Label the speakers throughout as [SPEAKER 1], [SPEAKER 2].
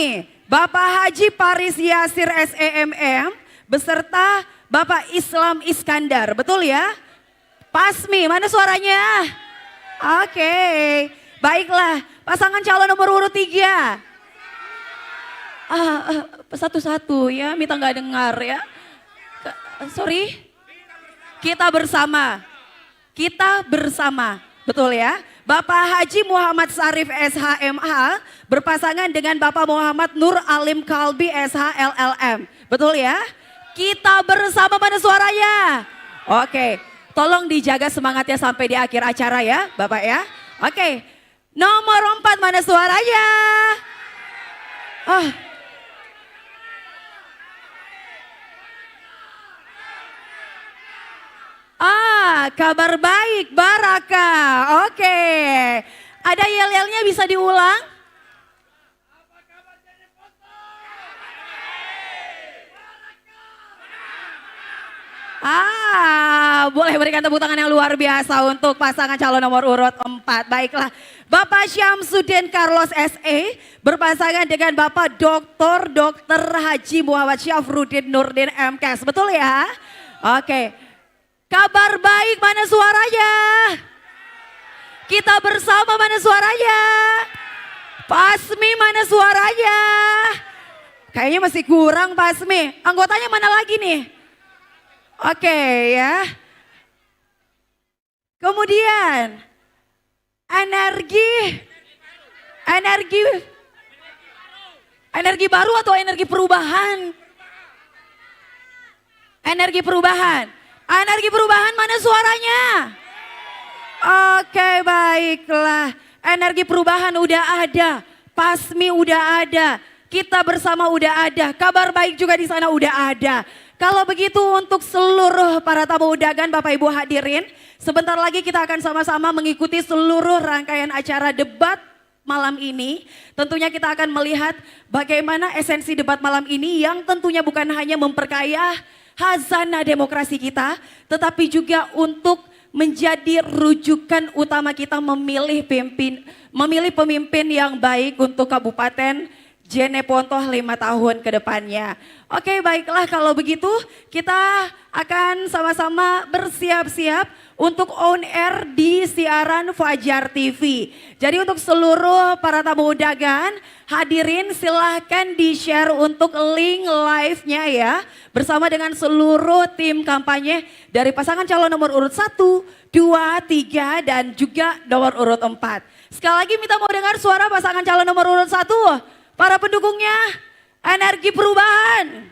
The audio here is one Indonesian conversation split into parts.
[SPEAKER 1] kami Bapak Haji Paris Yasir SEMM beserta Bapak Islam Iskandar, betul ya? Pasmi, mana suaranya? Oke, baiklah pasangan calon nomor urut 3. Satu-satu ya, minta nggak dengar ya. Sorry, kita bersama, betul ya. Bapak Haji Muhammad Sarif SHMH berpasangan dengan Bapak Muhammad Nur Alim Kalbi SHLLM, betul ya. Kita bersama, mana suaranya? Oke, tolong dijaga semangatnya sampai di akhir acara ya Bapak ya. Oke, nomor 4 mana suaranya? Kabar baik, Baraka. Oke. Ada yel-yelnya bisa diulang? Boleh berikan tepuk tangan yang luar biasa untuk pasangan calon nomor urut 4. Baiklah, Bapak Syamsuddin Carlos SE berpasangan dengan Bapak Dr. Haji Muhammad Syafruddin Nurdin MKes, betul ya? Oke. Kabar baik, mana suaranya? Kita bersama, mana suaranya? Pasmi, mana suaranya? Kayaknya masih kurang Pasmi. Anggotanya mana lagi nih? Oke ya. Kemudian energi baru atau energi perubahan? Energi perubahan. Energi perubahan, mana suaranya? Oke, baiklah. Energi perubahan udah ada, Pasmi udah ada, kita bersama udah ada, kabar baik juga di sana udah ada. Kalau begitu untuk seluruh para tamu undangan Bapak Ibu hadirin, sebentar lagi kita akan sama-sama mengikuti seluruh rangkaian acara debat malam ini. Tentunya kita akan melihat bagaimana esensi debat malam ini yang tentunya bukan hanya memperkaya khazanah demokrasi kita, tetapi juga untuk menjadi rujukan utama kita memilih pemimpin yang baik untuk Kabupaten Jeneponto 5 tahun ke depannya. Oke, baiklah kalau begitu kita akan sama-sama bersiap-siap untuk on air di siaran Fajar TV. Jadi untuk seluruh para tamu undangan, hadirin silahkan di-share untuk link live-nya ya. Bersama dengan seluruh tim kampanye dari pasangan calon nomor urut 1, 2, 3 dan juga nomor urut 4. Sekali lagi minta mau dengar suara pasangan calon nomor urut 1. Para pendukungnya, energi perubahan.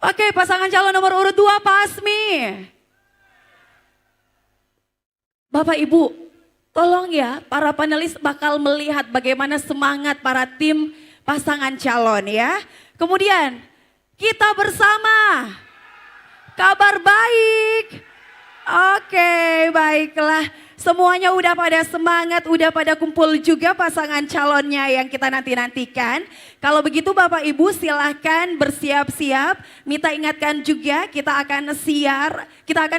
[SPEAKER 1] Oke, pasangan calon nomor urut 2 Pasmi. Bapak Ibu, tolong ya para panelis bakal melihat bagaimana semangat para tim pasangan calon ya. Kemudian kita bersama, kabar baik. Oke, baiklah. Semuanya udah pada semangat, udah pada kumpul juga pasangan calonnya yang kita nanti-nantikan. Kalau begitu Bapak Ibu silahkan bersiap-siap. Minta ingatkan juga kita akan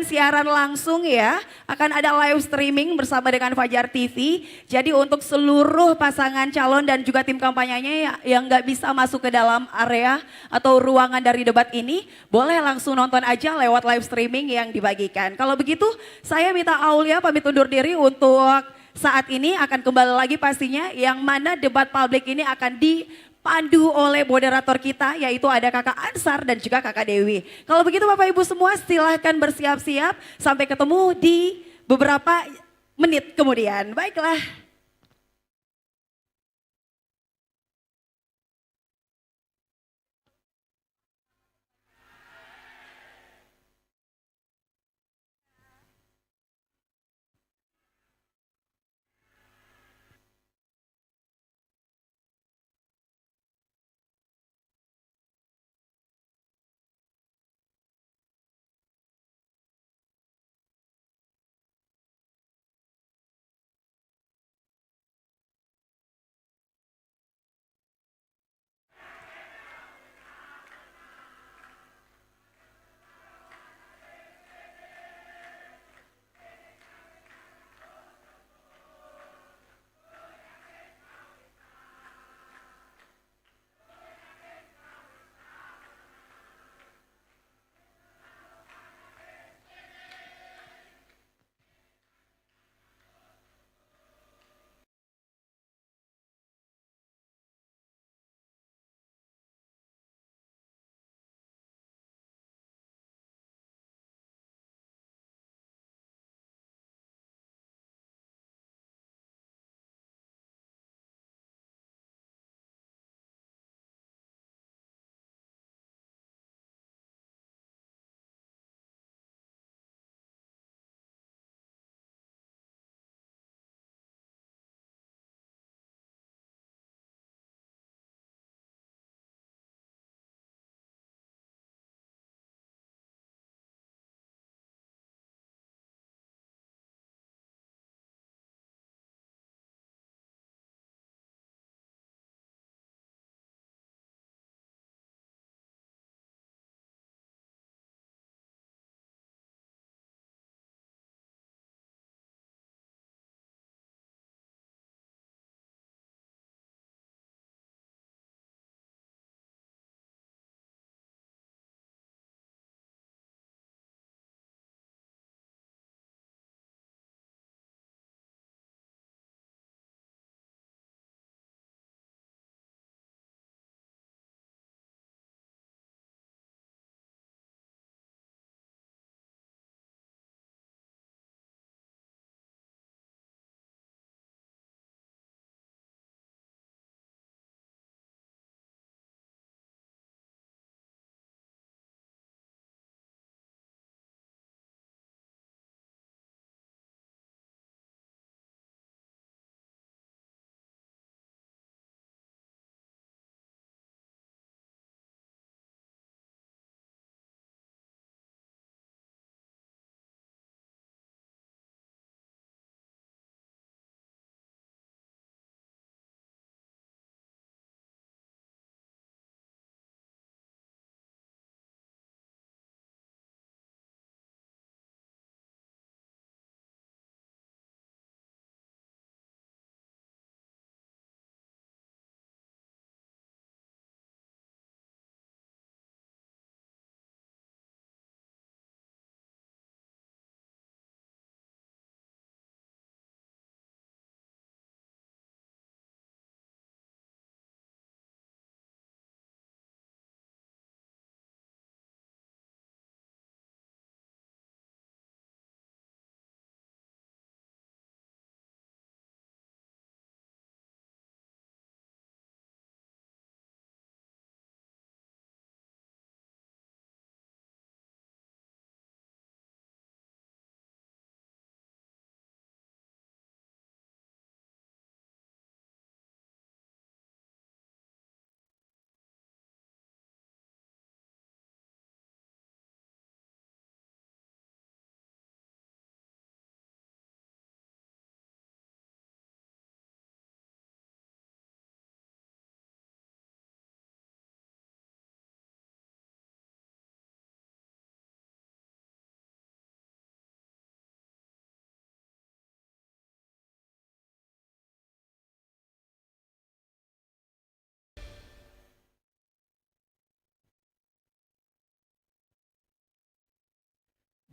[SPEAKER 1] siaran langsung ya. Akan ada live streaming bersama dengan Fajar TV. Jadi untuk seluruh pasangan calon dan juga tim kampanyenya yang nggak bisa masuk ke dalam area atau ruangan dari debat ini, boleh langsung nonton aja lewat live streaming yang dibagikan. Kalau begitu saya minta Aulia pamit undur diri untuk saat ini, akan kembali lagi pastinya yang mana debat publik ini akan dipandu oleh moderator kita yaitu ada Kakak Ansar dan juga Kakak Dewi. Kalau begitu Bapak Ibu semua silahkan bersiap-siap, sampai ketemu di beberapa menit kemudian. Baiklah.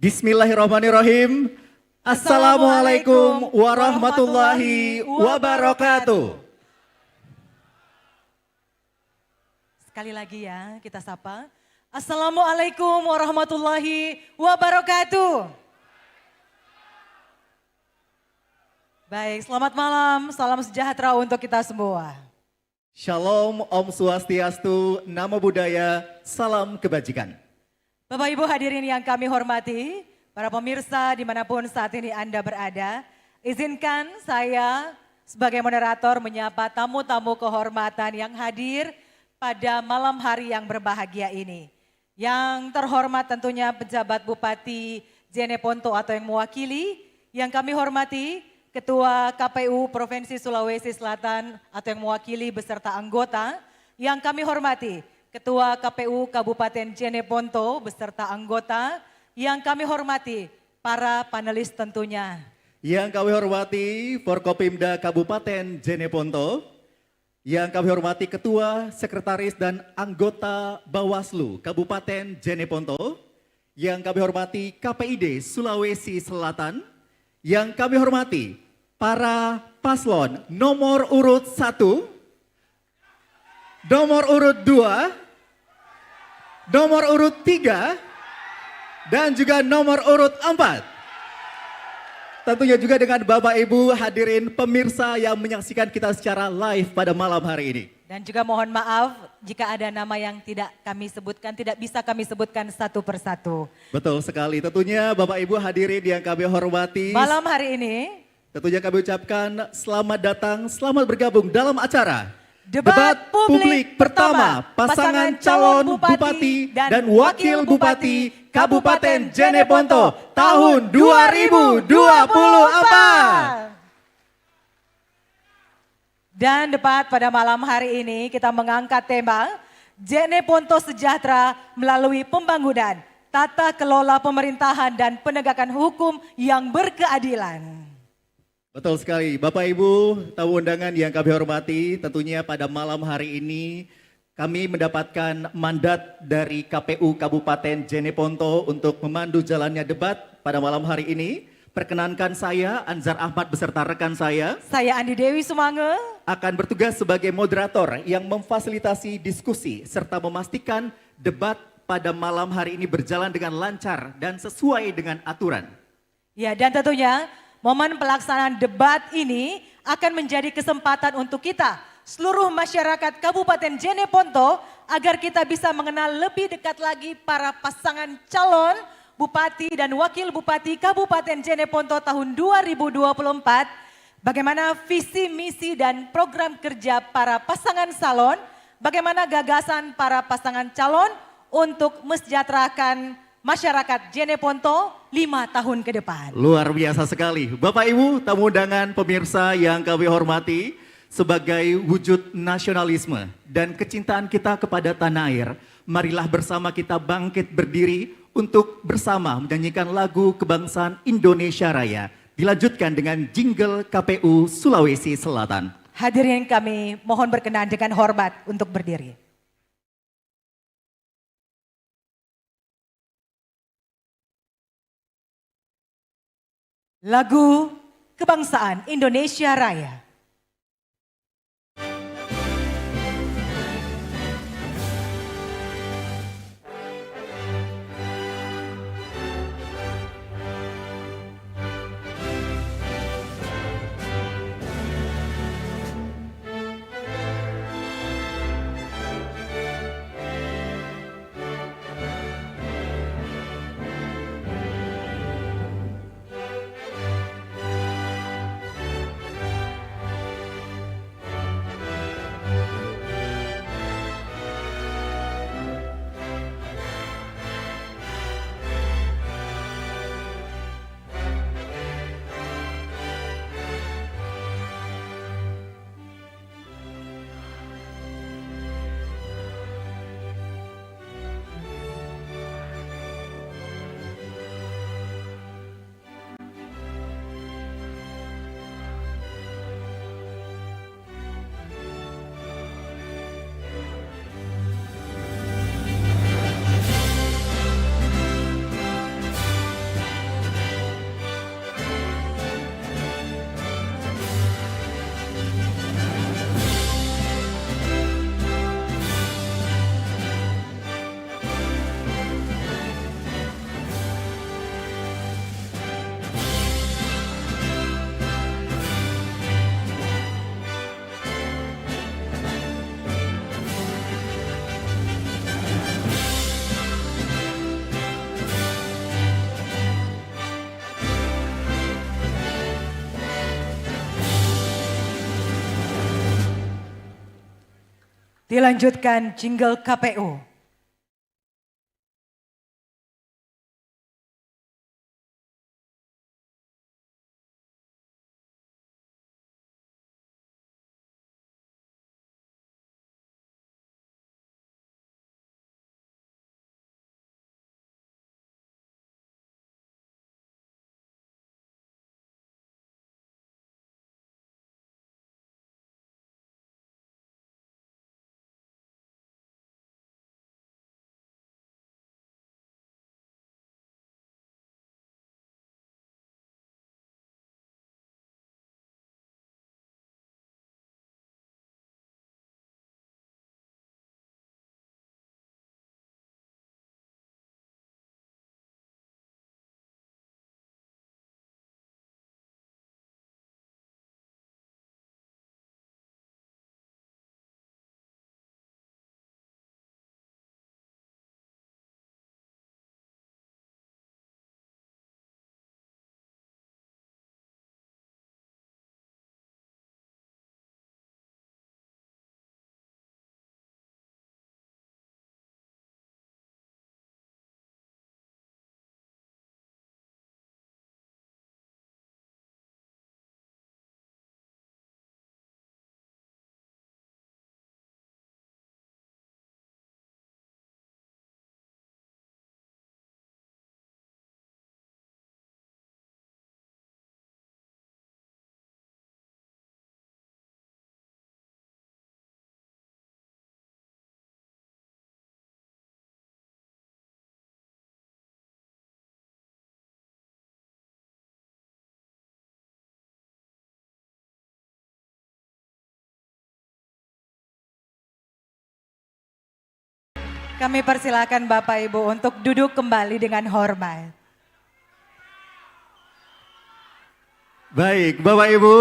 [SPEAKER 2] Bismillahirrahmanirrahim. Assalamualaikum warahmatullahi wabarakatuh.
[SPEAKER 3] Sekali lagi ya kita sapa. Assalamualaikum warahmatullahi wabarakatuh. Baik, selamat malam, salam sejahtera untuk kita semua.
[SPEAKER 2] Shalom, Om Swastiastu, Namo Buddhaya, salam kebajikan.
[SPEAKER 3] Bapak Ibu hadirin yang kami hormati, para pemirsa dimanapun saat ini Anda berada, izinkan saya sebagai moderator menyapa tamu-tamu kehormatan yang hadir pada malam hari yang berbahagia ini. Yang terhormat tentunya pejabat Bupati Jeneponto atau yang mewakili, yang kami hormati Ketua KPU Provinsi Sulawesi Selatan atau yang mewakili beserta anggota, yang kami hormati Ketua KPU Kabupaten Jeneponto beserta anggota, yang kami hormati para panelis tentunya.
[SPEAKER 2] Yang kami hormati Forkopimda Kabupaten Jeneponto, yang kami hormati Ketua, Sekretaris dan anggota Bawaslu Kabupaten Jeneponto, yang kami hormati KPID Sulawesi Selatan, yang kami hormati para paslon nomor urut 1, nomor urut 2, nomor urut 3, dan juga nomor urut 4. Tentunya juga dengan Bapak Ibu hadirin pemirsa yang menyaksikan kita secara live pada malam hari ini.
[SPEAKER 3] Dan juga mohon maaf jika ada nama yang tidak kami sebutkan, tidak bisa kami sebutkan satu persatu.
[SPEAKER 2] Betul sekali, tentunya Bapak Ibu hadirin yang kami hormati.
[SPEAKER 3] Malam hari ini
[SPEAKER 2] tentunya kami ucapkan selamat datang, selamat bergabung dalam acara
[SPEAKER 3] Debat Publik pertama pasangan calon Bupati dan Wakil Bupati Kabupaten Jeneponto tahun 2024. Dan debat pada malam hari ini kita mengangkat tema Jeneponto Sejahtera melalui pembangunan, tata kelola pemerintahan dan penegakan hukum yang berkeadilan.
[SPEAKER 2] Betul sekali, Bapak Ibu tamu undangan yang kami hormati, tentunya pada malam hari ini kami mendapatkan mandat dari KPU Kabupaten Jeneponto untuk memandu jalannya debat pada malam hari ini. Perkenankan saya, Anzar Ahmad beserta rekan saya
[SPEAKER 3] Andi Dewi Sumange,
[SPEAKER 2] akan bertugas sebagai moderator yang memfasilitasi diskusi serta memastikan debat pada malam hari ini berjalan dengan lancar dan sesuai dengan aturan.
[SPEAKER 3] Ya, dan tentunya momen pelaksanaan debat ini akan menjadi kesempatan untuk kita, seluruh masyarakat Kabupaten Jeneponto, agar kita bisa mengenal lebih dekat lagi para pasangan calon Bupati dan Wakil Bupati Kabupaten Jeneponto tahun 2024, bagaimana visi, misi dan program kerja para pasangan calon, bagaimana gagasan para pasangan calon untuk mesejahterakan masyarakat Jeneponto 5 tahun ke depan.
[SPEAKER 2] Luar biasa sekali. Bapak Ibu tamu undangan pemirsa yang kami hormati, sebagai wujud nasionalisme dan kecintaan kita kepada tanah air, marilah bersama kita bangkit berdiri untuk bersama menyanyikan lagu kebangsaan Indonesia Raya. Dilanjutkan dengan jingle KPU Sulawesi Selatan.
[SPEAKER 3] Hadirin kami mohon berkenan dengan hormat untuk berdiri. Lagu kebangsaan Indonesia Raya. Dilanjutkan jingle KPU. Kami persilakan Bapak Ibu untuk duduk kembali dengan hormat.
[SPEAKER 2] Baik, Bapak Ibu,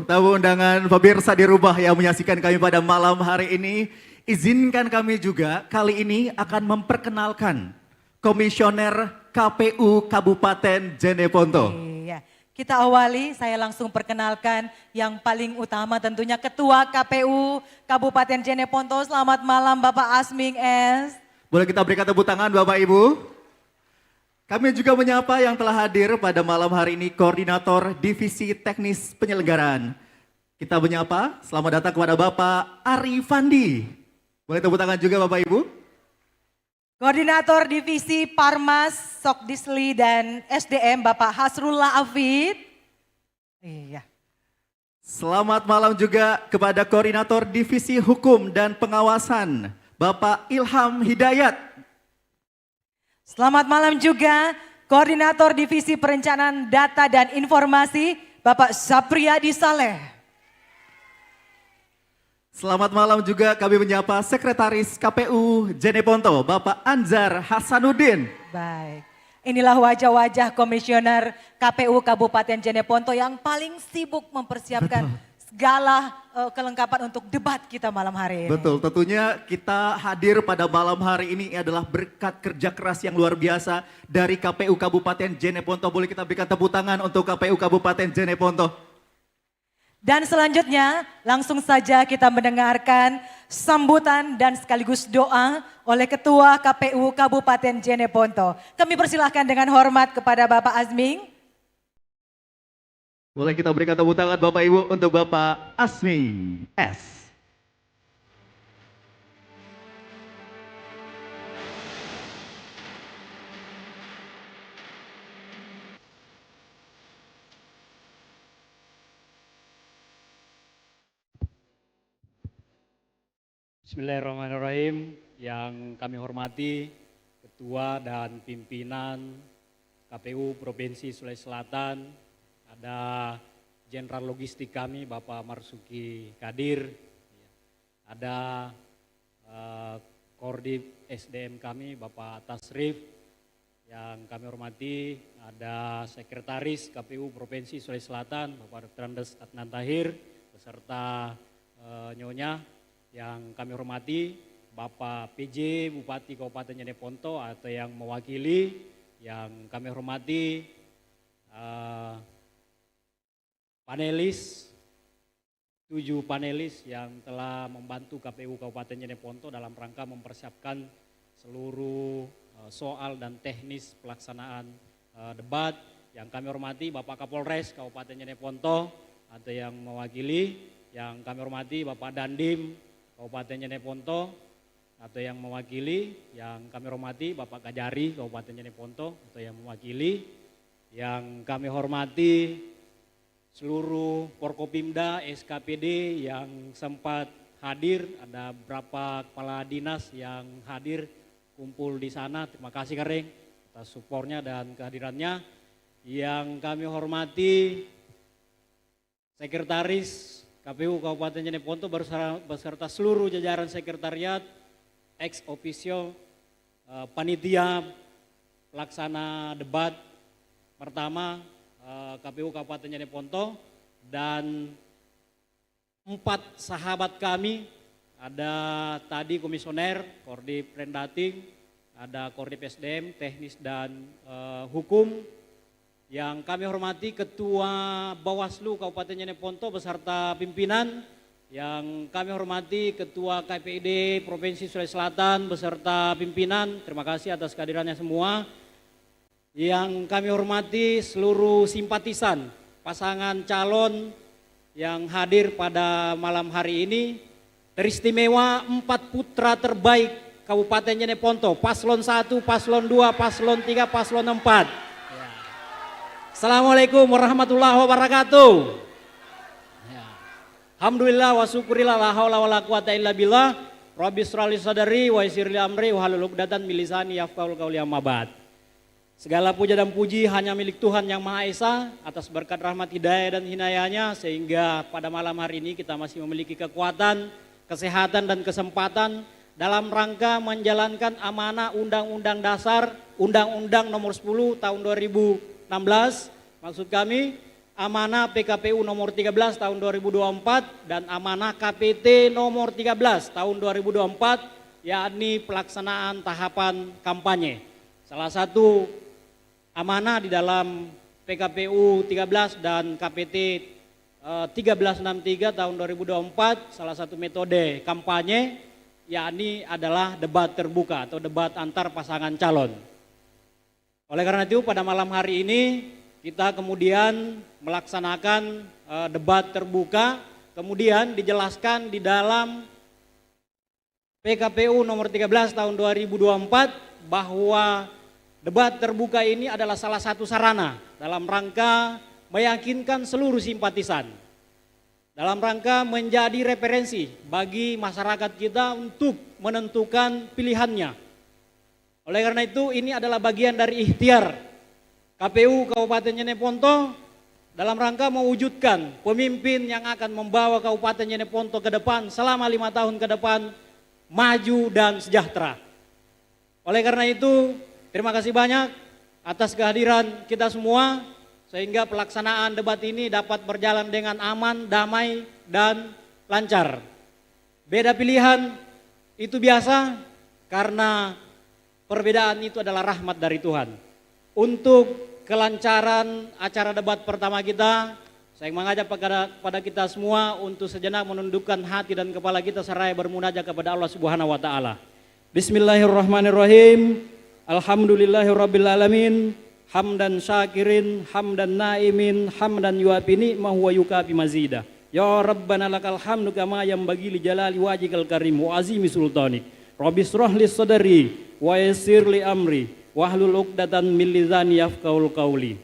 [SPEAKER 2] tamu undangan pemirsa di rumah yang menyaksikan kami pada malam hari ini, izinkan kami juga kali ini akan memperkenalkan Komisioner KPU Kabupaten Jeneponto.
[SPEAKER 3] Iya, kita awali, saya langsung perkenalkan yang paling utama tentunya Ketua KPU Kabupaten Jeneponto. Selamat malam Bapak Asming S.
[SPEAKER 2] Boleh kita berikan tepuk tangan Bapak Ibu? Kami juga menyapa yang telah hadir pada malam hari ini Koordinator Divisi Teknis Penyelenggaraan. Kita menyapa, selamat datang kepada Bapak Ari Fandi. Boleh tepuk tangan juga Bapak Ibu?
[SPEAKER 3] Koordinator Divisi Parmas, Sokdisli dan SDM Bapak Hasrullah Afid. Iya.
[SPEAKER 2] Selamat malam juga kepada Koordinator Divisi Hukum dan Pengawasan, Bapak Ilham Hidayat.
[SPEAKER 3] Selamat malam juga Koordinator Divisi Perencanaan Data dan Informasi Bapak Sapriyadi Saleh.
[SPEAKER 2] Selamat malam juga kami menyapa Sekretaris KPU Jeneponto, Bapak Anzar Hasanuddin.
[SPEAKER 3] Baik, inilah wajah-wajah Komisioner KPU Kabupaten Jeneponto yang paling sibuk mempersiapkan segala kelengkapan untuk debat kita malam hari ini.
[SPEAKER 2] Betul, tentunya kita hadir pada malam hari ini adalah berkat kerja keras yang luar biasa dari KPU Kabupaten Jeneponto. Boleh kita berikan tepuk tangan untuk KPU Kabupaten Jeneponto.
[SPEAKER 3] Dan selanjutnya langsung saja kita mendengarkan sambutan dan sekaligus doa oleh Ketua KPU Kabupaten Jeneponto. Kami persilahkan dengan hormat kepada Bapak Azming.
[SPEAKER 2] Boleh kita berikan tepuk tangan Bapak Ibu untuk Bapak Asmi S.
[SPEAKER 4] Bismillahirrahmanirrahim. Yang kami hormati Ketua dan Pimpinan KPU Provinsi Sulawesi Selatan, ada Jenderal Logistik kami Bapak Marsuki Kadir, ada Koordip SDM kami Bapak Tasrif, yang kami hormati ada Sekretaris KPU Provinsi Sulawesi Selatan Bapak Dr. Andes Adnan Tahir, beserta Nyonya. Yang kami hormati Bapak PJ Bupati Kabupaten Jeneponto atau yang mewakili, yang kami hormati panelis, 7 panelis yang telah membantu KPU Kabupaten Jeneponto dalam rangka mempersiapkan seluruh soal dan teknis pelaksanaan debat. Yang kami hormati Bapak Kapolres Kabupaten Jeneponto atau yang mewakili, yang kami hormati Bapak Dandim Kabupaten Jeneponto atau yang mewakili, yang kami hormati Bapak Kajari Kabupaten Jeneponto atau yang mewakili, yang kami hormati seluruh Forkopimda, SKPD yang sempat hadir, ada beberapa kepala dinas yang hadir kumpul di sana. Terima kasih Kareng atas supportnya dan kehadirannya. Yang kami hormati Sekretaris KPU Kabupaten Jeneponto beserta seluruh jajaran sekretariat, ex officio, panitia pelaksana debat pertama KPU Kabupaten Jeneponto, dan 4 sahabat kami, ada tadi komisioner, Kordip Rendating, ada Kordip SDM, teknis dan hukum. Yang kami hormati Ketua Bawaslu Kabupaten Jeneponto beserta pimpinan, yang kami hormati Ketua KPID Provinsi Sulawesi Selatan beserta pimpinan, terima kasih atas kehadirannya semua. Yang kami hormati seluruh simpatisan pasangan calon yang hadir pada malam hari ini, teristimewa 4 putra terbaik Kabupaten Jeneponto, paslon 1, paslon 2, paslon 3, paslon 4. Assalamualaikum warahmatullahi wabarakatuh. Alhamdulillah wa syukurillah la haula wala quwata illa billah. Rabbi shrahli sadri wa yassir li amri wahlul 'uqdatam min lisani yafqahul qawli amma ba'd. Segala puja dan puji hanya milik Tuhan Yang Maha Esa atas berkat rahmat hidayah dan hinayahnya, sehingga pada malam hari ini kita masih memiliki kekuatan, kesehatan dan kesempatan dalam rangka menjalankan amanah Undang-Undang Dasar, Undang-Undang Nomor 10 Tahun 2016, maksud kami amanah PKPU Nomor 13 Tahun 2024 dan amanah KPT Nomor 13 Tahun 2024, yakni pelaksanaan tahapan kampanye. Salah satu amanah di dalam PKPU 13 dan KPT 1363 tahun 2024, salah satu metode kampanye yakni adalah debat terbuka atau debat antar pasangan calon. Oleh karena itu pada malam hari ini kita kemudian melaksanakan debat terbuka, kemudian dijelaskan di dalam PKPU nomor 13 tahun 2024 bahwa debat terbuka ini adalah salah satu sarana dalam rangka meyakinkan seluruh simpatisan, dalam rangka menjadi referensi bagi masyarakat kita untuk menentukan pilihannya. Oleh karena itu ini adalah bagian dari ikhtiar KPU Kabupaten Jeneponto dalam rangka mewujudkan pemimpin yang akan membawa Kabupaten Jeneponto ke depan selama 5 tahun ke depan maju dan sejahtera. Oleh karena itu terima kasih banyak atas kehadiran kita semua sehingga pelaksanaan debat ini dapat berjalan dengan aman, damai, dan lancar. Beda pilihan itu biasa karena perbedaan itu adalah rahmat dari Tuhan. Untuk kelancaran acara debat pertama kita, saya mengajak kepada kita semua untuk sejenak menundukkan hati dan kepala kita seraya bermunajat kepada Allah Subhanahu wa taala. Bismillahirrahmanirrahim. Alhamdulillahirabbil alamin. Hamdan syakirin, hamdan naimin, hamdan yuafi ni'mahu wa yukafi mazida. Ya Rabbana lakal hamdu kama yanbaghi li jalali wajhikal karim wa azimi sultanik. Rabbi shrah li sadri wa yassir li amri wahlul 'uqdatam min lisani yafqahul qawli.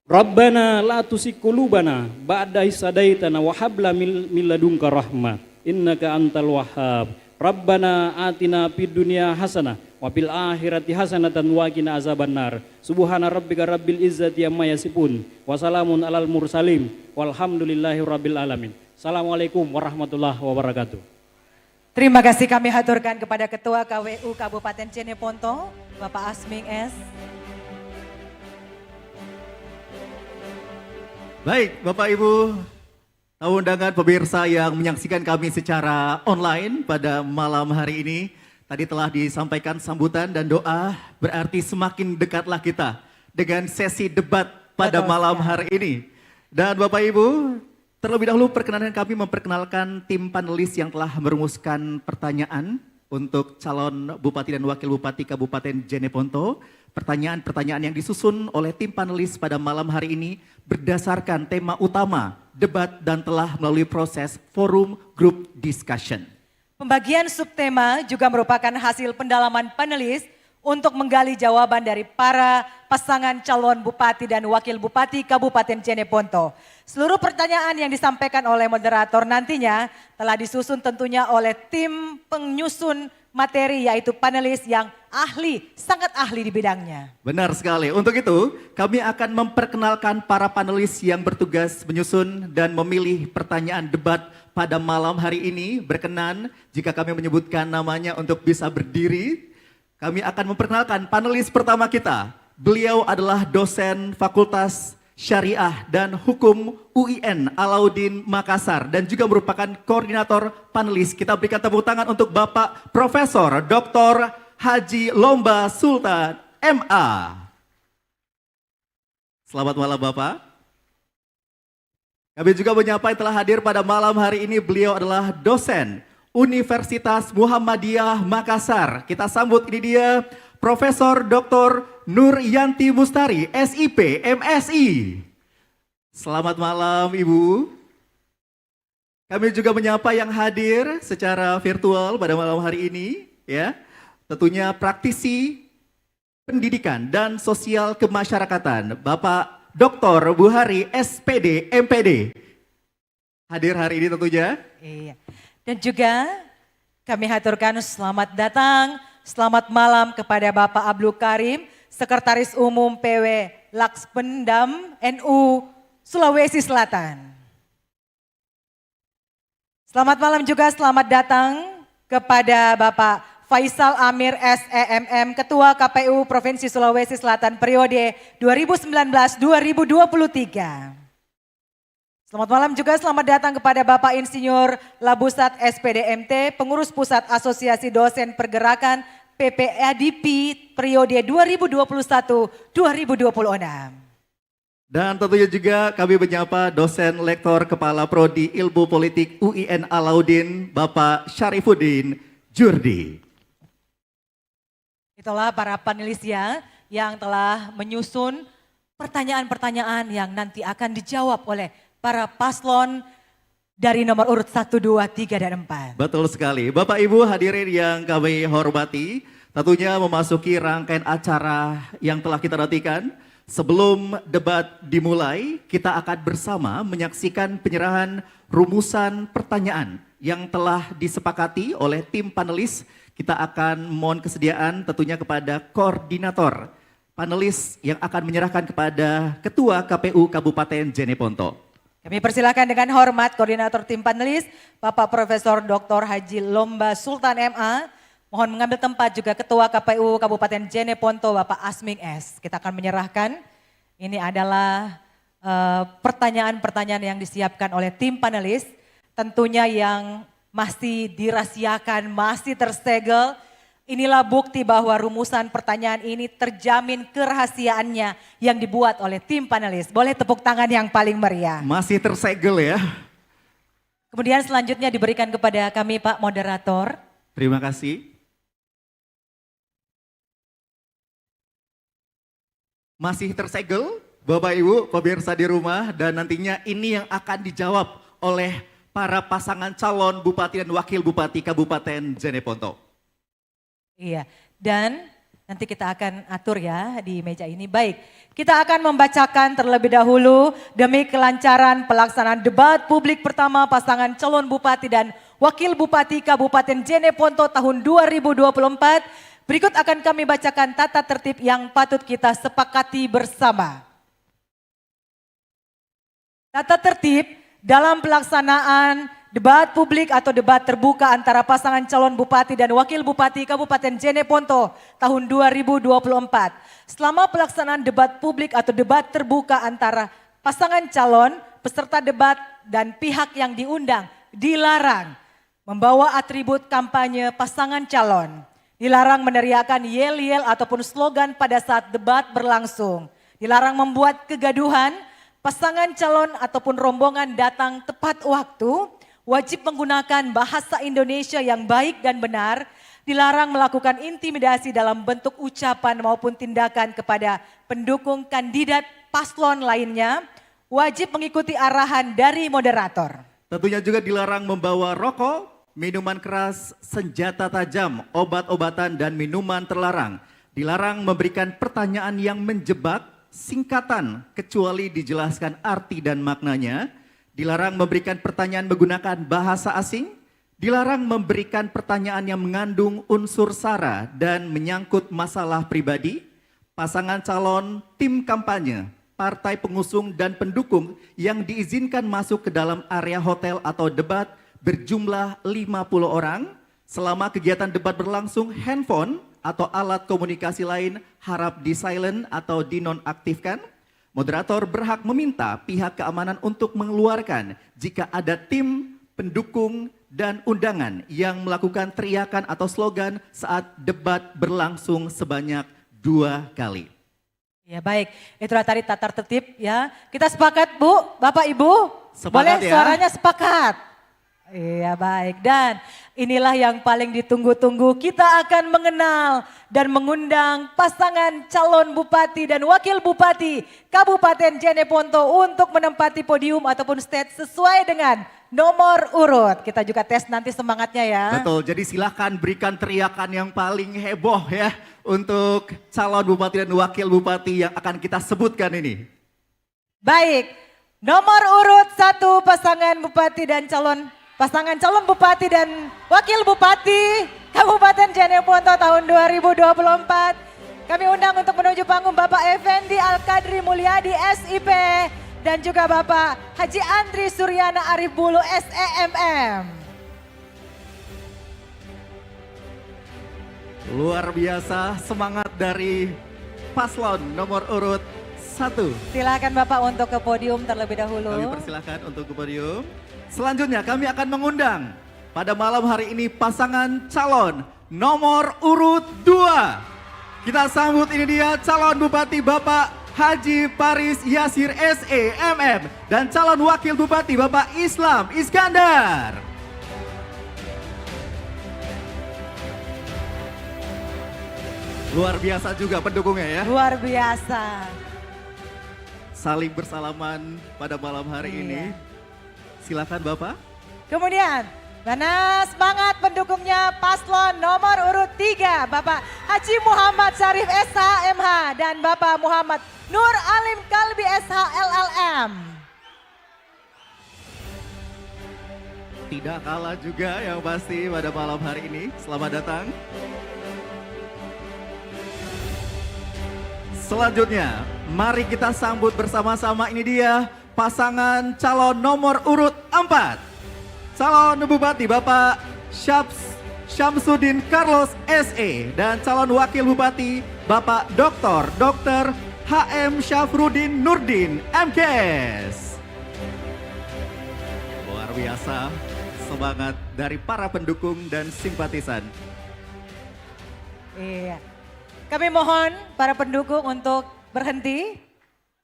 [SPEAKER 4] Rabbana la tuzigh qulubana ba'da idh hadaitana wa hab lana min ladunka rahmah innaka antal wahhab. Rabbana atina fid dunya hasanah wa fil akhirati hasanatan wa qina azabannar. Subhana rabbika rabbil izzati amma yasifun wa salamun alal mursalin walhamdulillahi rabbil alamin. Assalamualaikum warahmatullahi wabarakatuh.
[SPEAKER 3] Terima kasih kami haturkan kepada Ketua KWU Kabupaten Jeneponto, Bapak Asming S.
[SPEAKER 2] Baik, Bapak Ibu, undangan pemirsa yang menyaksikan kami secara online pada malam hari ini. Tadi telah disampaikan sambutan dan doa, berarti semakin dekatlah kita dengan sesi debat pada
[SPEAKER 3] Betul
[SPEAKER 2] malam
[SPEAKER 3] sekali.
[SPEAKER 2] hari ini. Dan Bapak Ibu, Terlebih dahulu perkenankan kami memperkenalkan tim panelis yang telah merumuskan pertanyaan untuk calon Bupati dan Wakil Bupati Kabupaten Jeneponto. Pertanyaan-pertanyaan yang disusun oleh tim panelis pada malam hari ini berdasarkan tema utama, debat dan telah melalui proses forum group discussion.
[SPEAKER 3] Pembagian subtema juga merupakan hasil pendalaman panelis untuk menggali jawaban dari para pasangan calon Bupati dan Wakil Bupati Kabupaten Jeneponto. Seluruh pertanyaan yang disampaikan oleh moderator nantinya telah disusun tentunya oleh tim penyusun materi yaitu panelis yang ahli, sangat ahli di bidangnya.
[SPEAKER 2] Benar sekali. Untuk itu, kami akan memperkenalkan para panelis yang bertugas menyusun dan memilih pertanyaan debat pada malam hari ini. Berkenan jika kami menyebutkan namanya untuk bisa berdiri. Kami akan memperkenalkan panelis pertama kita. Beliau adalah dosen Fakultas Syariah dan Hukum UIN Alauddin Makassar dan juga merupakan koordinator panelis. Kita berikan tepuk tangan untuk Bapak Profesor Dr. Haji Lomba Sultan MA. Selamat malam Bapak. Kami juga menyapa yang telah hadir pada malam hari ini. Beliau adalah dosen Universitas Muhammadiyah Makassar. Kita sambut ini dia Profesor Dr. Nur Yanti Mustari, SIP, MSI. Selamat malam Ibu. Kami juga menyapa yang hadir secara virtual pada malam hari ini, ya. Tentunya praktisi pendidikan dan sosial kemasyarakatan, Bapak Dr. Buhari, SPD, MPD. Hadir hari ini tentunya.
[SPEAKER 3] Iya. Dan juga kami haturkan selamat datang, selamat malam kepada Bapak Abdul Karim, Sekretaris Umum PW Lakspendam NU Sulawesi Selatan. Selamat malam juga selamat datang kepada Bapak Faisal Amir SEMM, Ketua KPU Provinsi Sulawesi Selatan periode 2019-2023. Selamat malam juga selamat datang kepada Bapak Insinyur Labusat SPDMT, Pengurus Pusat Asosiasi Dosen Pergerakan PPADP periode 2021-2026.
[SPEAKER 2] Dan tentunya juga kami menyapa dosen lektor kepala Prodi Ilmu Politik UIN Alauddin, Bapak Syarifuddin Jurdi.
[SPEAKER 3] Itulah para panelis ya yang telah menyusun pertanyaan-pertanyaan yang nanti akan dijawab oleh para paslon dari nomor urut 1, 2, 3, dan 4.
[SPEAKER 2] Betul sekali. Bapak Ibu hadirin yang kami hormati, tentunya memasuki rangkaian acara yang telah kita nantikan. Sebelum debat dimulai, kita akan bersama menyaksikan penyerahan rumusan pertanyaan yang telah disepakati oleh tim panelis. Kita akan mohon kesediaan tentunya kepada koordinator panelis yang akan menyerahkan kepada Ketua KPU Kabupaten Jeneponto.
[SPEAKER 3] Kami persilakan dengan hormat koordinator tim panelis, Bapak Profesor Dr. Haji Lomba Sultan MA. Mohon mengambil tempat juga Ketua KPU Kabupaten Jeneponto, Bapak Asming S. Kita akan menyerahkan, ini adalah pertanyaan-pertanyaan yang disiapkan oleh tim panelis. Tentunya yang masih dirahasiakan, masih tersegel. Inilah bukti bahwa rumusan pertanyaan ini terjamin kerahasiaannya yang dibuat oleh tim panelis. Boleh tepuk tangan yang paling meriah.
[SPEAKER 2] Masih tersegel ya.
[SPEAKER 3] Kemudian selanjutnya diberikan kepada kami Pak Moderator.
[SPEAKER 2] Terima kasih. Masih tersegel Bapak Ibu pemirsa di rumah dan nantinya ini yang akan dijawab oleh para pasangan calon Bupati dan Wakil Bupati Kabupaten Jeneponto.
[SPEAKER 3] Iya, dan nanti kita akan atur ya di meja ini. Baik, kita akan membacakan terlebih dahulu demi kelancaran pelaksanaan debat publik pertama pasangan calon Bupati dan Wakil Bupati Kabupaten Jeneponto tahun 2024. Berikut akan kami bacakan tata tertib yang patut kita sepakati bersama. Tata tertib dalam pelaksanaan debat publik atau debat terbuka antara pasangan calon Bupati dan Wakil Bupati Kabupaten Jeneponto tahun 2024. Selama pelaksanaan debat publik atau debat terbuka antara pasangan calon, peserta debat dan pihak yang diundang dilarang membawa atribut kampanye pasangan calon. Dilarang meneriakan yel-yel ataupun slogan pada saat debat berlangsung. Dilarang membuat kegaduhan, pasangan calon ataupun rombongan datang tepat waktu, wajib menggunakan bahasa Indonesia yang baik dan benar, dilarang melakukan intimidasi dalam bentuk ucapan maupun tindakan kepada pendukung kandidat paslon lainnya, wajib mengikuti arahan dari moderator.
[SPEAKER 2] Tentunya juga dilarang membawa rokok, minuman keras, senjata tajam, obat-obatan dan minuman terlarang. Dilarang memberikan pertanyaan yang menjebak, singkatan kecuali dijelaskan arti dan maknanya. Dilarang memberikan pertanyaan menggunakan bahasa asing. Dilarang memberikan pertanyaan yang mengandung unsur sara dan menyangkut masalah pribadi. Pasangan calon, tim kampanye, partai pengusung dan pendukung yang diizinkan masuk ke dalam area hotel atau debat berjumlah 50 orang. Selama kegiatan debat berlangsung, handphone atau alat komunikasi lain harap di-silent atau dinonaktifkan. Moderator berhak meminta pihak keamanan untuk mengeluarkan jika ada tim, pendukung, dan undangan yang melakukan teriakan atau slogan saat debat berlangsung sebanyak 2 kali.
[SPEAKER 3] Ya baik, itulah tadi tata tertib ya. Kita sepakat Bu, Bapak Ibu?
[SPEAKER 2] Sepakat
[SPEAKER 3] Boleh
[SPEAKER 2] ya?
[SPEAKER 3] suaranya sepakat? Iya baik, dan inilah yang paling ditunggu-tunggu. Kita akan mengenal dan mengundang pasangan calon bupati dan wakil bupati Kabupaten Jeneponto untuk menempati podium ataupun stage sesuai dengan nomor urut. Kita juga tes nanti semangatnya ya.
[SPEAKER 2] Betul, jadi silahkan berikan teriakan yang paling heboh ya untuk calon bupati dan wakil bupati yang akan kita sebutkan ini.
[SPEAKER 3] Baik, nomor urut 1 pasangan calon bupati dan wakil bupati Kabupaten Jeneponto tahun 2024. Kami undang untuk menuju panggung Bapak Effendi Al-Kadri Mulyadi SIP dan juga Bapak Haji Andri Suryana Arif Bulu SEMM.
[SPEAKER 2] Luar biasa semangat dari paslon nomor urut 1.
[SPEAKER 3] Silakan Bapak untuk ke podium terlebih dahulu.
[SPEAKER 2] Kami persilahkan untuk ke podium. Selanjutnya kami akan mengundang pada malam hari ini pasangan calon nomor urut 2. Kita sambut ini dia calon bupati Bapak Haji Paris Yasir SEMM dan calon wakil bupati Bapak Islam Iskandar. Luar biasa juga pendukungnya ya.
[SPEAKER 3] Luar biasa.
[SPEAKER 2] Saling bersalaman pada malam hari ini. Silakan Bapak.
[SPEAKER 3] Kemudian, mana semangat pendukungnya paslon nomor urut 3, Bapak Haji Muhammad Syarif SHMH dan Bapak Muhammad Nur Alim Kalbi SHLLM.
[SPEAKER 2] Tidak kalah juga yang pasti pada malam hari ini. Selamat datang. Selanjutnya, mari kita sambut bersama-sama ini dia pasangan calon nomor urut 4. Calon Bupati Bapak Syamsuddin Carlos SE dan calon Wakil Bupati Bapak Dr. HM Syafruddin Nurdin MKS. Luar biasa semangat dari para pendukung dan simpatisan.
[SPEAKER 3] Iya. Kami mohon para pendukung untuk berhenti.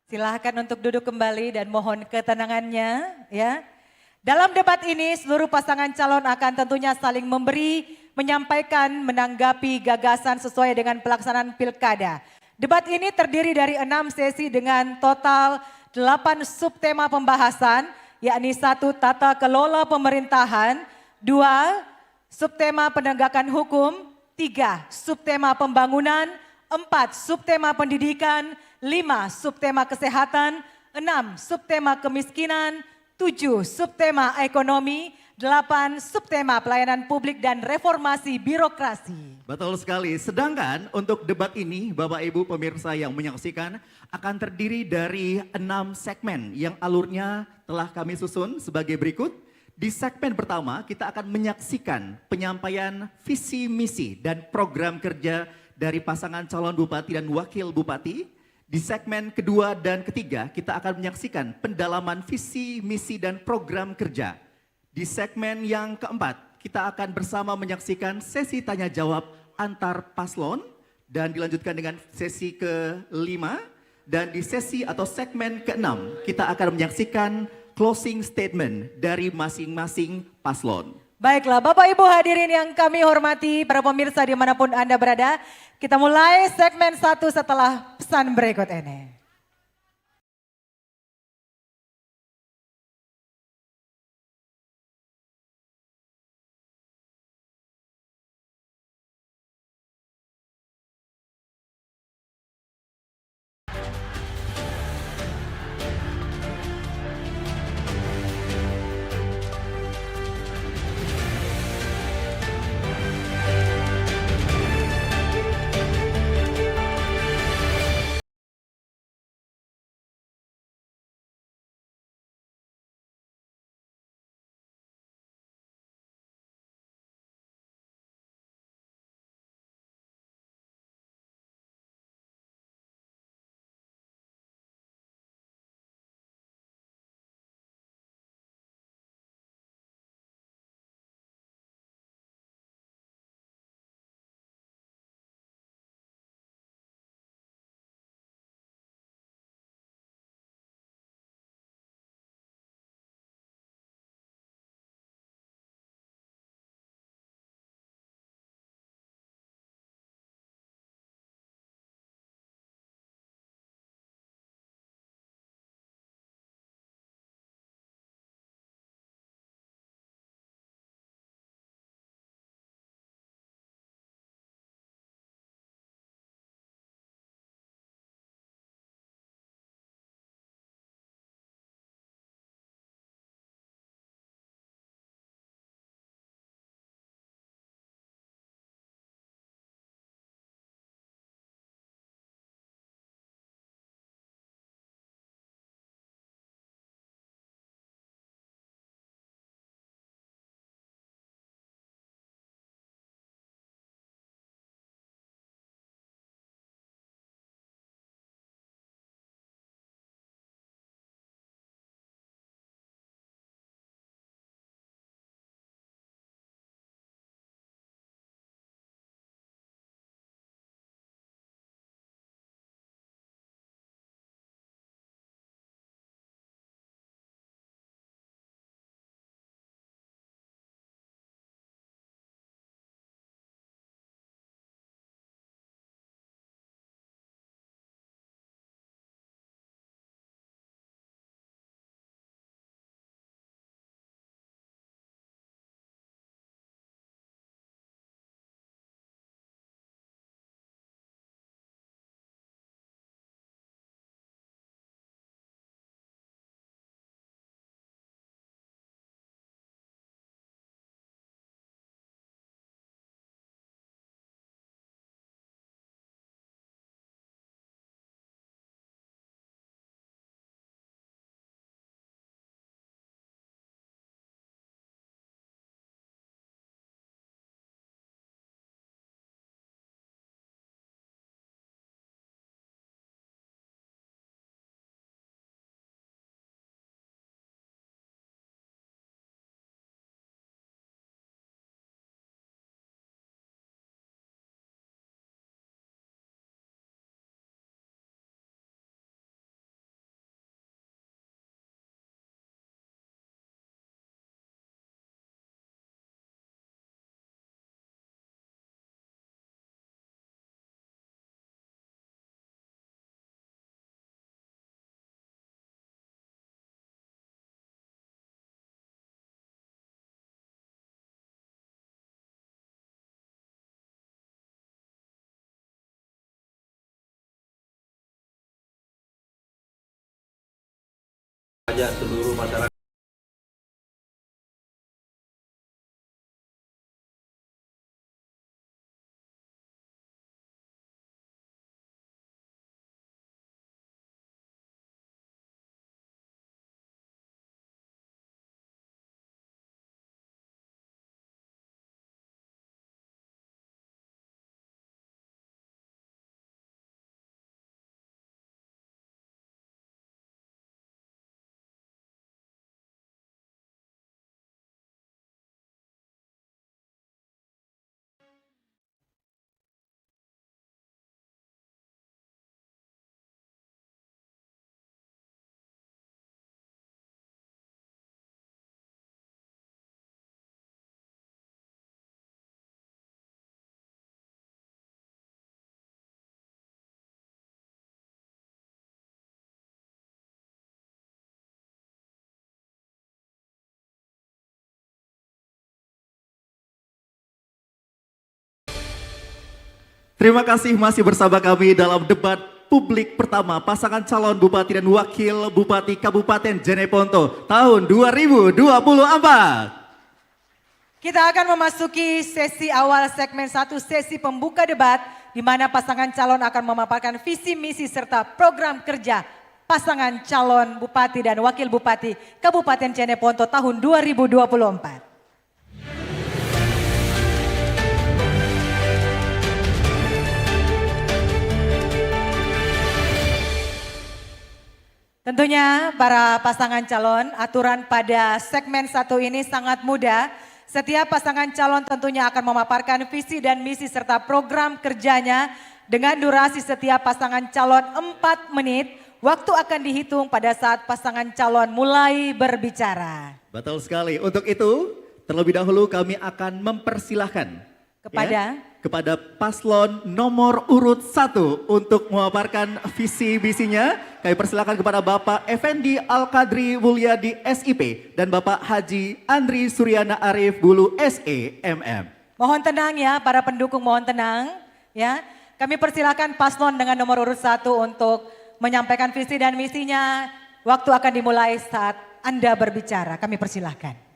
[SPEAKER 3] Silahkan untuk duduk kembali dan mohon ketenangannya ya. Dalam debat ini seluruh pasangan calon akan tentunya saling memberi, menyampaikan, menanggapi gagasan sesuai dengan pelaksanaan pilkada. Debat ini terdiri dari 6 sesi dengan total 8 subtema pembahasan, yakni 1 tata kelola pemerintahan, 2 subtema penegakan hukum, 3 subtema pembangunan, 4 subtema pendidikan, 5 subtema kesehatan, 6 subtema kemiskinan, 7 subtema ekonomi, 8 subtema pelayanan publik dan reformasi birokrasi.
[SPEAKER 2] Betul sekali, sedangkan untuk debat ini Bapak Ibu pemirsa yang menyaksikan akan terdiri dari 6 segmen yang alurnya telah kami susun sebagai berikut. Di segmen pertama kita akan menyaksikan penyampaian visi misi dan program kerja dari pasangan calon bupati dan wakil bupati. Di segmen kedua dan ketiga kita akan menyaksikan pendalaman visi, misi, dan program kerja. Di segmen yang keempat kita akan bersama menyaksikan sesi tanya jawab antar paslon dan dilanjutkan dengan sesi kelima. Dan di sesi atau segmen ke-6 kita akan menyaksikan closing statement dari masing-masing paslon.
[SPEAKER 3] Baiklah, Bapak Ibu hadirin yang kami hormati, para pemirsa dimanapun Anda berada, kita mulai segmen 1 setelah pesan berikut ini.
[SPEAKER 5] Seluruh masyarakat
[SPEAKER 2] Terima kasih masih bersama kami dalam debat publik pertama pasangan calon Bupati dan Wakil Bupati Kabupaten Jeneponto tahun 2024.
[SPEAKER 3] Kita akan memasuki sesi awal segmen 1, sesi pembuka debat, di mana pasangan calon akan memaparkan visi misi serta program kerja pasangan calon Bupati dan Wakil Bupati Kabupaten Jeneponto tahun 2024. Tentunya para pasangan calon, aturan pada segmen 1 ini sangat mudah. Setiap pasangan calon tentunya akan memaparkan visi dan misi serta program kerjanya dengan durasi setiap pasangan calon 4 menit. Waktu akan dihitung pada saat pasangan calon mulai berbicara.
[SPEAKER 2] Betul sekali. Untuk itu, terlebih dahulu kami akan mempersilahkan kepada paslon nomor urut 1 untuk memaparkan visi misinya. Kami persilakan kepada Bapak Effendi Al-Qadri Mulyadi SIP dan Bapak Haji Andri Suryana Arif Bulu SEMM.
[SPEAKER 3] Mohon tenang ya, para pendukung mohon tenang ya. Kami persilakan paslon dengan nomor urut 1 untuk menyampaikan visi dan misinya. Waktu akan dimulai saat Anda berbicara. Kami persilahkan.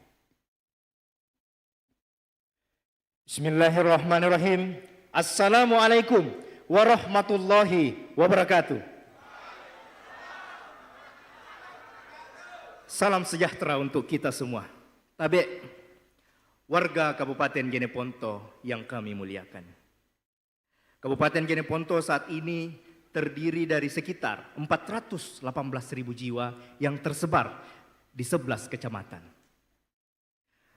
[SPEAKER 6] Bismillahirrahmanirrahim. Assalamualaikum warahmatullahi wabarakatuh. Salam sejahtera untuk kita semua. Tabe, warga Kabupaten Jeneponto yang kami muliakan. Kabupaten Jeneponto saat ini terdiri dari sekitar 418.000 jiwa yang tersebar di 11 kecamatan.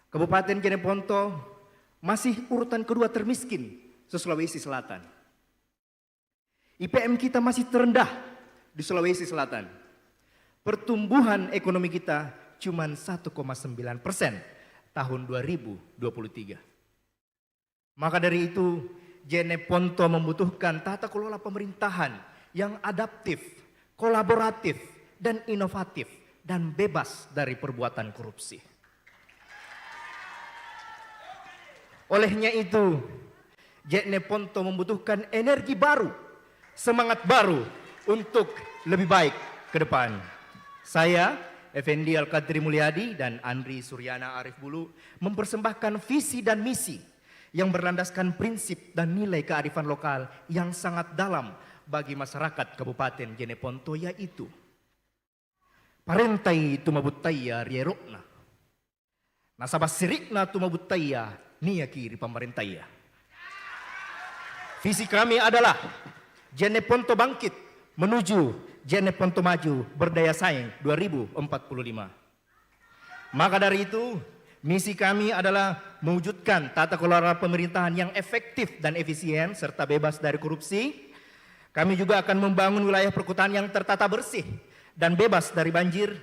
[SPEAKER 6] Kabupaten Jeneponto masih urutan kedua termiskin se-Sulawesi Selatan. IPM kita masih terendah di Sulawesi Selatan. Pertumbuhan ekonomi kita cuma 1,9% tahun 2023. Maka dari itu, Jeneponto membutuhkan tata kelola pemerintahan yang adaptif, kolaboratif, dan inovatif, dan bebas dari perbuatan korupsi. Olehnya itu, Jeneponto membutuhkan energi baru, semangat baru untuk lebih baik ke depan. Saya, Effendi Al-Qadri Mulyadi dan Andri Suryana Arif Bulu mempersembahkan visi dan misi yang berlandaskan prinsip dan nilai kearifan lokal yang sangat dalam bagi masyarakat Kabupaten Jeneponto, yaitu Parentai tumabutaya rierokna, nasabah sirikna tumabutaya nia kiri pemerintaya. Visi kami adalah Jeneponto bangkit menuju Jeneponto maju berdaya saing 2045. Maka dari itu, misi kami adalah mewujudkan tata kelola pemerintahan yang efektif dan efisien serta bebas dari korupsi. Kami juga akan membangun wilayah perkotaan yang tertata bersih dan bebas dari banjir.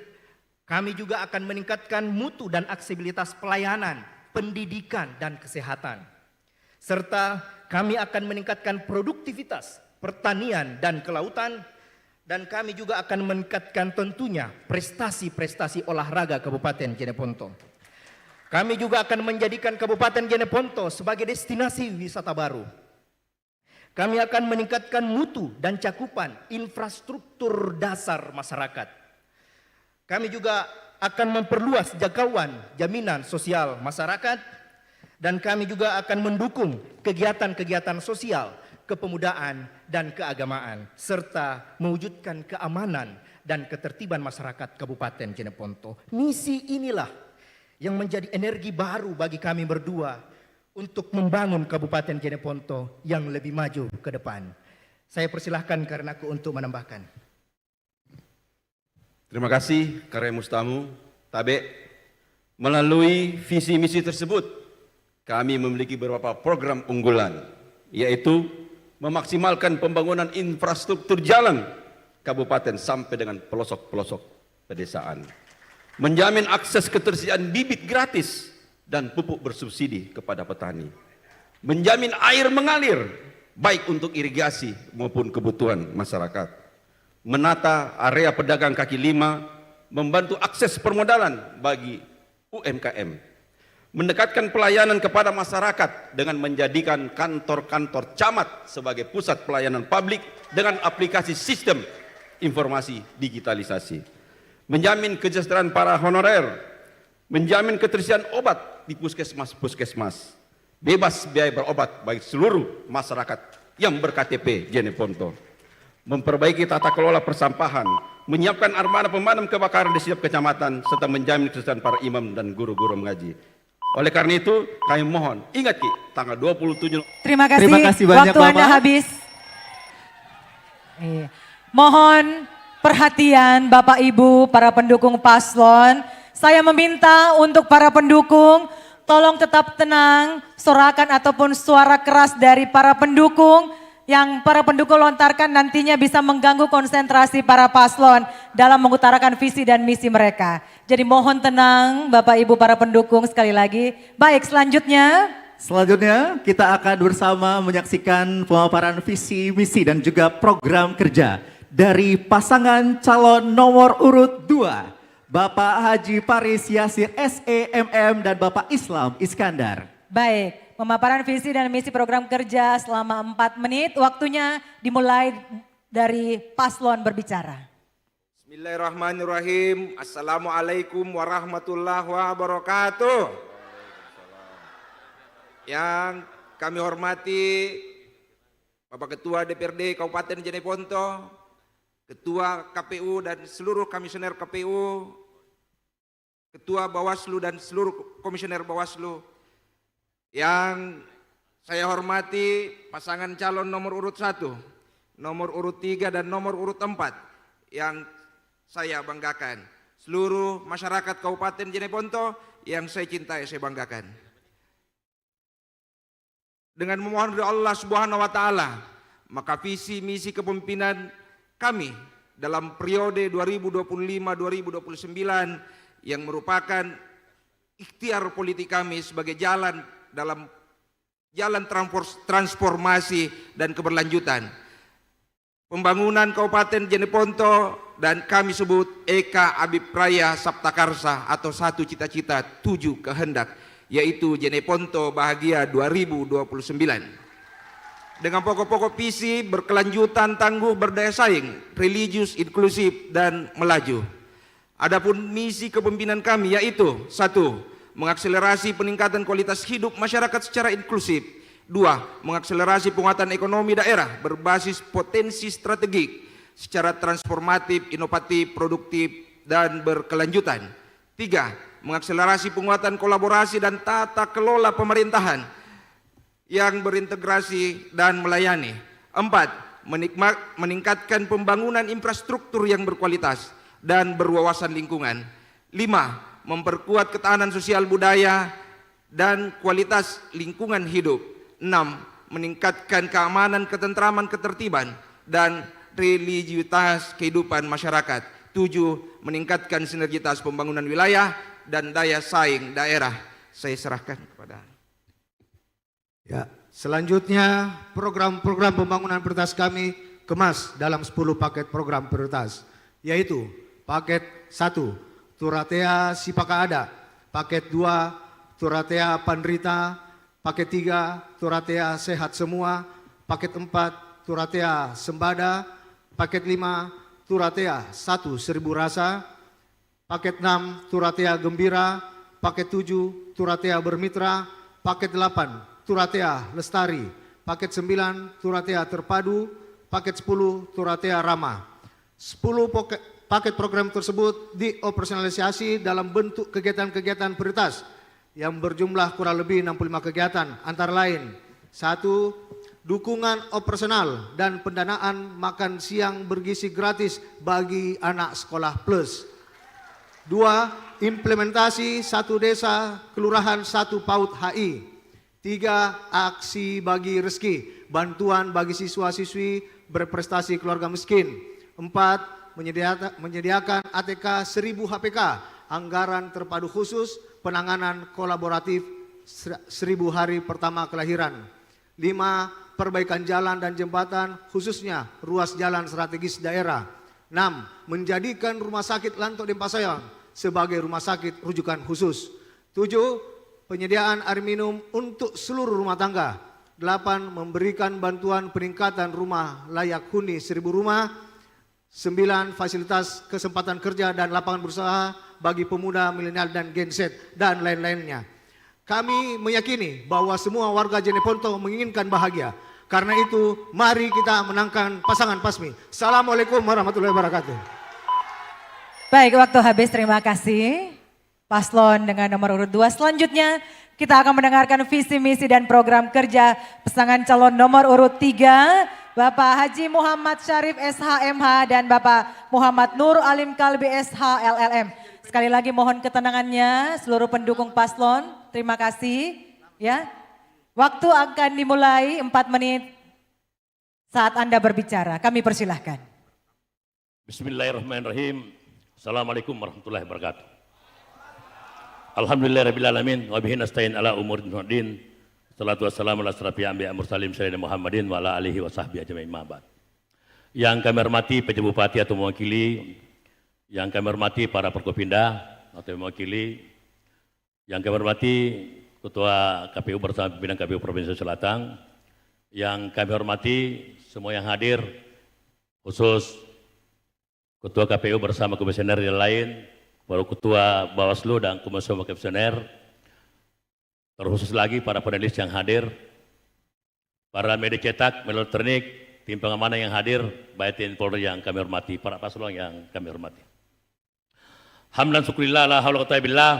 [SPEAKER 6] Kami juga akan meningkatkan mutu dan aksesibilitas pelayanan, pendidikan, dan kesehatan. Serta kami akan meningkatkan produktivitas pertanian dan kelautan. Dan kami juga akan meningkatkan tentunya prestasi-prestasi olahraga Kabupaten Jeneponto. Kami juga akan menjadikan Kabupaten Jeneponto sebagai destinasi wisata baru. Kami akan meningkatkan mutu dan cakupan infrastruktur dasar masyarakat. Kami juga akan memperluas jangkauan jaminan sosial masyarakat. Dan kami juga akan mendukung kegiatan-kegiatan sosial, kepemudaan, dan keagamaan, serta mewujudkan keamanan dan ketertiban masyarakat Kabupaten Jeneponto. Misi inilah yang menjadi energi baru bagi kami berdua untuk membangun Kabupaten Jeneponto yang lebih maju ke depan. Saya persilahkan karenaku untuk menambahkan.
[SPEAKER 7] Terima kasih Karya Mustamu, Tabe. Melalui visi misi tersebut, kami memiliki beberapa program unggulan, yaitu memaksimalkan pembangunan infrastruktur jalan kabupaten sampai dengan pelosok-pelosok pedesaan, menjamin akses ketersediaan bibit gratis dan pupuk bersubsidi kepada petani, menjamin air mengalir baik untuk irigasi maupun kebutuhan masyarakat, menata area pedagang kaki lima, membantu akses permodalan bagi UMKM, mendekatkan pelayanan kepada masyarakat dengan menjadikan kantor-kantor camat sebagai pusat pelayanan publik dengan aplikasi sistem informasi digitalisasi, menjamin kesejahteraan para honorer, menjamin ketersediaan obat di puskesmas, bebas biaya berobat bagi seluruh masyarakat yang berKTP Jeneponto, memperbaiki tata kelola persampahan, menyiapkan armada pemadam kebakaran di setiap kecamatan, serta menjamin kesejahteraan para imam dan guru-guru mengaji. Oleh karena itu, kami mohon, ingat Ki, tanggal 27.
[SPEAKER 3] Terima kasih,
[SPEAKER 2] Terima kasih banyak,
[SPEAKER 3] waktu Anda
[SPEAKER 2] Bapak.
[SPEAKER 3] habis. Iya. Mohon perhatian Bapak Ibu para pendukung paslon. Saya meminta untuk para pendukung, tolong tetap tenang, sorakan ataupun suara keras dari para pendukung yang para pendukung lontarkan nantinya bisa mengganggu konsentrasi para paslon dalam mengutarakan visi dan misi mereka. Jadi mohon tenang Bapak Ibu para pendukung sekali lagi. Baik,
[SPEAKER 2] Selanjutnya kita akan bersama menyaksikan pemaparan visi, misi dan juga program kerja dari pasangan calon nomor urut 2, Bapak Haji Paris Yasir SEMM dan Bapak Islam Iskandar.
[SPEAKER 3] Baik, pemaparan visi dan misi program kerja selama 4 menit. Waktunya dimulai dari paslon berbicara.
[SPEAKER 8] Bismillahirrahmanirrahim. Assalamualaikum warahmatullahi wabarakatuh. Yang kami hormati Bapak Ketua DPRD Kabupaten Jeneponto, Ketua KPU dan seluruh komisioner KPU, Ketua Bawaslu dan seluruh komisioner Bawaslu. Yang saya hormati pasangan calon nomor urut 1, nomor urut 3 dan nomor urut 4 yang saya banggakan. Seluruh masyarakat Kabupaten Jeneponto yang saya cintai, saya banggakan. Dengan memohon dari Allah Subhanahu wa taala, maka visi misi kepemimpinan kami dalam periode 2025-2029 yang merupakan ikhtiar politik kami sebagai jalan dalam jalan transformasi dan keberlanjutan. Pembangunan Kabupaten Jeneponto dan kami sebut Eka Abipraya Saptakarsa atau satu cita-cita 7 kehendak, yaitu Jeneponto Bahagia 2029. Dengan pokok-pokok visi berkelanjutan, tangguh, berdaya saing, religius, inklusif, dan melaju. Adapun misi kepemimpinan kami yaitu 1. Mengakselerasi peningkatan kualitas hidup masyarakat secara inklusif. 2. Mengakselerasi penguatan ekonomi daerah berbasis potensi strategik secara transformatif, inovatif, produktif, dan berkelanjutan. 3. Mengakselerasi penguatan kolaborasi dan tata kelola pemerintahan yang berintegrasi dan melayani. 4. Meningkatkan pembangunan infrastruktur yang berkualitas dan berwawasan lingkungan. 5. Memperkuat ketahanan sosial budaya dan kualitas lingkungan hidup. 6. Meningkatkan keamanan, ketentraman, ketertiban, dan religiusitas kehidupan masyarakat. 7. Meningkatkan sinergitas pembangunan wilayah dan daya saing daerah. Saya serahkan kepada.
[SPEAKER 9] Ya, selanjutnya program-program pembangunan prioritas kami kemas dalam 10 paket program prioritas, yaitu paket 1, Turatea Sipaka Ada, paket 2, Turatea Pandrita, paket 3, Turatea Sehat Semua, paket 4, Turatea Sembada, paket 5, Turatea 1 Seribu Rasa, paket 6, Turatea Gembira, paket 7, Turatea Bermitra, paket 8, Turatea Lestari, paket 9, Turatea Terpadu, paket 10, Turatea Ramah. 10 paket program tersebut dioperasionalisasi dalam bentuk kegiatan-kegiatan prioritas yang berjumlah kurang lebih 65 kegiatan, antara lain 1. Dukungan operasional dan pendanaan makan siang bergizi gratis bagi anak sekolah plus. 2. Implementasi 1 desa, kelurahan 1 PAUD HI. 3. Aksi bagi rezeki, bantuan bagi siswa-siswi berprestasi keluarga miskin. 4. Menyediakan ATK 1000 HPK, anggaran terpadu khusus, penanganan kolaboratif 1000 hari pertama kelahiran. 5. Perbaikan jalan dan jembatan, khususnya ruas jalan strategis daerah. 6. Menjadikan Rumah Sakit Lanto Denpasar sebagai rumah sakit rujukan khusus. 7. penyediaan air minum untuk seluruh rumah tangga. 8. Memberikan bantuan peningkatan rumah layak huni 1.000 rumah. 9. Fasilitas kesempatan kerja dan lapangan berusaha bagi pemuda, milenial dan Gen Z dan lain-lainnya. Kami meyakini bahwa semua warga Jeneponto menginginkan bahagia. Karena itu, mari kita menangkan pasangan PASMI. Assalamualaikum warahmatullahi wabarakatuh.
[SPEAKER 3] Baik, waktu habis, terima kasih. Paslon dengan nomor urut 2. Selanjutnya kita akan mendengarkan visi misi dan program kerja pasangan calon nomor urut 3. Bapak Haji Muhammad Syarif SHMH dan Bapak Muhammad Nur Alim Kalbi SH LLM. Sekali lagi mohon ketenangannya seluruh pendukung paslon. Terima kasih. Ya, waktu akan dimulai 4 menit saat Anda berbicara. Kami persilahkan.
[SPEAKER 10] Bismillahirrahmanirrahim. Assalamualaikum warahmatullahi wabarakatuh. Alhamdulillahirrahmanirrahim. Wa bihi nasta'in ala umur din. Salatu wassalamu ala asrafil anbiya mursalin sayyidina Muhammadin wa ala alihi wa sahbihi ajma'in ma'bad. Yang kami hormati PJ Bupati atau mewakili, yang kami hormati para Forkopimda atau mewakili, yang kami hormati Ketua KPU bersama pimpinan KPU Provinsi Selatan, yang kami hormati semua yang hadir, khusus Ketua KPU bersama komisioner yang lain, para Ketua Bawaslu dan komisioner, terkhusus lagi para panelis yang hadir, para media cetak, media elektronik, tim pengamanan yang hadir, baik TNI Polri yang kami hormati, para paslon yang kami hormati. Hamdan syukurillah la haula wa quwwata illa billah.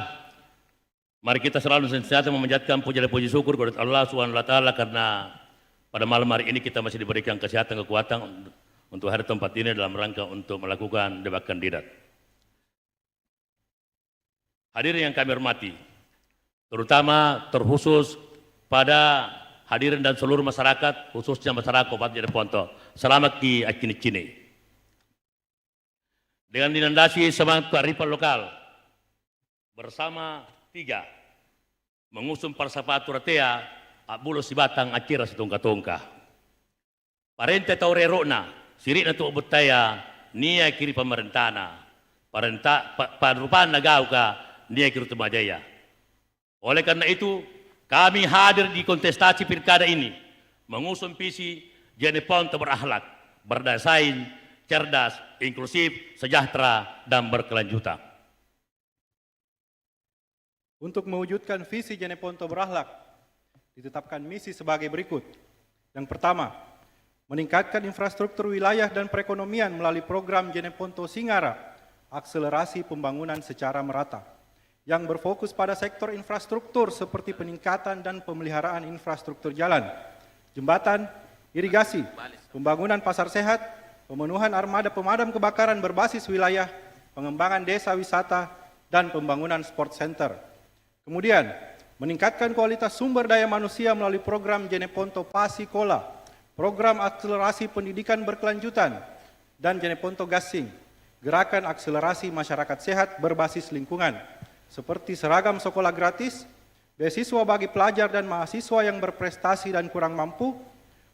[SPEAKER 10] Mari kita selalu senantiasa memanjatkan puja dan puji syukur kepada Allah Subhanahu wa taala karena pada malam hari ini kita masih diberikan kesehatan, kekuatan untuk hadir tempat ini dalam rangka untuk melakukan debat kandidat. Hadirin yang kami hormati, terutama terkhusus pada hadirin dan seluruh masyarakat, khususnya masyarakat Kabupaten Jeneponto, selamat di Acini-Cini. Dengan dinandasi semangat kearifan lokal, bersama 3, mengusung falsafah Turatea, Abulo Sibatang Acira Situngka-tungka. Parente taure rona, sirina tu ubutaya, nia kiri pemerintana, parupan nagauka, nia kiri tumajaya. Oleh karena itu, kami hadir di kontestasi pilkada ini, mengusung visi Jeneponto berakhlak, berdaya saing, cerdas, inklusif, sejahtera, dan berkelanjutan.
[SPEAKER 11] Untuk mewujudkan visi Jeneponto berakhlak, ditetapkan misi sebagai berikut. Yang pertama, meningkatkan infrastruktur wilayah dan perekonomian melalui program Jeneponto Singara, akselerasi pembangunan secara merata, yang berfokus pada sektor infrastruktur seperti peningkatan dan pemeliharaan infrastruktur jalan, jembatan, irigasi, pembangunan pasar sehat, pemenuhan armada pemadam kebakaran berbasis wilayah, pengembangan desa wisata, dan pembangunan sport center. Kemudian, meningkatkan kualitas sumber daya manusia melalui program Jeneponto Pasikola, program akselerasi pendidikan berkelanjutan, dan Jeneponto Gasing, gerakan akselerasi masyarakat sehat berbasis lingkungan, seperti seragam sekolah gratis, beasiswa bagi pelajar dan mahasiswa yang berprestasi dan kurang mampu,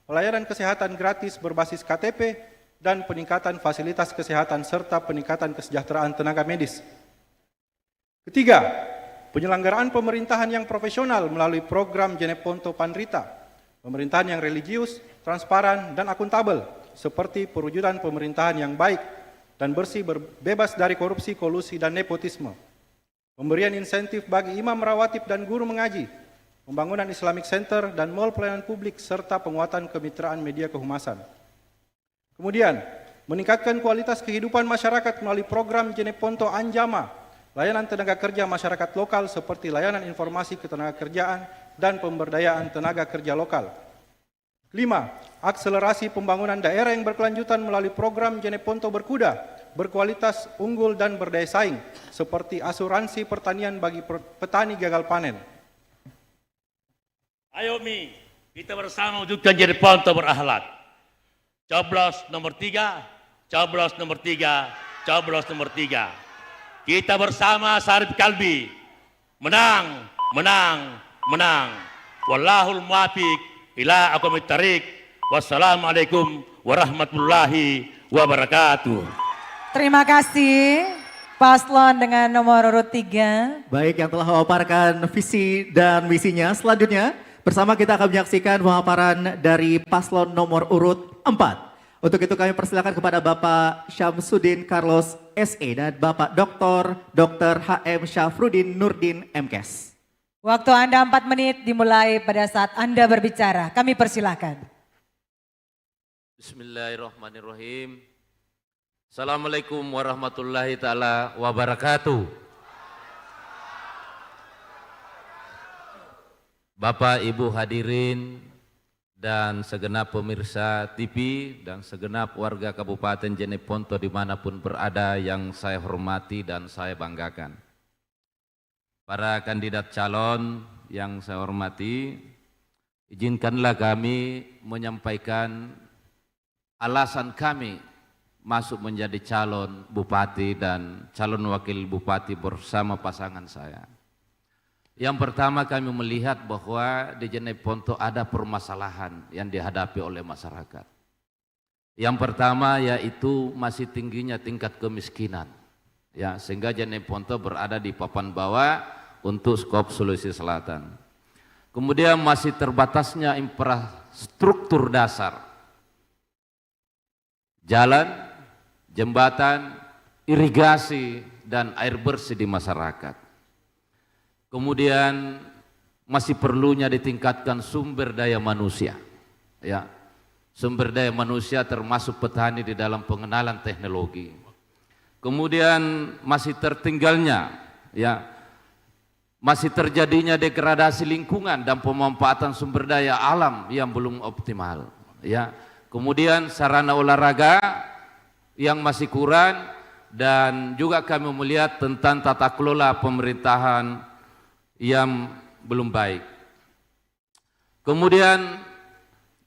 [SPEAKER 11] pelayanan kesehatan gratis berbasis KTP, dan peningkatan fasilitas kesehatan serta peningkatan kesejahteraan tenaga medis. Ketiga, penyelenggaraan pemerintahan yang profesional melalui program Jeneponto Panrita, pemerintahan yang religius, transparan, dan akuntabel, seperti perwujudan pemerintahan yang baik dan bersih bebas dari korupsi, kolusi, dan nepotisme. Pemberian insentif bagi imam rawatib dan guru mengaji, pembangunan Islamic Center dan mall pelayanan publik, serta penguatan kemitraan media kehumasan. Kemudian, meningkatkan kualitas kehidupan masyarakat melalui program Jeneponto Anjama, layanan tenaga kerja masyarakat lokal seperti layanan informasi ketenagakerjaan dan pemberdayaan tenaga kerja lokal. 5. Akselerasi pembangunan daerah yang berkelanjutan melalui program Jeneponto Berkuda, berkualitas, unggul, dan berdaya saing, seperti asuransi pertanian bagi petani gagal panen.
[SPEAKER 10] Ayo Mi, kita bersama wujudkan Jeneponto berakhlak. Coblos nomor 3, coblos nomor 3, coblos nomor 3. Kita bersama Syarif Kalbi. Menang, menang, menang. Wallahul muwafiq ila aqwamit thariq. Wassalamualaikum warahmatullahi wabarakatuh.
[SPEAKER 3] Terima kasih. Paslon dengan nomor urut 3.
[SPEAKER 2] Baik, yang telah memaparkan visi dan misinya. Selanjutnya, bersama kita akan menyaksikan pemaparan dari paslon nomor urut 4. Untuk itu kami persilakan kepada Bapak Syamsuddin Carlos SE dan Bapak Dr. HM Syafruddin Nurdin MKes.
[SPEAKER 3] Waktu Anda 4 menit dimulai pada saat Anda berbicara. Kami persilahkan.
[SPEAKER 5] Bismillahirrahmanirrahim. Assalamualaikum warahmatullahi taala wabarakatuh. Bapak Ibu hadirin dan segenap pemirsa TV dan segenap warga Kabupaten Jeneponto dimanapun berada yang saya hormati dan saya banggakan. Para kandidat calon yang saya hormati, izinkanlah kami menyampaikan alasan kami masuk menjadi calon bupati dan calon wakil bupati bersama pasangan saya. Yang pertama, kami melihat bahwa di Jeneponto ada permasalahan yang dihadapi oleh masyarakat. Yang pertama yaitu masih tingginya tingkat kemiskinan, ya, sehingga Jeneponto berada di papan bawah untuk skop Sulawesi Selatan. Kemudian masih terbatasnya infrastruktur dasar, jalan, jembatan, irigasi, dan air bersih di masyarakat. Kemudian masih perlunya ditingkatkan sumber daya manusia, ya, sumber daya manusia termasuk petani di dalam pengenalan teknologi. Kemudian masih tertinggalnya, ya, masih terjadinya degradasi lingkungan dan pemanfaatan sumber daya alam yang belum optimal, ya. Kemudian sarana olahraga yang masih kurang, dan juga kami melihat tentang tata kelola pemerintahan yang belum baik. Kemudian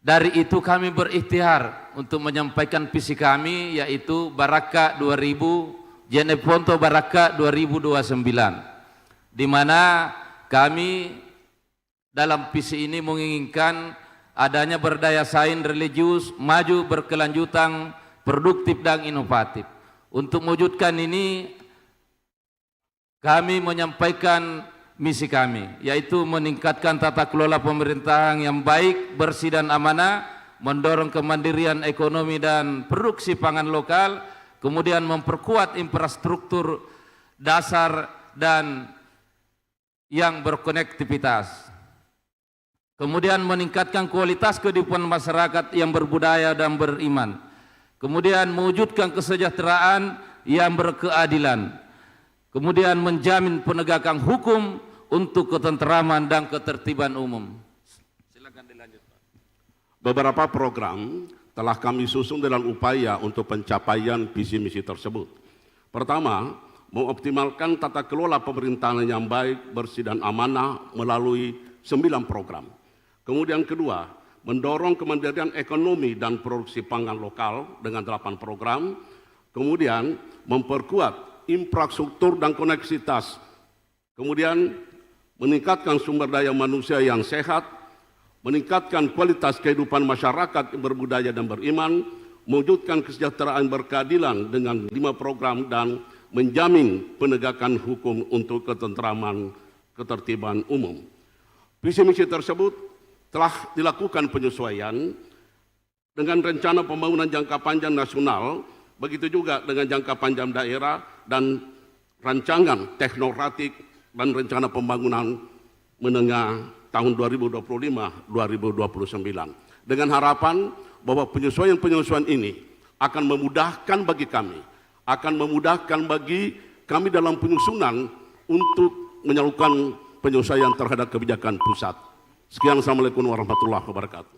[SPEAKER 5] dari itu kami berikhtiar untuk menyampaikan visi kami, yaitu Baraka 2000, Jeneponto Baraka 2029, di mana kami dalam visi ini menginginkan adanya berdaya saing religius, maju berkelanjutan, produktif dan inovatif. Untuk mewujudkan ini kami menyampaikan misi kami, yaitu meningkatkan tata kelola pemerintahan yang baik, bersih dan amanah, mendorong kemandirian ekonomi dan produksi pangan lokal, kemudian memperkuat infrastruktur dasar dan yang berkonektivitas, kemudian meningkatkan kualitas kehidupan masyarakat yang berbudaya dan beriman, kemudian mewujudkan kesejahteraan yang berkeadilan, kemudian menjamin penegakan hukum untuk ketentraman dan ketertiban umum. Silakan dilanjut, Pak.
[SPEAKER 12] Beberapa program telah kami susun dalam upaya untuk pencapaian visi misi tersebut. Pertama, mengoptimalkan tata kelola pemerintahan yang baik, bersih dan amanah melalui 9 program. Kemudian kedua, mendorong kemandirian ekonomi dan produksi pangan lokal dengan 8 program, kemudian memperkuat infrastruktur dan koneksitas, kemudian meningkatkan sumber daya manusia yang sehat, meningkatkan kualitas kehidupan masyarakat yang berbudaya dan beriman, mewujudkan kesejahteraan berkeadilan dengan 5 program, dan menjamin penegakan hukum untuk ketentraman ketertiban umum. Visi misi tersebut telah dilakukan penyesuaian dengan rencana pembangunan jangka panjang nasional, begitu juga dengan jangka panjang daerah dan rancangan teknokratik dan rencana pembangunan menengah tahun 2025-2029. Dengan harapan bahwa penyesuaian-penyesuaian ini akan memudahkan bagi kami, dalam penyusunan untuk menyalurkan penyesuaian terhadap kebijakan pusat. Sekian, Assalamualaikum warahmatullahi wabarakatuh.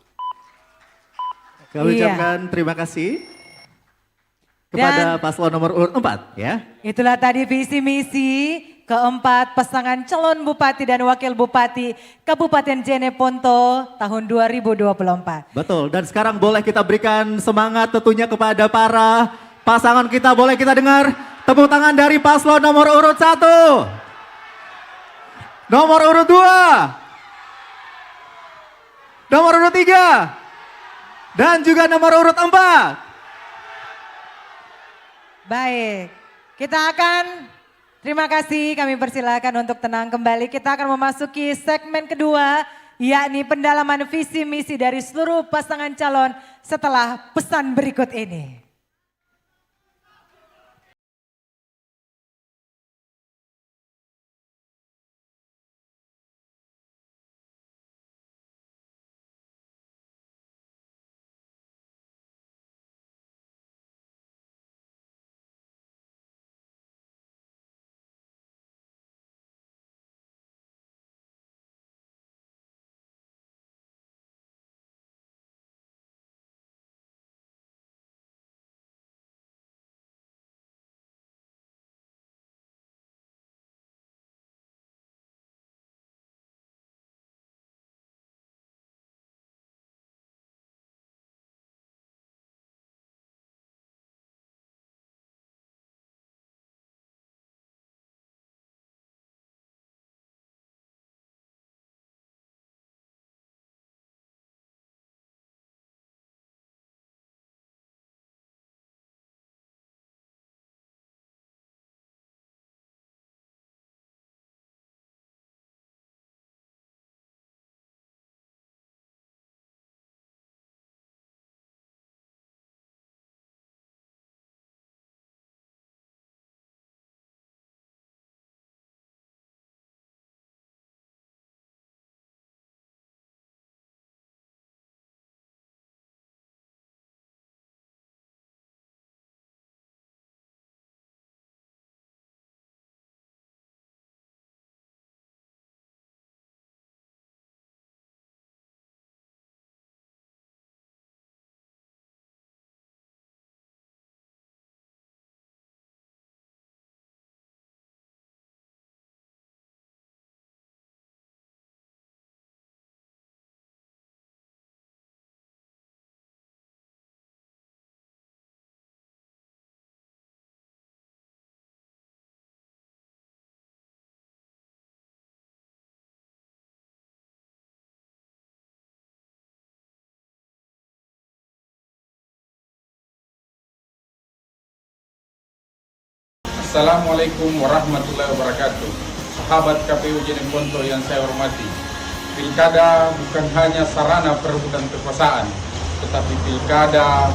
[SPEAKER 2] Kami ucapkan terima kasih kepada paslon nomor urut 4, ya.
[SPEAKER 3] Itulah tadi visi misi keempat pasangan calon bupati dan wakil bupati Kabupaten Jeneponto tahun 2024.
[SPEAKER 2] Betul, dan sekarang boleh kita berikan semangat tentunya kepada para pasangan kita. Boleh kita dengar tepuk tangan dari paslon nomor urut 1, nomor urut 2, nomor urut 3, dan juga nomor urut 4.
[SPEAKER 3] Baik, Terima kasih, kami persilakan untuk tenang kembali. Kita akan memasuki segmen kedua, yakni pendalaman visi misi dari seluruh pasangan calon setelah pesan berikut ini.
[SPEAKER 8] Assalamualaikum warahmatullahi wabarakatuh. Sahabat KPU Jeneponto yang saya hormati, pilkada bukan hanya sarana perebutan kekuasaan, tetapi pilkada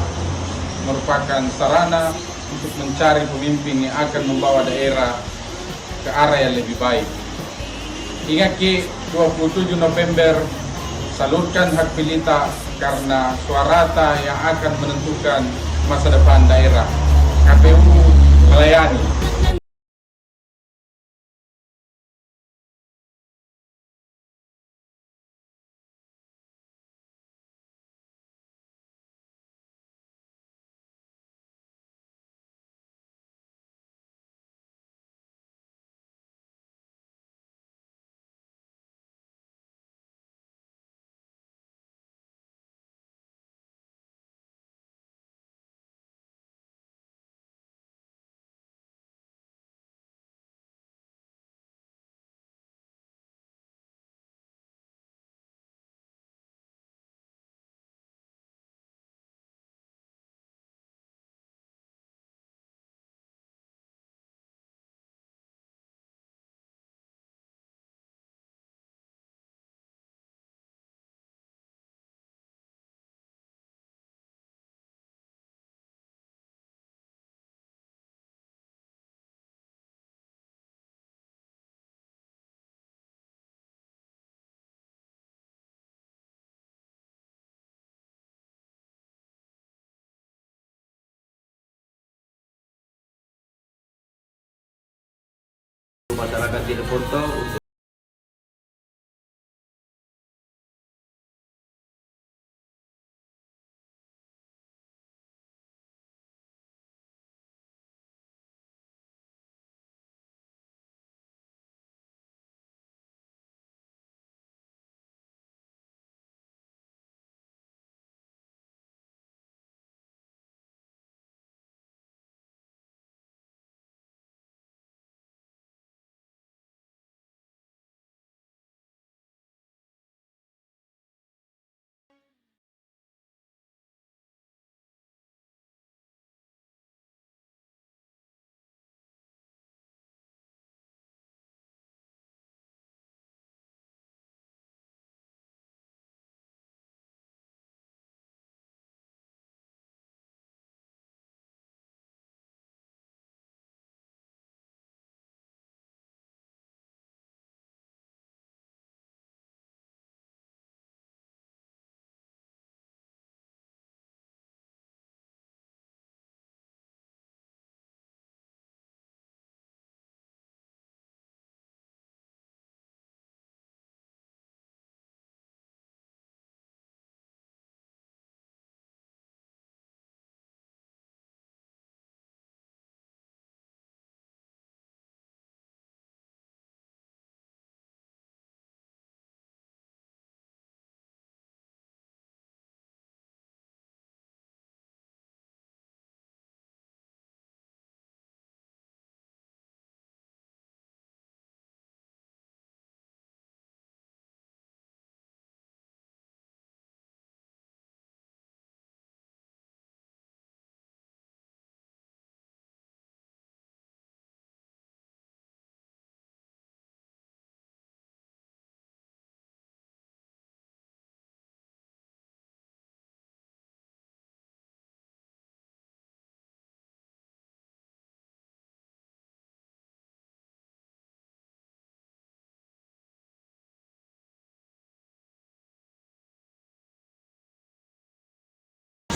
[SPEAKER 8] merupakan sarana untuk mencari pemimpin yang akan membawa daerah ke arah yang lebih baik. Ingat Ki, 27 November, salurkan hak pilih karena suarata yang akan menentukan masa depan daerah. KPU melayani.
[SPEAKER 7] Masyarakat Jeneponto untuk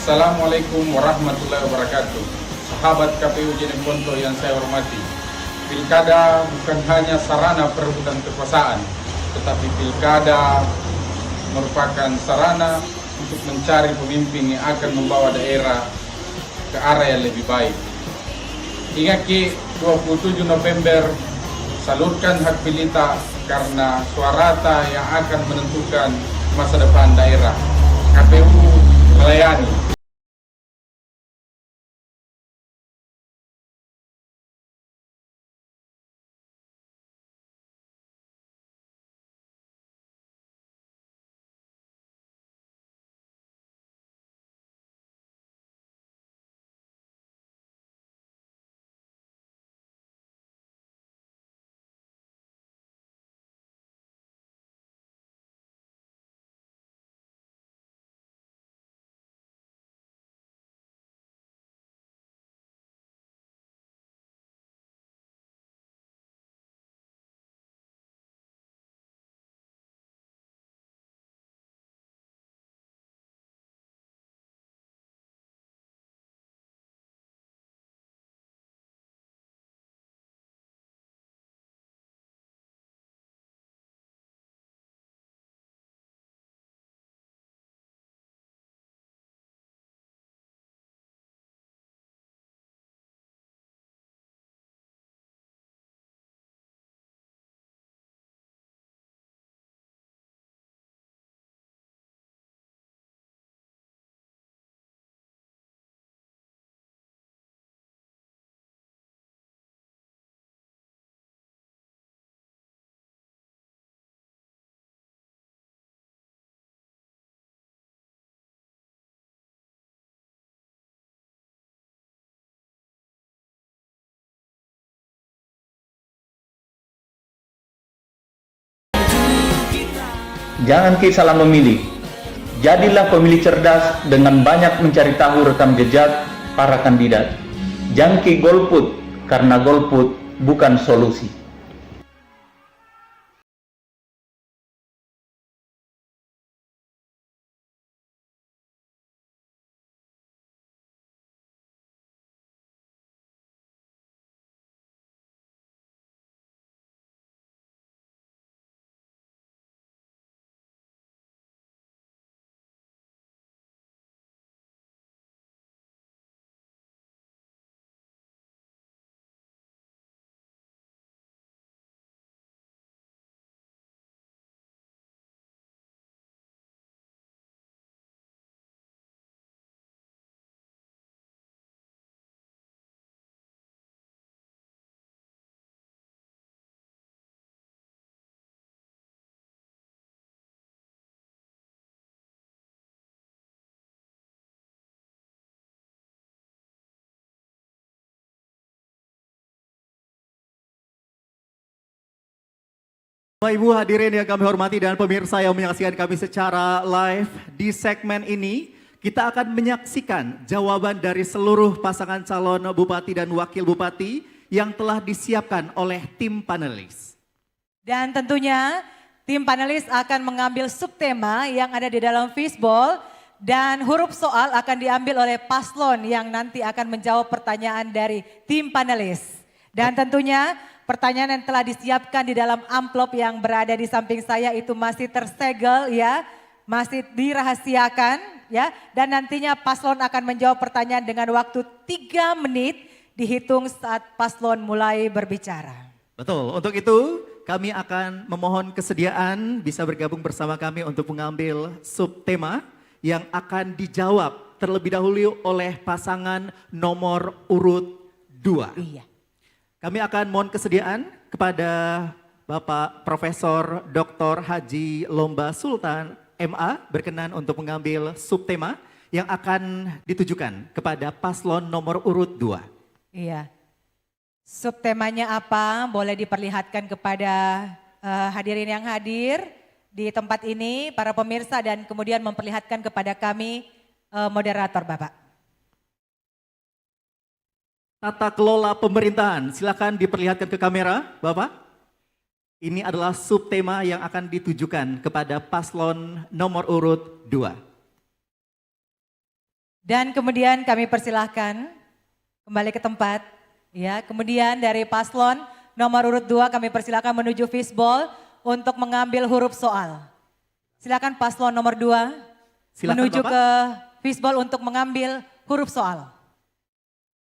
[SPEAKER 13] Assalamualaikum warahmatullahi wabarakatuh. Sahabat KPU Jeneponto yang saya hormati, pilkada bukan hanya sarana perebutan kekuasaan, tetapi pilkada merupakan sarana untuk mencari pemimpin yang akan membawa daerah ke arah yang lebih baik. Ingat Ki, 27 November, salurkan hak pilih ta karena suara ta yang akan menentukan masa depan daerah. KPU melayani.
[SPEAKER 14] Jangan salah memilih. Jadilah pemilih cerdas dengan banyak mencari tahu rekam jejak para kandidat. Jangan golput, karena golput bukan solusi.
[SPEAKER 2] Bapak Ibu hadirin yang kami hormati dan pemirsa yang menyaksikan kami secara live, di segmen ini kita akan menyaksikan jawaban dari seluruh pasangan calon bupati dan wakil bupati yang telah disiapkan oleh tim panelis.
[SPEAKER 3] Dan tentunya tim panelis akan mengambil subtema yang ada di dalam fishbowl dan huruf soal akan diambil oleh paslon yang nanti akan menjawab pertanyaan dari tim panelis. Dan tentunya pertanyaan yang telah disiapkan di dalam amplop yang berada di samping saya itu masih tersegel ya, masih dirahasiakan ya. Dan nantinya paslon akan menjawab pertanyaan dengan waktu 3 menit dihitung saat paslon mulai berbicara.
[SPEAKER 2] Betul, untuk itu kami akan memohon kesediaan bisa bergabung bersama kami untuk mengambil subtema yang akan dijawab terlebih dahulu oleh pasangan nomor urut 2.
[SPEAKER 3] Iya.
[SPEAKER 2] Kami akan mohon kesediaan kepada Bapak Profesor Dr. Haji Lomba Sultan MA berkenan untuk mengambil subtema yang akan ditujukan kepada paslon nomor urut 2.
[SPEAKER 3] Iya. Subtemanya apa? Boleh diperlihatkan kepada hadirin yang hadir di tempat ini, para pemirsa, dan kemudian memperlihatkan kepada kami moderator Bapak.
[SPEAKER 2] Tata kelola pemerintahan, silakan diperlihatkan ke kamera, Bapak. Ini adalah subtema yang akan ditujukan kepada paslon nomor urut 2.
[SPEAKER 3] Dan kemudian kami persilahkan kembali ke tempat. Ya, kemudian dari paslon nomor urut 2 kami persilahkan menuju fishbowl untuk mengambil huruf soal. Silakan paslon nomor 2 menuju
[SPEAKER 2] Bapak.
[SPEAKER 3] ke fishbowl untuk mengambil huruf soal.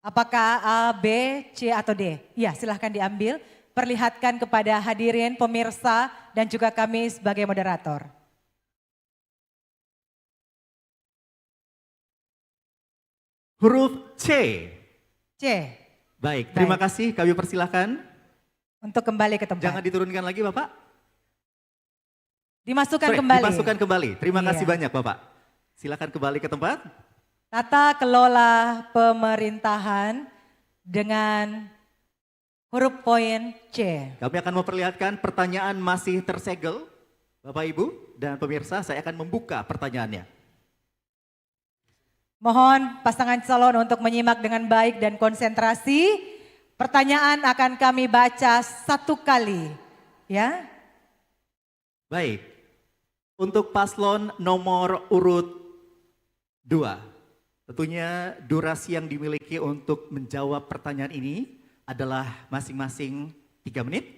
[SPEAKER 3] Apakah A, B, C atau D? Ya, silahkan diambil. Perlihatkan kepada hadirin, pemirsa, dan juga kami sebagai moderator.
[SPEAKER 2] Huruf C.
[SPEAKER 3] C.
[SPEAKER 2] Baik, terima kasih. Kami persilahkan.
[SPEAKER 3] Untuk kembali ke tempat.
[SPEAKER 2] Jangan diturunkan lagi Bapak.
[SPEAKER 3] Dimasukkan
[SPEAKER 2] Sorry,
[SPEAKER 3] kembali.
[SPEAKER 2] Dimasukkan kembali. Terima
[SPEAKER 3] Iya.
[SPEAKER 2] kasih banyak Bapak. Silakan kembali ke tempat.
[SPEAKER 3] Tata kelola pemerintahan dengan huruf poin C.
[SPEAKER 2] Kami akan memperlihatkan pertanyaan masih tersegel. Bapak Ibu dan pemirsa, saya akan membuka pertanyaannya.
[SPEAKER 3] Mohon pasangan calon untuk menyimak dengan baik dan konsentrasi. Pertanyaan akan kami baca 1 kali. Ya.
[SPEAKER 2] Baik, untuk paslon nomor urut 2, tentunya durasi yang dimiliki untuk menjawab pertanyaan ini adalah masing-masing 3 menit.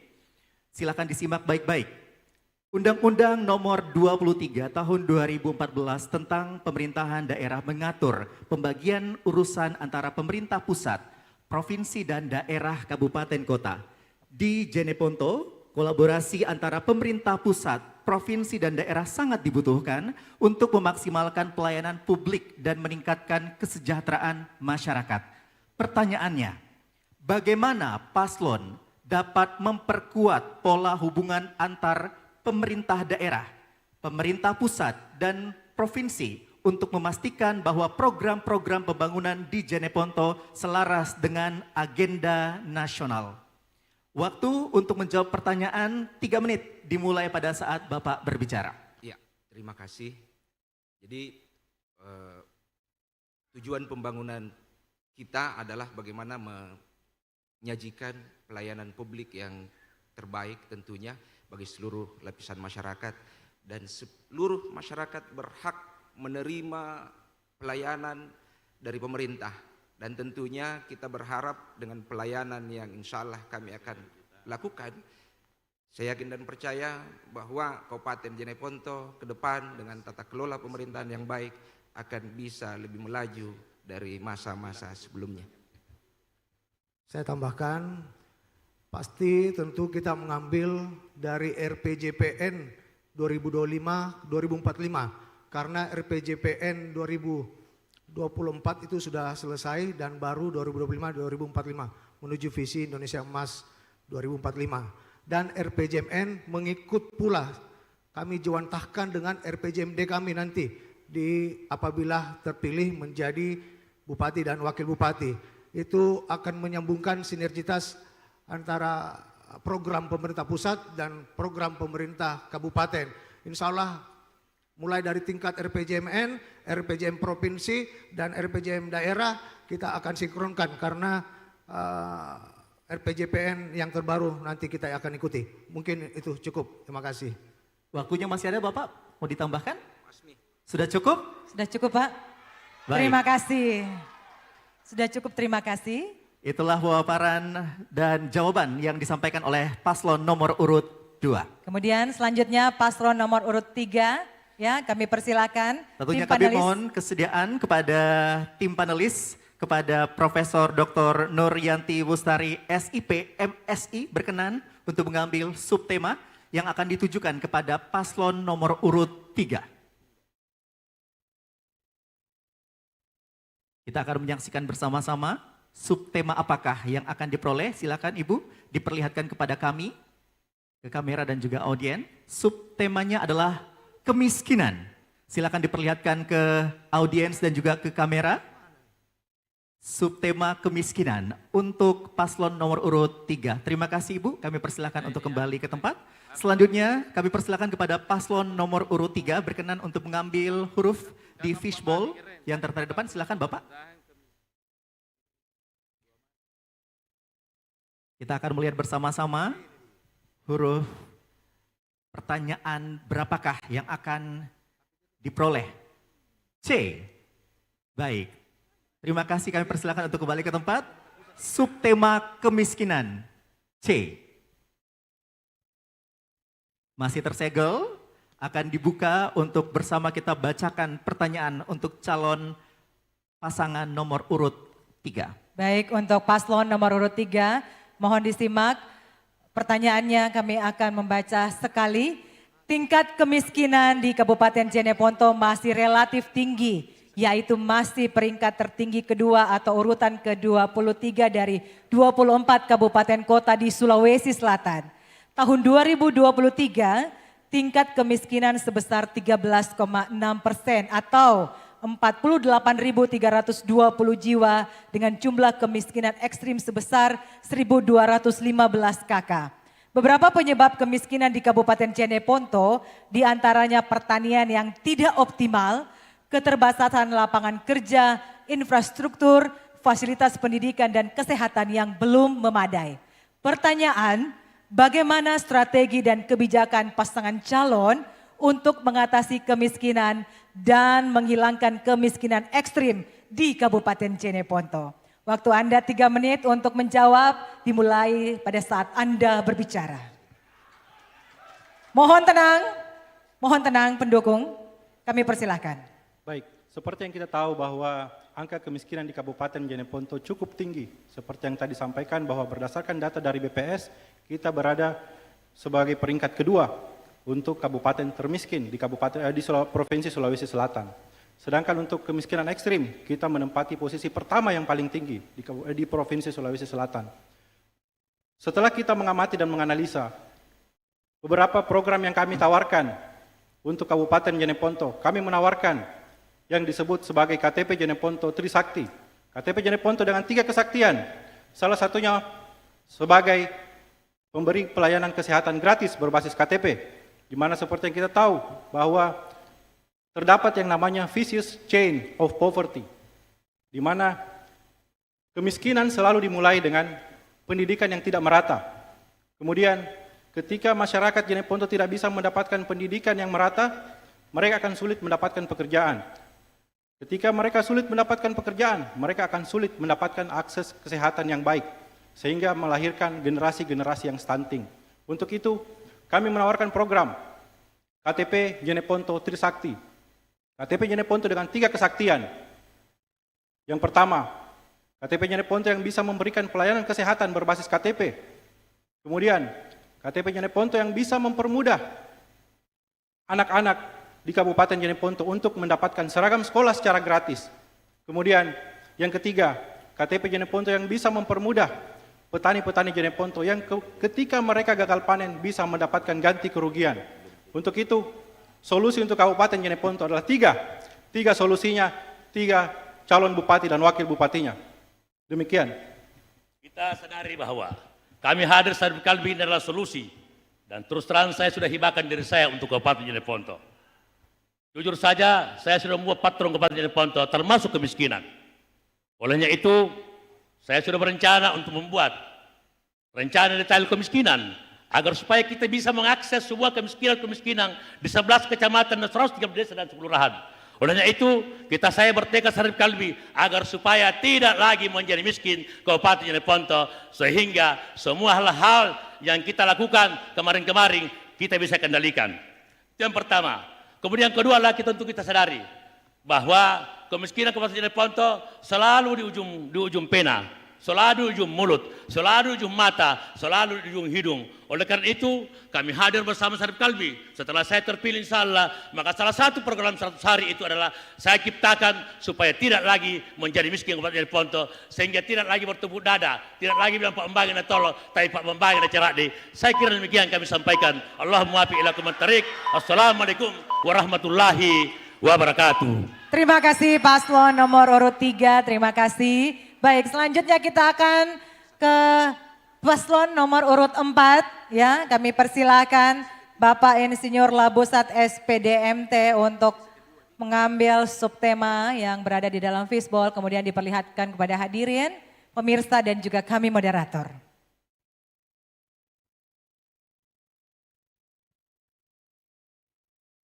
[SPEAKER 2] Silakan disimak baik-baik. Undang-Undang nomor 23 tahun 2014 tentang pemerintahan daerah mengatur pembagian urusan antara pemerintah pusat, provinsi dan daerah kabupaten kota. Di Jeneponto, kolaborasi antara pemerintah pusat, provinsi dan daerah sangat dibutuhkan untuk memaksimalkan pelayanan publik dan meningkatkan kesejahteraan masyarakat. Pertanyaannya, bagaimana paslon dapat memperkuat pola hubungan antar pemerintah daerah, pemerintah pusat, dan provinsi untuk memastikan bahwa program-program pembangunan di Jeneponto selaras dengan agenda nasional? Waktu untuk menjawab pertanyaan 3 menit dimulai pada saat Bapak berbicara.
[SPEAKER 8] Ya, terima kasih. Jadi tujuan pembangunan kita adalah bagaimana menyajikan pelayanan publik yang terbaik tentunya bagi seluruh lapisan masyarakat, dan seluruh masyarakat berhak menerima pelayanan dari pemerintah, dan tentunya kita berharap dengan pelayanan yang insya Allah kami akan lakukan, saya yakin dan percaya bahwa Kabupaten Jeneponto ke depan dengan tata kelola pemerintahan yang baik akan bisa lebih melaju dari masa-masa sebelumnya.
[SPEAKER 9] Saya tambahkan, pasti tentu kita mengambil dari RPJPN 2025-2045 karena RPJPN 2024 itu sudah selesai dan baru 2025-2045 menuju visi Indonesia Emas 2045, dan RPJMN mengikut pula kami jawantahkan dengan RPJMD kami nanti apabila terpilih menjadi bupati dan wakil bupati. Itu akan menyambungkan sinergitas antara program pemerintah pusat dan program pemerintah kabupaten. Insya Allah mulai dari tingkat RPJMN, RPJM provinsi, dan RPJM daerah kita akan sinkronkan karena RPJPN yang terbaru nanti kita akan ikuti. Mungkin itu cukup, terima kasih.
[SPEAKER 2] Waktunya masih ada Bapak, mau ditambahkan? Sudah cukup?
[SPEAKER 3] Sudah cukup Pak.
[SPEAKER 2] Baik.
[SPEAKER 3] Terima kasih. Sudah cukup, terima kasih.
[SPEAKER 2] Itulah paparan dan jawaban yang disampaikan oleh paslon nomor urut 2.
[SPEAKER 3] Kemudian selanjutnya paslon nomor urut 3, ya kami persilakan.
[SPEAKER 2] Tentunya
[SPEAKER 3] tim
[SPEAKER 2] kami
[SPEAKER 3] panelis.
[SPEAKER 2] mohon kesediaan kepada tim panelis, kepada Profesor Dr. Nuryanti Wustari SIP MSI berkenan untuk mengambil subtema yang akan ditujukan kepada paslon nomor urut 3. Kita akan menyaksikan bersama-sama subtema apakah yang akan diperoleh. Silakan Ibu diperlihatkan kepada kami, ke kamera dan juga audien. Subtemanya adalah kemiskinan. Silakan diperlihatkan ke audiens dan juga ke kamera. Subtema kemiskinan untuk paslon nomor urut 3. Terima kasih Ibu, kami persilakan untuk kembali ke tempat. Selanjutnya kami persilakan kepada paslon nomor urut 3 berkenan untuk mengambil huruf di fishbowl yang tertera depan. Silakan Bapak. Kita akan melihat bersama-sama huruf pertanyaan berapakah yang akan diperoleh. C. Baik, terima kasih, kami persilakan untuk kembali ke tempat. Subtema kemiskinan C. Masih tersegel, akan dibuka untuk bersama kita bacakan pertanyaan untuk calon pasangan nomor urut 3.
[SPEAKER 3] Baik, untuk paslon nomor urut 3, mohon disimak pertanyaannya, kami akan membaca sekali. Tingkat kemiskinan di Kabupaten Jeneponto masih relatif tinggi, yaitu masih peringkat tertinggi kedua atau urutan ke-23 dari 24 kabupaten kota di Sulawesi Selatan. Tahun 2023, tingkat kemiskinan sebesar 13,6% atau 48.320 jiwa dengan jumlah kemiskinan ekstrim sebesar 1.215 kakak. Beberapa penyebab kemiskinan di Kabupaten Jeneponto diantaranya pertanian yang tidak optimal, keterbatasan lapangan kerja, infrastruktur, fasilitas pendidikan dan kesehatan yang belum memadai. Pertanyaan, bagaimana strategi dan kebijakan pasangan calon untuk mengatasi kemiskinan dan menghilangkan kemiskinan ekstrim di Kabupaten Jeneponto? Waktu Anda 3 menit untuk menjawab, dimulai pada saat Anda berbicara. Mohon tenang pendukung, kami persilahkan.
[SPEAKER 11] Baik, seperti yang kita tahu bahwa angka kemiskinan di Kabupaten Jeneponto cukup tinggi. Seperti yang tadi disampaikan bahwa berdasarkan data dari BPS, kita berada sebagai peringkat kedua untuk kabupaten termiskin di Provinsi Sulawesi Selatan. Sedangkan untuk kemiskinan ekstrim, kita menempati posisi pertama yang paling tinggi di Provinsi Sulawesi Selatan. Setelah kita mengamati dan menganalisa beberapa program yang kami tawarkan untuk Kabupaten Jeneponto, kami menawarkan yang disebut sebagai KTP Jeneponto Trisakti. KTP Jeneponto dengan 3 kesaktian, salah satunya sebagai pemberi pelayanan kesehatan gratis berbasis KTP, di mana seperti yang kita tahu bahwa terdapat yang namanya vicious chain of poverty, di mana kemiskinan selalu dimulai dengan pendidikan yang tidak merata. Kemudian ketika masyarakat Jeneponto tidak bisa mendapatkan pendidikan yang merata, mereka akan sulit mendapatkan pekerjaan. Ketika mereka sulit mendapatkan pekerjaan, mereka akan sulit mendapatkan akses kesehatan yang baik, sehingga melahirkan generasi-generasi yang stunting. Untuk itu, kami menawarkan program KTP Jeneponto Trisakti. KTP Jeneponto dengan 3 kesaktian. Yang pertama, KTP Jeneponto yang bisa memberikan pelayanan kesehatan berbasis KTP. Kemudian, KTP Jeneponto yang bisa mempermudah anak-anak di Kabupaten Jeneponto untuk mendapatkan seragam sekolah secara gratis. Kemudian, yang ketiga, KTP Jeneponto yang bisa mempermudah petani-petani Jeneponto yang ketika mereka gagal panen bisa mendapatkan ganti kerugian. Untuk itu, solusi untuk Kabupaten Jeneponto adalah 3. 3 solusinya, 3 calon bupati dan wakil bupatinya. Demikian.
[SPEAKER 10] Kita sadari bahwa kami hadir Sarif Kalbi ini adalah solusi. Dan terus terang saya sudah hibakan diri saya untuk Kabupaten Jeneponto. Jujur saja, saya sudah membuat patron Kabupaten Jeneponto termasuk kemiskinan. Olehnya itu, saya sudah berencana untuk membuat rencana detail kemiskinan agar supaya kita bisa mengakses sebuah kemiskinan di 11 kecamatan dan 103 desa dan kelurahan. Olehnya itu, saya bertekad Sarif Kalbi agar supaya tidak lagi menjadi miskin Kabupaten Jeneponto, sehingga semua hal-hal yang kita lakukan kemarin-kemarin kita bisa kendalikan. Itu yang pertama. Kemudian yang kedua adalah tentu kita sadari bahwa kemiskinan Kabupaten Jeneponto selalu di ujung pena, selalu di ujung mulut, selalu di ujung mata, selalu di ujung hidung. Oleh karena itu, kami hadir bersama Sarif Kalbi. Setelah saya terpilih insya Allah, maka salah satu program 100 hari itu adalah saya ciptakan supaya tidak lagi menjadi miskin Kabupaten Jeneponto, sehingga tidak lagi bertepuk dada, tidak lagi bilang Pak Membagi na tolong, tapi Pak Membagi na cerade. Saya kira demikian kami sampaikan. Allahumma muwaffiq ila kumat tariq. Assalamualaikum warahmatullahi wabarakatuh.
[SPEAKER 3] Terima kasih paslon nomor urut 3, terima kasih. Baik, selanjutnya kita akan ke paslon nomor urut 4 ya. Kami persilakan Bapak Insinyur Labusat SPDMT untuk mengambil subtema yang berada di dalam fishbowl kemudian diperlihatkan kepada hadirin, pemirsa dan juga kami moderator.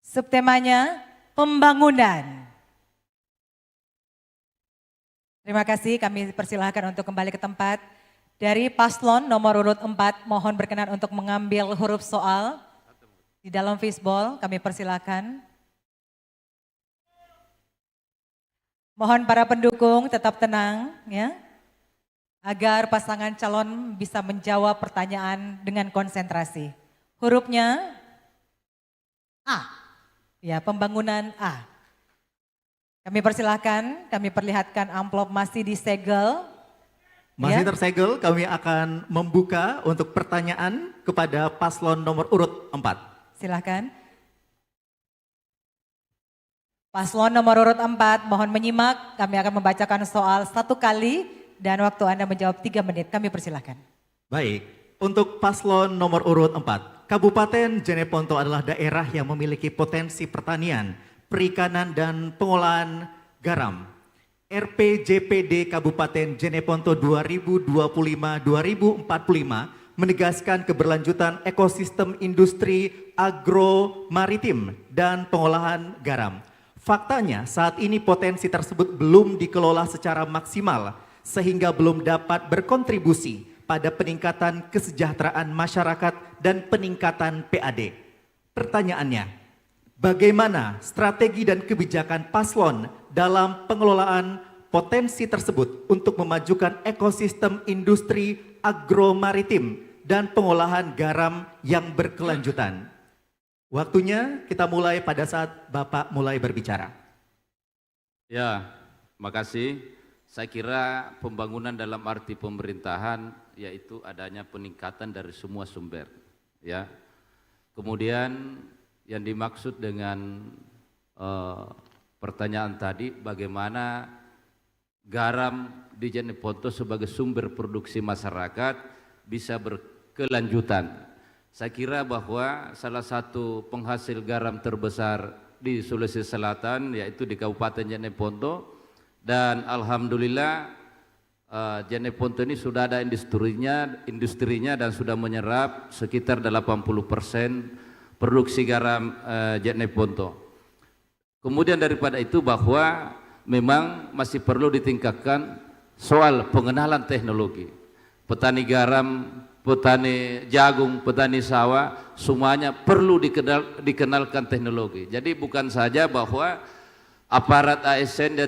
[SPEAKER 3] Subtemanya pembangunan. Terima kasih, kami persilahkan untuk kembali ke tempat. Dari paslon nomor urut 4, mohon berkenan untuk mengambil huruf soal di dalam fishbowl, kami persilahkan. Mohon para pendukung tetap tenang ya, agar pasangan calon bisa menjawab pertanyaan dengan konsentrasi. Hurufnya A, ya pembangunan A. Kami persilahkan, kami perlihatkan amplop masih disegel.
[SPEAKER 2] Masih
[SPEAKER 3] Ya.
[SPEAKER 2] tersegel, kami akan membuka untuk pertanyaan kepada paslon nomor urut 4.
[SPEAKER 3] Silahkan. Paslon nomor urut 4, mohon menyimak, kami akan membacakan soal 1 kali dan waktu Anda menjawab 3 menit, kami persilahkan.
[SPEAKER 2] Baik, untuk paslon nomor urut 4, Kabupaten Jeneponto adalah daerah yang memiliki potensi pertanian, perikanan dan pengolahan garam. RPJPD Kabupaten Jeneponto 2025-2045 menegaskan keberlanjutan ekosistem industri agro-maritim dan pengolahan garam. Faktanya saat ini potensi tersebut belum dikelola secara maksimal sehingga belum dapat berkontribusi pada peningkatan kesejahteraan masyarakat dan peningkatan PAD. Pertanyaannya, bagaimana strategi dan kebijakan paslon dalam pengelolaan potensi tersebut untuk memajukan ekosistem industri agro-maritim dan pengolahan garam yang berkelanjutan? Waktunya kita mulai pada saat Bapak mulai berbicara.
[SPEAKER 5] Ya, makasih. Saya kira pembangunan dalam arti pemerintahan yaitu adanya peningkatan dari semua sumber. Ya, kemudian yang dimaksud dengan pertanyaan tadi, bagaimana garam di Jeneponto sebagai sumber produksi masyarakat bisa berkelanjutan. Saya kira bahwa salah satu penghasil garam terbesar di Sulawesi Selatan yaitu di Kabupaten Jeneponto, dan alhamdulillah Jeneponto ini sudah ada industrinya dan sudah menyerap sekitar 80% produksi garam Jeneponto. Kemudian daripada itu bahwa memang masih perlu ditingkatkan soal pengenalan teknologi. Petani garam, petani jagung, petani sawah, semuanya perlu dikenalkan teknologi. Jadi bukan saja bahwa aparat ASN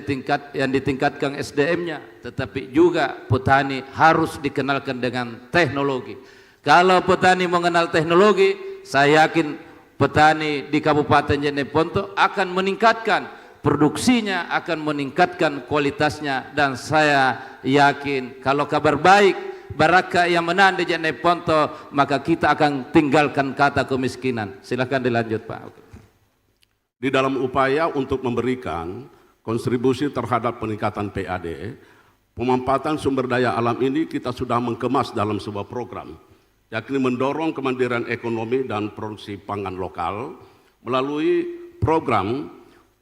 [SPEAKER 5] yang ditingkatkan SDM-nya, tetapi juga petani harus dikenalkan dengan teknologi. Kalau petani mengenal teknologi, saya yakin petani di Kabupaten Jeneponto akan meningkatkan produksinya, akan meningkatkan kualitasnya, dan saya yakin kalau kabar baik Baraka yang menang di Jeneponto, maka kita akan tinggalkan kata kemiskinan. Silakan dilanjut Pak.
[SPEAKER 12] Di dalam upaya untuk memberikan kontribusi terhadap peningkatan PAD, pemanfaatan sumber daya alam ini kita sudah mengemas dalam sebuah program, yakni mendorong kemandirian ekonomi dan produksi pangan lokal melalui program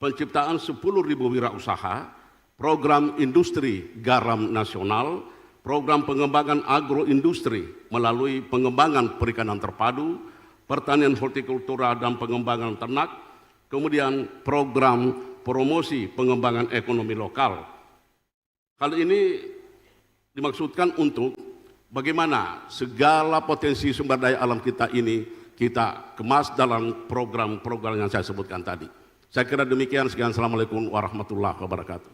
[SPEAKER 12] penciptaan 10.000 wirausaha, program industri garam nasional, program pengembangan agroindustri melalui pengembangan perikanan terpadu, pertanian hortikultura dan pengembangan ternak, kemudian program promosi pengembangan ekonomi lokal. Hal ini dimaksudkan untuk bagaimana segala potensi sumber daya alam kita ini kita kemas dalam program-program yang saya sebutkan tadi. Saya kira demikian, sekian. Assalamualaikum warahmatullahi wabarakatuh.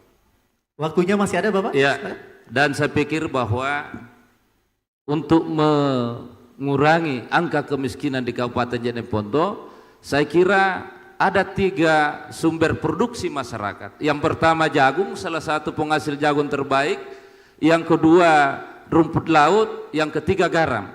[SPEAKER 2] Waktunya masih ada Bapak?
[SPEAKER 5] Ya, dan saya pikir bahwa untuk mengurangi angka kemiskinan di Kabupaten Jeneponto, saya kira ada 3 sumber produksi masyarakat. Yang pertama jagung, salah satu penghasil jagung terbaik. Yang kedua rumput laut, yang ketiga garam.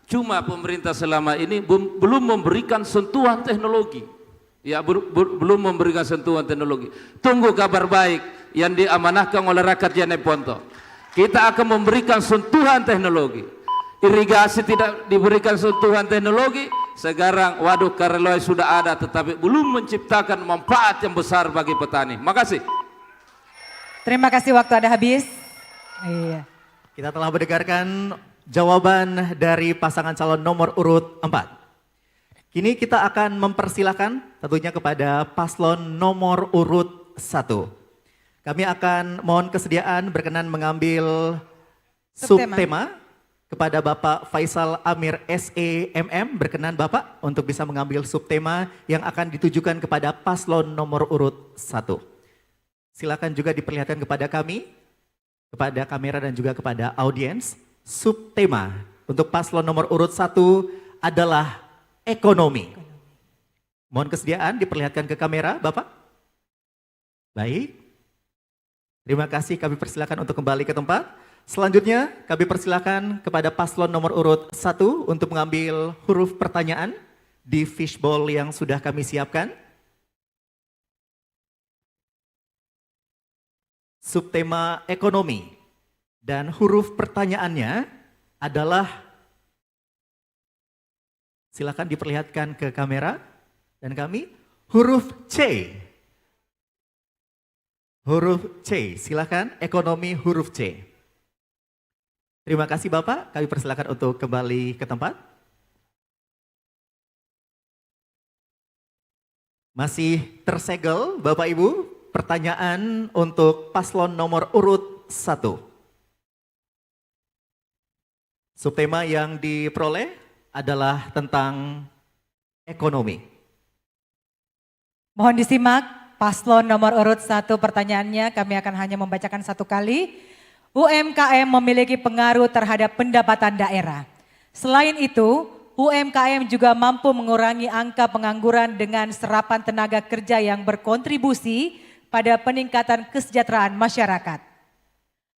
[SPEAKER 5] Cuma pemerintah selama ini belum memberikan sentuhan teknologi. Ya, belum memberikan sentuhan teknologi. Tunggu kabar baik yang diamanahkan oleh rakyat Jeneponto. Kita akan memberikan sentuhan teknologi. Irigasi tidak diberikan sentuhan teknologi. Sekarang waduk Kareloy sudah ada, tetapi belum menciptakan manfaat yang besar bagi petani. Makasih.
[SPEAKER 3] Terima kasih, waktu Anda habis. Iya.
[SPEAKER 2] Kita telah mendengarkan jawaban dari pasangan calon nomor urut 4. Kini kita akan mempersilahkan tentunya kepada paslon nomor urut 1. Kami akan mohon kesediaan berkenan mengambil
[SPEAKER 3] Subtema.
[SPEAKER 2] subtema kepada Bapak Faisal Amir SEMM. Berkenan Bapak untuk bisa mengambil subtema yang akan ditujukan kepada paslon nomor urut 1. Silakan juga diperlihatkan kepada kami, kepada kamera dan juga kepada audiens. Subtema untuk paslon nomor urut 1 adalah ekonomi. Mohon kesediaan diperlihatkan ke kamera Bapak. Baik. Terima kasih, kami persilakan untuk kembali ke tempat. Selanjutnya kami persilakan kepada paslon nomor urut 1 untuk mengambil huruf pertanyaan di fishbowl yang sudah kami siapkan. Subtema ekonomi dan huruf pertanyaannya adalah, silakan diperlihatkan ke kamera dan kami, huruf C. Huruf C, silakan, ekonomi huruf C. Terima kasih Bapak, kami persilakan untuk kembali ke tempat. Masih tersegel Bapak Ibu, pertanyaan untuk paslon nomor urut 1. Subtema yang diperoleh adalah tentang ekonomi.
[SPEAKER 3] Mohon disimak paslon nomor urut 1 pertanyaannya, kami akan hanya membacakan satu kali. UMKM memiliki pengaruh terhadap pendapatan daerah. Selain itu, UMKM juga mampu mengurangi angka pengangguran dengan serapan tenaga kerja yang berkontribusi pada peningkatan kesejahteraan masyarakat.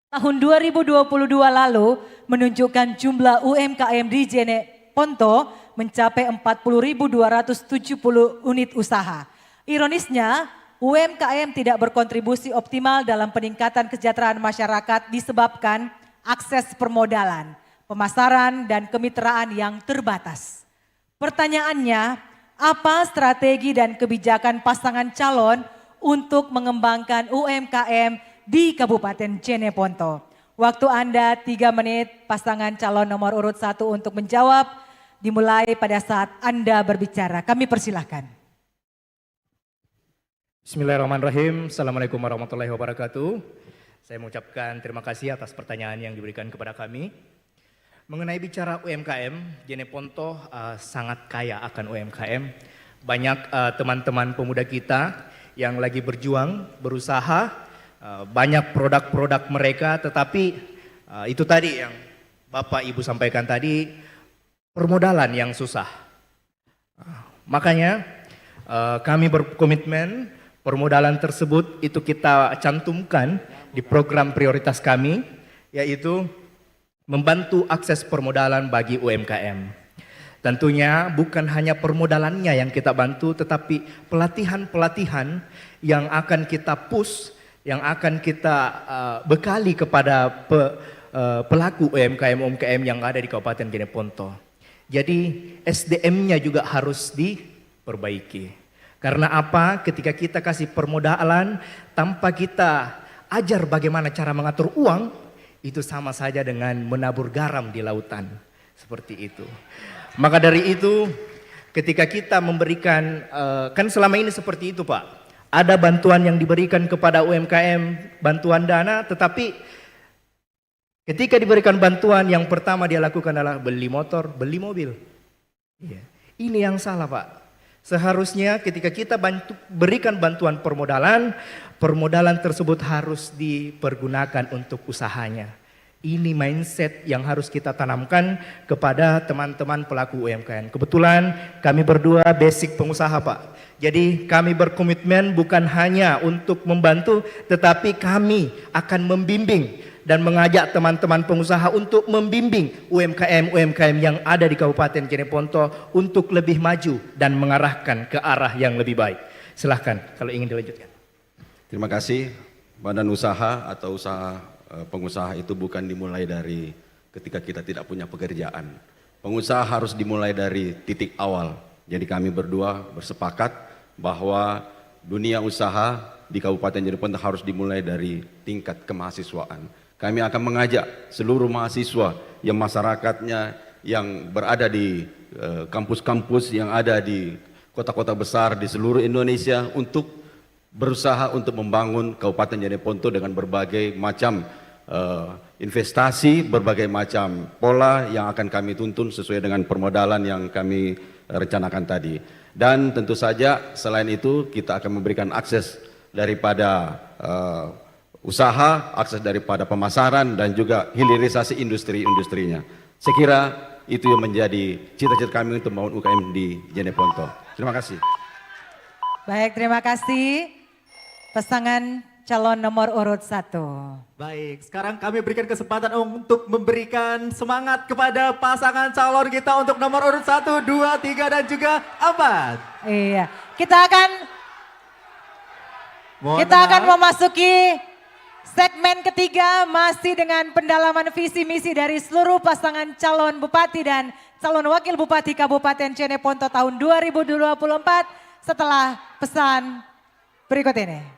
[SPEAKER 3] Tahun 2022 lalu menunjukkan jumlah UMKM di Jeneponto mencapai 40.270 unit usaha. Ironisnya, UMKM tidak berkontribusi optimal dalam peningkatan kesejahteraan masyarakat disebabkan akses permodalan, pemasaran, dan kemitraan yang terbatas. Pertanyaannya, apa strategi dan kebijakan pasangan calon untuk mengembangkan UMKM di Kabupaten Jeneponto? Waktu Anda 3 menit, pasangan calon nomor urut 1 untuk menjawab, dimulai pada saat Anda berbicara. Kami persilahkan.
[SPEAKER 6] Bismillahirrahmanirrahim. Assalamualaikum warahmatullahi wabarakatuh. Saya mengucapkan terima kasih atas pertanyaan yang diberikan kepada kami. Mengenai bicara UMKM, Jeneponto sangat kaya akan UMKM. Banyak teman-teman pemuda kita yang lagi berjuang, berusaha, banyak produk-produk mereka, tetapi itu tadi yang Bapak Ibu sampaikan tadi, permodalan yang susah. Makanya kami berkomitmen permodalan tersebut itu kita cantumkan di program prioritas kami, yaitu membantu akses permodalan bagi UMKM. Tentunya bukan hanya permodalannya yang kita bantu, tetapi pelatihan-pelatihan yang akan kita push, yang akan kita bekali kepada pelaku UMKM yang ada di Kabupaten Jeneponto. Jadi SDM-nya juga harus diperbaiki. Karena apa? Ketika kita kasih permodalan tanpa kita ajar bagaimana cara mengatur uang, itu sama saja dengan menabur garam di lautan. Seperti itu. Maka dari itu, ketika kita memberikan, kan selama ini seperti itu Pak. Ada bantuan yang diberikan kepada UMKM, bantuan dana, tetapi ketika diberikan bantuan, yang pertama dia lakukan adalah beli motor, beli mobil. Ini yang salah Pak. Seharusnya ketika kita berikan bantuan permodalan, permodalan tersebut harus dipergunakan untuk usahanya. Ini mindset yang harus kita tanamkan kepada teman-teman pelaku UMKM. Kebetulan kami berdua basic pengusaha Pak. Jadi kami berkomitmen bukan hanya untuk membantu, tetapi kami akan membimbing dan mengajak teman-teman pengusaha untuk membimbing UMKM yang ada di Kabupaten Jeneponto untuk lebih maju dan mengarahkan ke arah yang lebih baik. Silahkan kalau ingin dilanjutkan.
[SPEAKER 7] Terima kasih. Badan usaha atau usaha pengusaha itu bukan dimulai dari ketika kita tidak punya pekerjaan. Pengusaha harus dimulai dari titik awal. Jadi kami berdua bersepakat bahwa dunia usaha di Kabupaten Jeneponto harus dimulai dari tingkat kemahasiswaan. Kami akan mengajak seluruh mahasiswa yang masyarakatnya yang berada di kampus-kampus yang ada di kota-kota besar di seluruh Indonesia untuk berusaha untuk membangun Kabupaten Jeneponto dengan berbagai macam investasi, berbagai macam pola yang akan kami tuntun sesuai dengan permodalan yang kami rencanakan tadi. Dan tentu saja selain itu kita akan memberikan akses daripada usaha, akses daripada pemasaran dan juga hilirisasi industri-industrinya. Saya kira itu yang menjadi cita-cita kami untuk membangun UKM di Jeneponto. Terima kasih.
[SPEAKER 3] Baik, terima kasih. Pasangan calon nomor urut 1.
[SPEAKER 2] Baik, sekarang kami berikan kesempatan untuk memberikan semangat kepada pasangan calon kita untuk nomor urut 1, 2, 3 dan juga 4.
[SPEAKER 3] Iya, kita akan memasuki segmen ketiga masih dengan pendalaman visi misi dari seluruh pasangan calon bupati dan calon wakil bupati Kabupaten Jeneponto tahun 2024 setelah pesan berikut ini.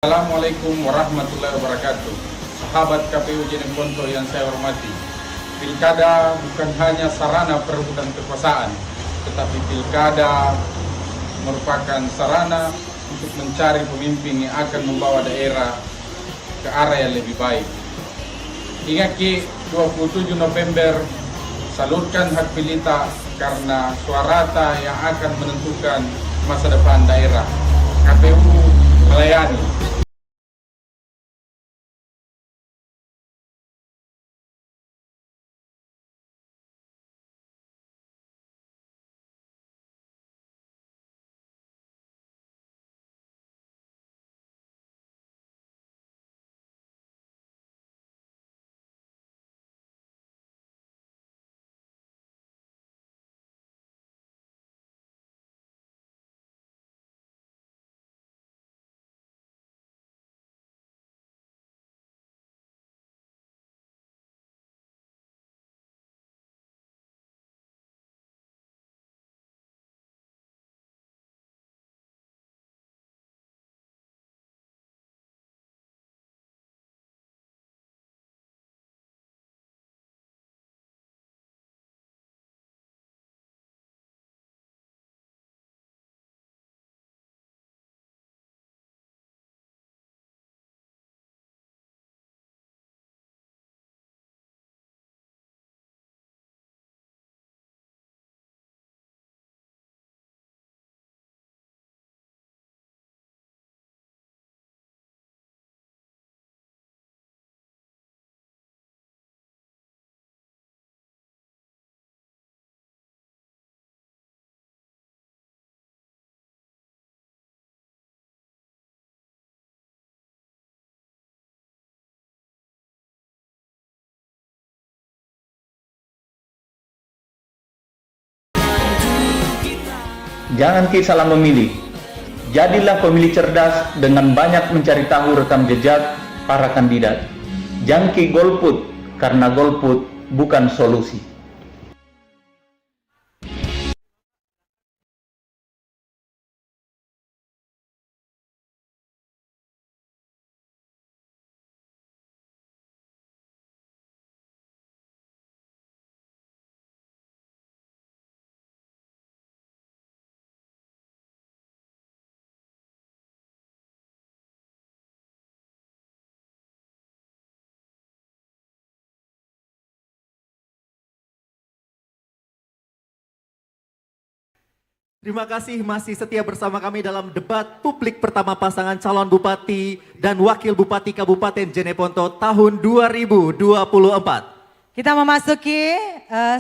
[SPEAKER 13] Assalamualaikum warahmatullahi wabarakatuh. Sahabat KPU Jeneponto yang saya hormati, pilkada bukan hanya sarana perebutan kekuasaan, tetapi pilkada merupakan sarana untuk mencari pemimpin yang akan membawa daerah ke arah yang lebih baik. Ingat Ki, 27 November, salurkan hak pilih kita karena suarata yang akan menentukan masa depan daerah. KPU melayani.
[SPEAKER 14] Jangan salah memilih. Jadilah pemilih cerdas dengan banyak mencari tahu rekam jejak para kandidat. Jangki golput karena golput bukan solusi.
[SPEAKER 2] Terima kasih masih setia bersama kami dalam debat publik pertama pasangan calon Bupati dan Wakil Bupati Kabupaten Jeneponto tahun 2024.
[SPEAKER 3] Kita memasuki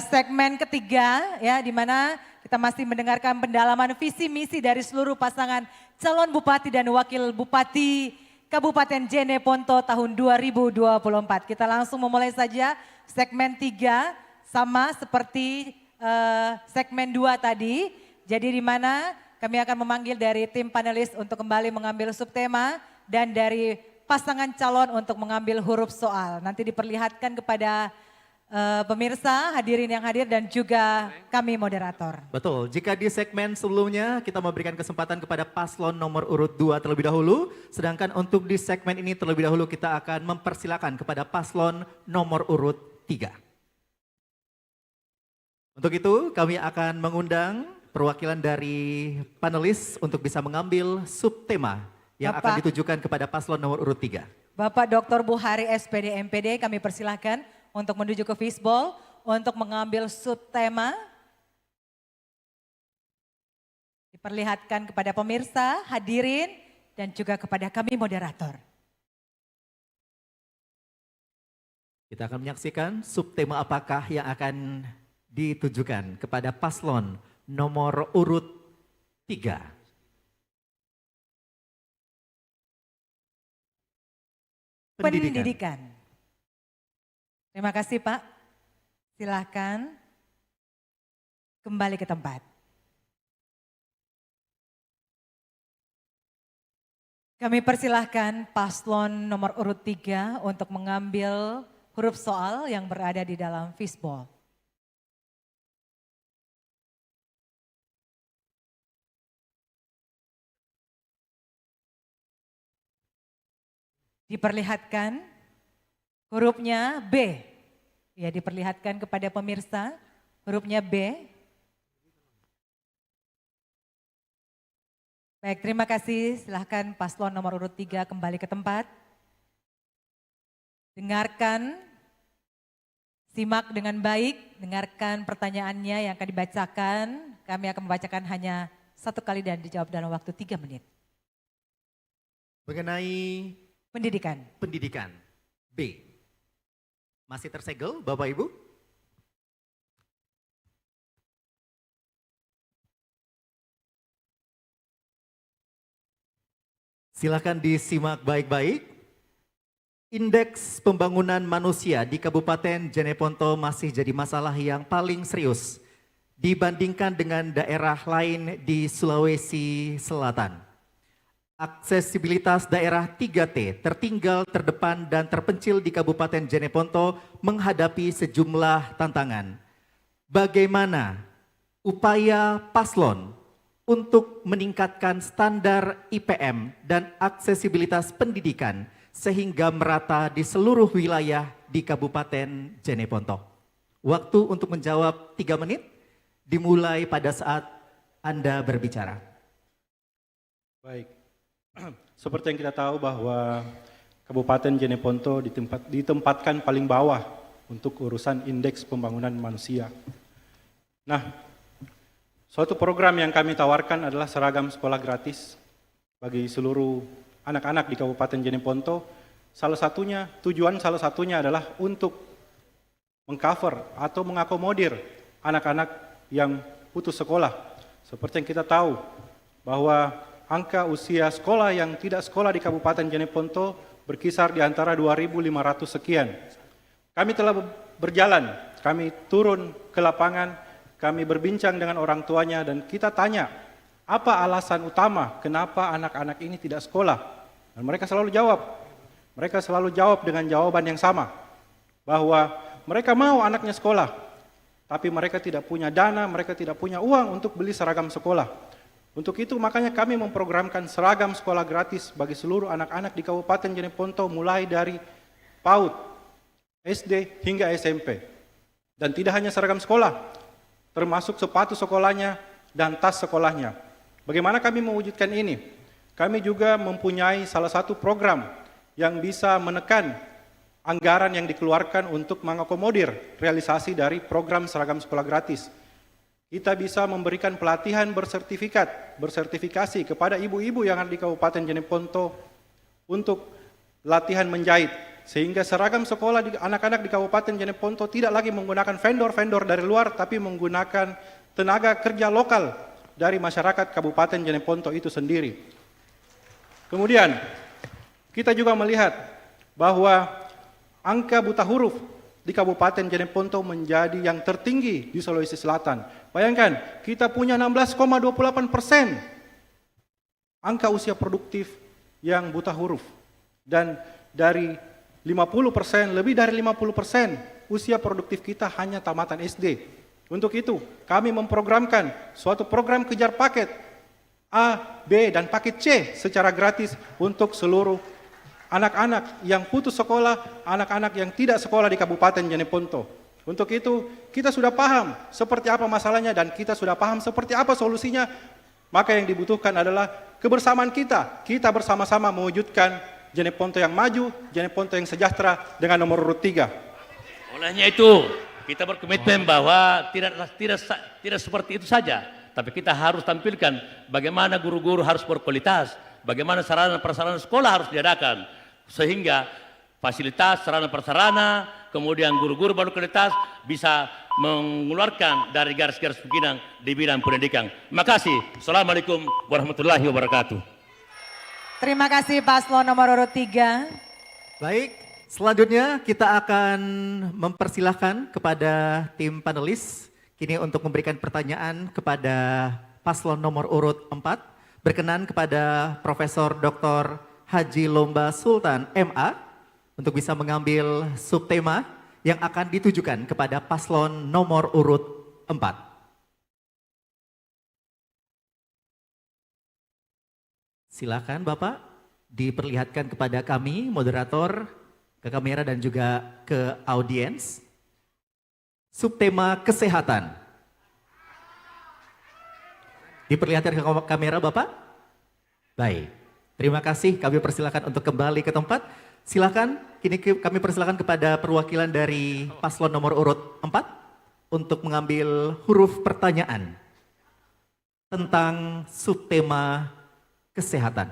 [SPEAKER 3] segmen ketiga ya, di mana kita masih mendengarkan pendalaman visi misi dari seluruh pasangan calon Bupati dan Wakil Bupati Kabupaten Jeneponto tahun 2024. Kita langsung memulai saja segmen 3 sama seperti segmen 2 tadi. Jadi di mana kami akan memanggil dari tim panelis untuk kembali mengambil subtema dan dari pasangan calon untuk mengambil huruf soal. Nanti diperlihatkan kepada pemirsa, hadirin yang hadir dan juga kami moderator.
[SPEAKER 2] Betul, jika di segmen sebelumnya kita memberikan kesempatan kepada paslon nomor urut 2 terlebih dahulu, sedangkan untuk di segmen ini terlebih dahulu kita akan mempersilakan kepada paslon nomor urut 3. Untuk itu kami akan mengundang perwakilan dari panelis untuk bisa mengambil subtema yang akan ditujukan kepada paslon nomor urut 3.
[SPEAKER 3] Bapak Dr. Buhari SPD MPD, kami persilahkan untuk menuju ke fishbowl untuk mengambil subtema. Diperlihatkan kepada pemirsa, hadirin, dan juga kepada kami moderator.
[SPEAKER 2] Kita akan menyaksikan subtema apakah yang akan ditujukan kepada paslon nomor urut 3.
[SPEAKER 3] Pendidikan. Terima kasih Pak. Silahkan kembali ke tempat. Kami persilahkan paslon nomor urut 3 untuk mengambil huruf soal yang berada di dalam fishbowl. Diperlihatkan hurufnya B. Ya, diperlihatkan kepada pemirsa hurufnya B. Baik, terima kasih. Silahkan paslon nomor urut 3 kembali ke tempat. Dengarkan, simak dengan baik, dengarkan pertanyaannya yang akan dibacakan. Kami akan membacakan hanya 1 kali dan dijawab dalam waktu 3 menit.
[SPEAKER 2] Mengenai
[SPEAKER 3] Pendidikan.
[SPEAKER 2] pendidikan, B. Masih tersegel Bapak Ibu? Silakan disimak baik-baik. Indeks pembangunan manusia di Kabupaten Jeneponto masih jadi masalah yang paling serius dibandingkan dengan daerah lain di Sulawesi Selatan. Aksesibilitas daerah 3T tertinggal, terdepan, dan terpencil di Kabupaten Jeneponto menghadapi sejumlah tantangan. Bagaimana upaya paslon untuk meningkatkan standar IPM dan aksesibilitas pendidikan sehingga merata di seluruh wilayah di Kabupaten Jeneponto? Waktu untuk menjawab 3 menit dimulai pada saat Anda berbicara.
[SPEAKER 11] Baik, seperti yang kita tahu bahwa Kabupaten Jeneponto ditempatkan paling bawah untuk urusan indeks pembangunan manusia. Nah, suatu program yang kami tawarkan adalah seragam sekolah gratis bagi seluruh anak-anak di Kabupaten Jeneponto. Tujuan salah satunya adalah untuk mengcover atau mengakomodir anak-anak yang putus sekolah. Seperti yang kita tahu bahwa angka usia sekolah yang tidak sekolah di Kabupaten Jeneponto berkisar di antara 2.500 sekian. Kami telah berjalan, kami turun ke lapangan, kami berbincang dengan orang tuanya dan kita tanya, apa alasan utama kenapa anak-anak ini tidak sekolah? Dan mereka selalu jawab dengan jawaban yang sama, bahwa mereka mau anaknya sekolah, tapi mereka tidak punya dana, mereka tidak punya uang untuk beli seragam sekolah. Untuk itu makanya kami memprogramkan seragam sekolah gratis bagi seluruh anak-anak di Kabupaten Jeneponto mulai dari PAUD, SD hingga SMP. Dan tidak hanya seragam sekolah, termasuk sepatu sekolahnya dan tas sekolahnya. Bagaimana kami mewujudkan ini? Kami juga mempunyai salah satu program yang bisa menekan anggaran yang dikeluarkan untuk mengakomodir realisasi dari program seragam sekolah gratis. Kita bisa memberikan pelatihan bersertifikasi kepada ibu-ibu yang ada di Kabupaten Jeneponto untuk latihan menjahit. Sehingga seragam sekolah anak-anak di Kabupaten Jeneponto tidak lagi menggunakan vendor-vendor dari luar, tapi menggunakan tenaga kerja lokal dari masyarakat Kabupaten Jeneponto itu sendiri. Kemudian, kita juga melihat bahwa angka buta huruf di Kabupaten Jeneponto menjadi yang tertinggi di Sulawesi Selatan. Bayangkan, kita punya 16,28% angka usia produktif yang buta huruf. Dan dari 50%, lebih dari 50% usia produktif kita hanya tamatan SD. Untuk itu, kami memprogramkan suatu program kejar paket A, B, dan paket C secara gratis untuk seluruh anak-anak yang putus sekolah, anak-anak yang tidak sekolah di Kabupaten Jeneponto. Untuk itu, kita sudah paham seperti apa masalahnya dan kita sudah paham seperti apa solusinya. Maka yang dibutuhkan adalah kebersamaan kita. Kita bersama-sama mewujudkan Jeneponto yang maju, Jeneponto yang sejahtera dengan nomor urut 3.
[SPEAKER 10] Olehnya itu, kita berkomitmen bahwa tidak seperti itu saja, tapi kita harus tampilkan bagaimana guru-guru harus berkualitas, bagaimana sarana-prasarana sekolah harus diadakan, sehingga fasilitas, sarana-prasarana, kemudian guru-guru berkualitas bisa mengeluarkan dari garis-garis pimpinan di bidang pendidikan. Terima kasih. Assalamualaikum warahmatullahi wabarakatuh.
[SPEAKER 3] Terima kasih paslon nomor urut 3.
[SPEAKER 2] Baik, selanjutnya kita akan mempersilahkan kepada tim panelis kini untuk memberikan pertanyaan kepada paslon nomor urut 4. Berkenan kepada Profesor Dr. Haji Lomba Sultan MA untuk bisa mengambil subtema yang akan ditujukan kepada paslon nomor urut 4. Silakan Bapak diperlihatkan kepada kami, moderator, ke kamera dan juga ke audiens. Subtema kesehatan. Diperlihatkan ke kamera Bapak? Baik, terima kasih. Kami persilakan untuk kembali ke tempat. Silakan, kini kami persilakan kepada perwakilan dari paslon nomor urut 4 untuk mengambil huruf pertanyaan tentang subtema kesehatan.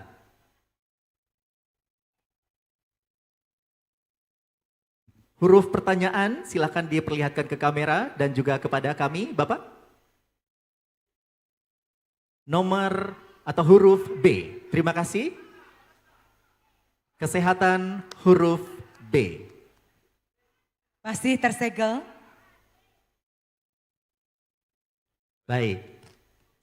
[SPEAKER 2] Huruf pertanyaan silakan diperlihatkan ke kamera dan juga kepada kami, Bapak. Nomor atau huruf B. Terima kasih. Kesehatan huruf B.
[SPEAKER 3] Masih tersegel.
[SPEAKER 2] Baik.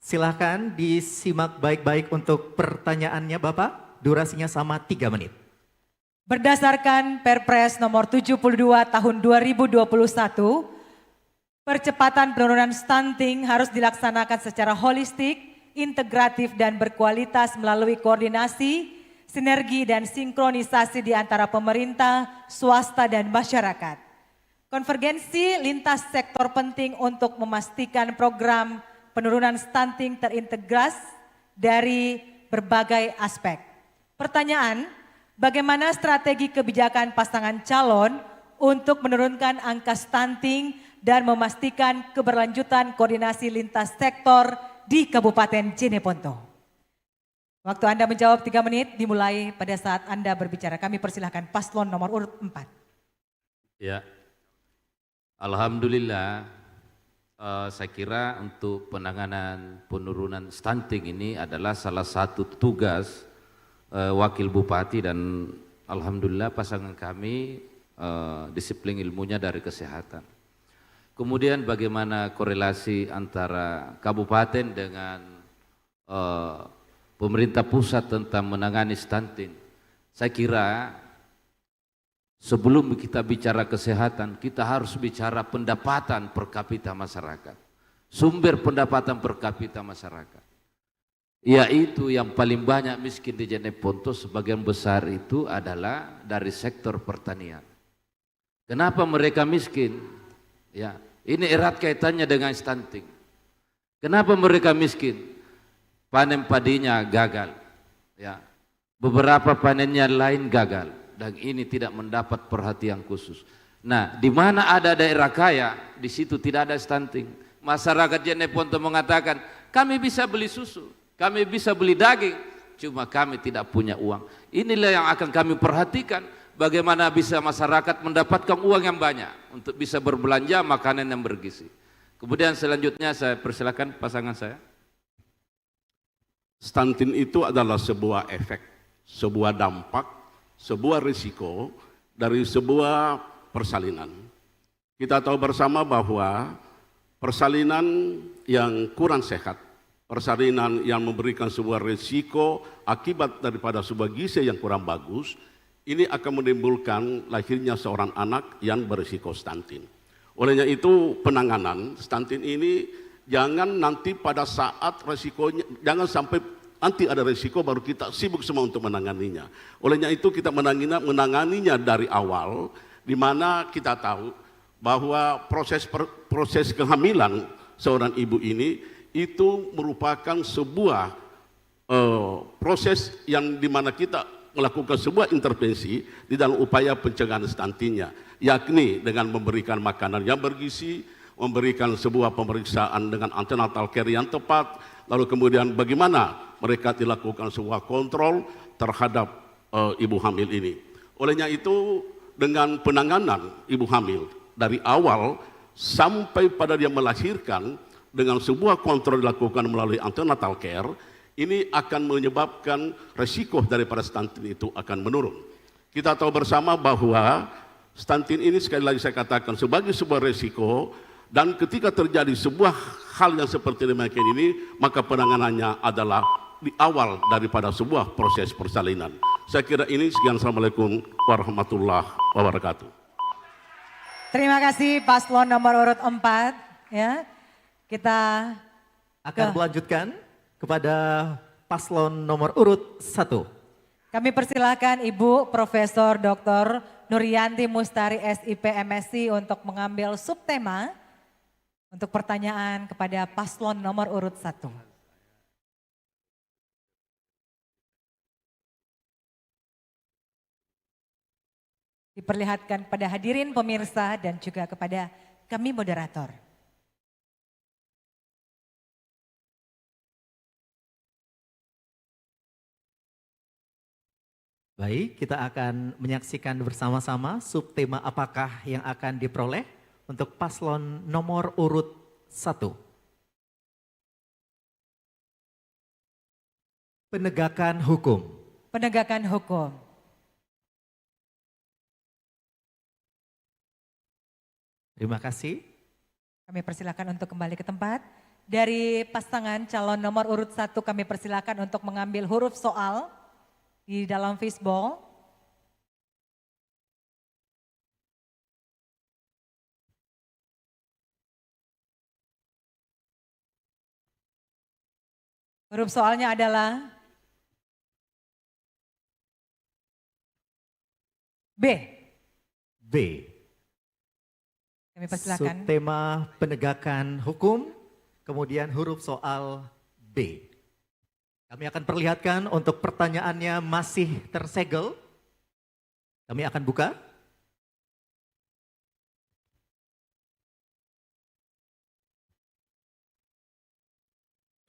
[SPEAKER 2] Silakan disimak baik-baik untuk pertanyaannya Bapak. Durasinya sama 3 menit.
[SPEAKER 3] Berdasarkan Perpres nomor 72 tahun 2021, percepatan penurunan stunting harus dilaksanakan secara holistik, integratif dan berkualitas melalui koordinasi, sinergi dan sinkronisasi di antara pemerintah, swasta dan masyarakat. Konvergensi lintas sektor penting untuk memastikan program penurunan stunting terintegras dari berbagai aspek. Pertanyaan, bagaimana strategi kebijakan pasangan calon untuk menurunkan angka stunting dan memastikan keberlanjutan koordinasi lintas sektor di Kabupaten Jeneponto? Waktu Anda menjawab 3 menit dimulai pada saat Anda berbicara. Kami persilahkan paslon nomor urut 4.
[SPEAKER 5] Ya, alhamdulillah saya kira untuk penanganan penurunan stunting ini adalah salah satu tugas Wakil Bupati dan alhamdulillah pasangan kami disiplin ilmunya dari kesehatan. Kemudian bagaimana korelasi antara kabupaten dengan pemerintah pusat tentang menangani stunting. Saya kira sebelum kita bicara kesehatan, kita harus bicara pendapatan per kapita masyarakat. Sumber pendapatan per kapita masyarakat. Yaitu yang paling banyak miskin di Jeneponto sebagian besar itu adalah dari sektor pertanian. Kenapa mereka miskin? Ya, ini erat kaitannya dengan stunting. Kenapa mereka miskin? Panen padinya gagal, ya. Beberapa panennya lain gagal dan ini tidak mendapat perhatian khusus. Nah, di mana ada daerah kaya, di situ tidak ada stunting. Masyarakat Jeneponto mengatakan, kami bisa beli susu, kami bisa beli daging, cuma kami tidak punya uang. Inilah yang akan kami perhatikan, bagaimana bisa masyarakat mendapatkan uang yang banyak untuk bisa berbelanja makanan yang bergizi. Kemudian selanjutnya saya persilakan pasangan saya.
[SPEAKER 12] Stunting itu adalah sebuah efek, sebuah dampak, sebuah risiko dari sebuah persalinan. Kita tahu bersama bahwa persalinan yang kurang sehat, persalinan yang memberikan sebuah risiko akibat daripada sebuah gizi yang kurang bagus, ini akan menimbulkan lahirnya seorang anak yang berisiko stunting. Olehnya itu penanganan stunting ini jangan nanti pada saat resikonya, jangan sampai nanti ada resiko baru kita sibuk semua untuk menanganinya. Olehnya itu kita menanganinya dari awal, di mana kita tahu bahwa proses kehamilan seorang ibu ini itu merupakan sebuah proses yang di mana kita melakukan sebuah intervensi di dalam upaya pencegahan stuntingnya, yakni dengan memberikan makanan yang bergizi, memberikan sebuah pemeriksaan dengan antenatal care yang tepat, lalu kemudian bagaimana mereka dilakukan sebuah kontrol terhadap ibu hamil ini. Olehnya itu dengan penanganan ibu hamil dari awal sampai pada dia melahirkan dengan sebuah kontrol dilakukan melalui antenatal care, ini akan menyebabkan resiko daripada stunting itu akan menurun. Kita tahu bersama bahwa stunting ini sekali lagi saya katakan sebagai sebuah resiko, dan ketika terjadi sebuah hal yang seperti demikian ini, maka penanganannya adalah di awal daripada sebuah proses persalinan. Saya kira ini. Sekian, Assalamualaikum warahmatullahi wabarakatuh.
[SPEAKER 3] Terima kasih paslon nomor urut 4. Ya, kita
[SPEAKER 2] akan melanjutkan kepada paslon nomor urut 1.
[SPEAKER 3] Kami persilahkan Ibu Profesor Dr. Nurianti Mustari SIP MSc untuk mengambil subtema untuk pertanyaan kepada paslon nomor urut 1. Diperlihatkan pada hadirin pemirsa dan juga kepada kami moderator.
[SPEAKER 2] Baik, kita akan menyaksikan bersama-sama subtema apakah yang akan diperoleh untuk paslon nomor urut 1. Penegakan hukum.
[SPEAKER 3] Penegakan hukum.
[SPEAKER 2] Terima kasih.
[SPEAKER 3] Kami persilakan untuk kembali ke tempat. Dari pasangan calon nomor urut 1 kami persilakan untuk mengambil huruf soal di dalam fishbowl. Huruf soalnya adalah B.
[SPEAKER 2] B.
[SPEAKER 3] Kami persilakan.
[SPEAKER 2] Subtema penegakan hukum, kemudian huruf soal B. Kami akan perlihatkan untuk pertanyaannya masih tersegel. Kami akan buka.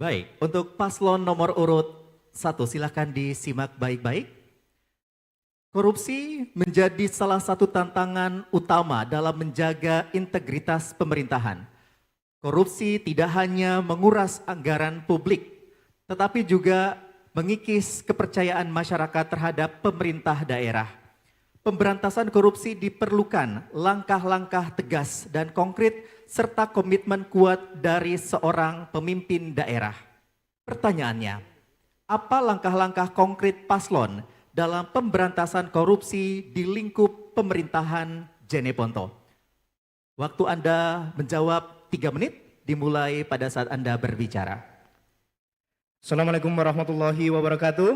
[SPEAKER 2] Baik, untuk paslon nomor urut 1 silahkan disimak baik-baik. Korupsi menjadi salah satu tantangan utama dalam menjaga integritas pemerintahan. Korupsi tidak hanya menguras anggaran publik, tetapi juga mengikis kepercayaan masyarakat terhadap pemerintah daerah. Pemberantasan korupsi diperlukan langkah-langkah tegas dan konkret serta komitmen kuat dari seorang pemimpin daerah. Pertanyaannya, apa langkah-langkah konkret paslon dalam pemberantasan korupsi di lingkup pemerintahan Jeneponto? Waktu Anda menjawab 3 menit dimulai pada saat Anda berbicara.
[SPEAKER 6] Assalamualaikum warahmatullahi wabarakatuh.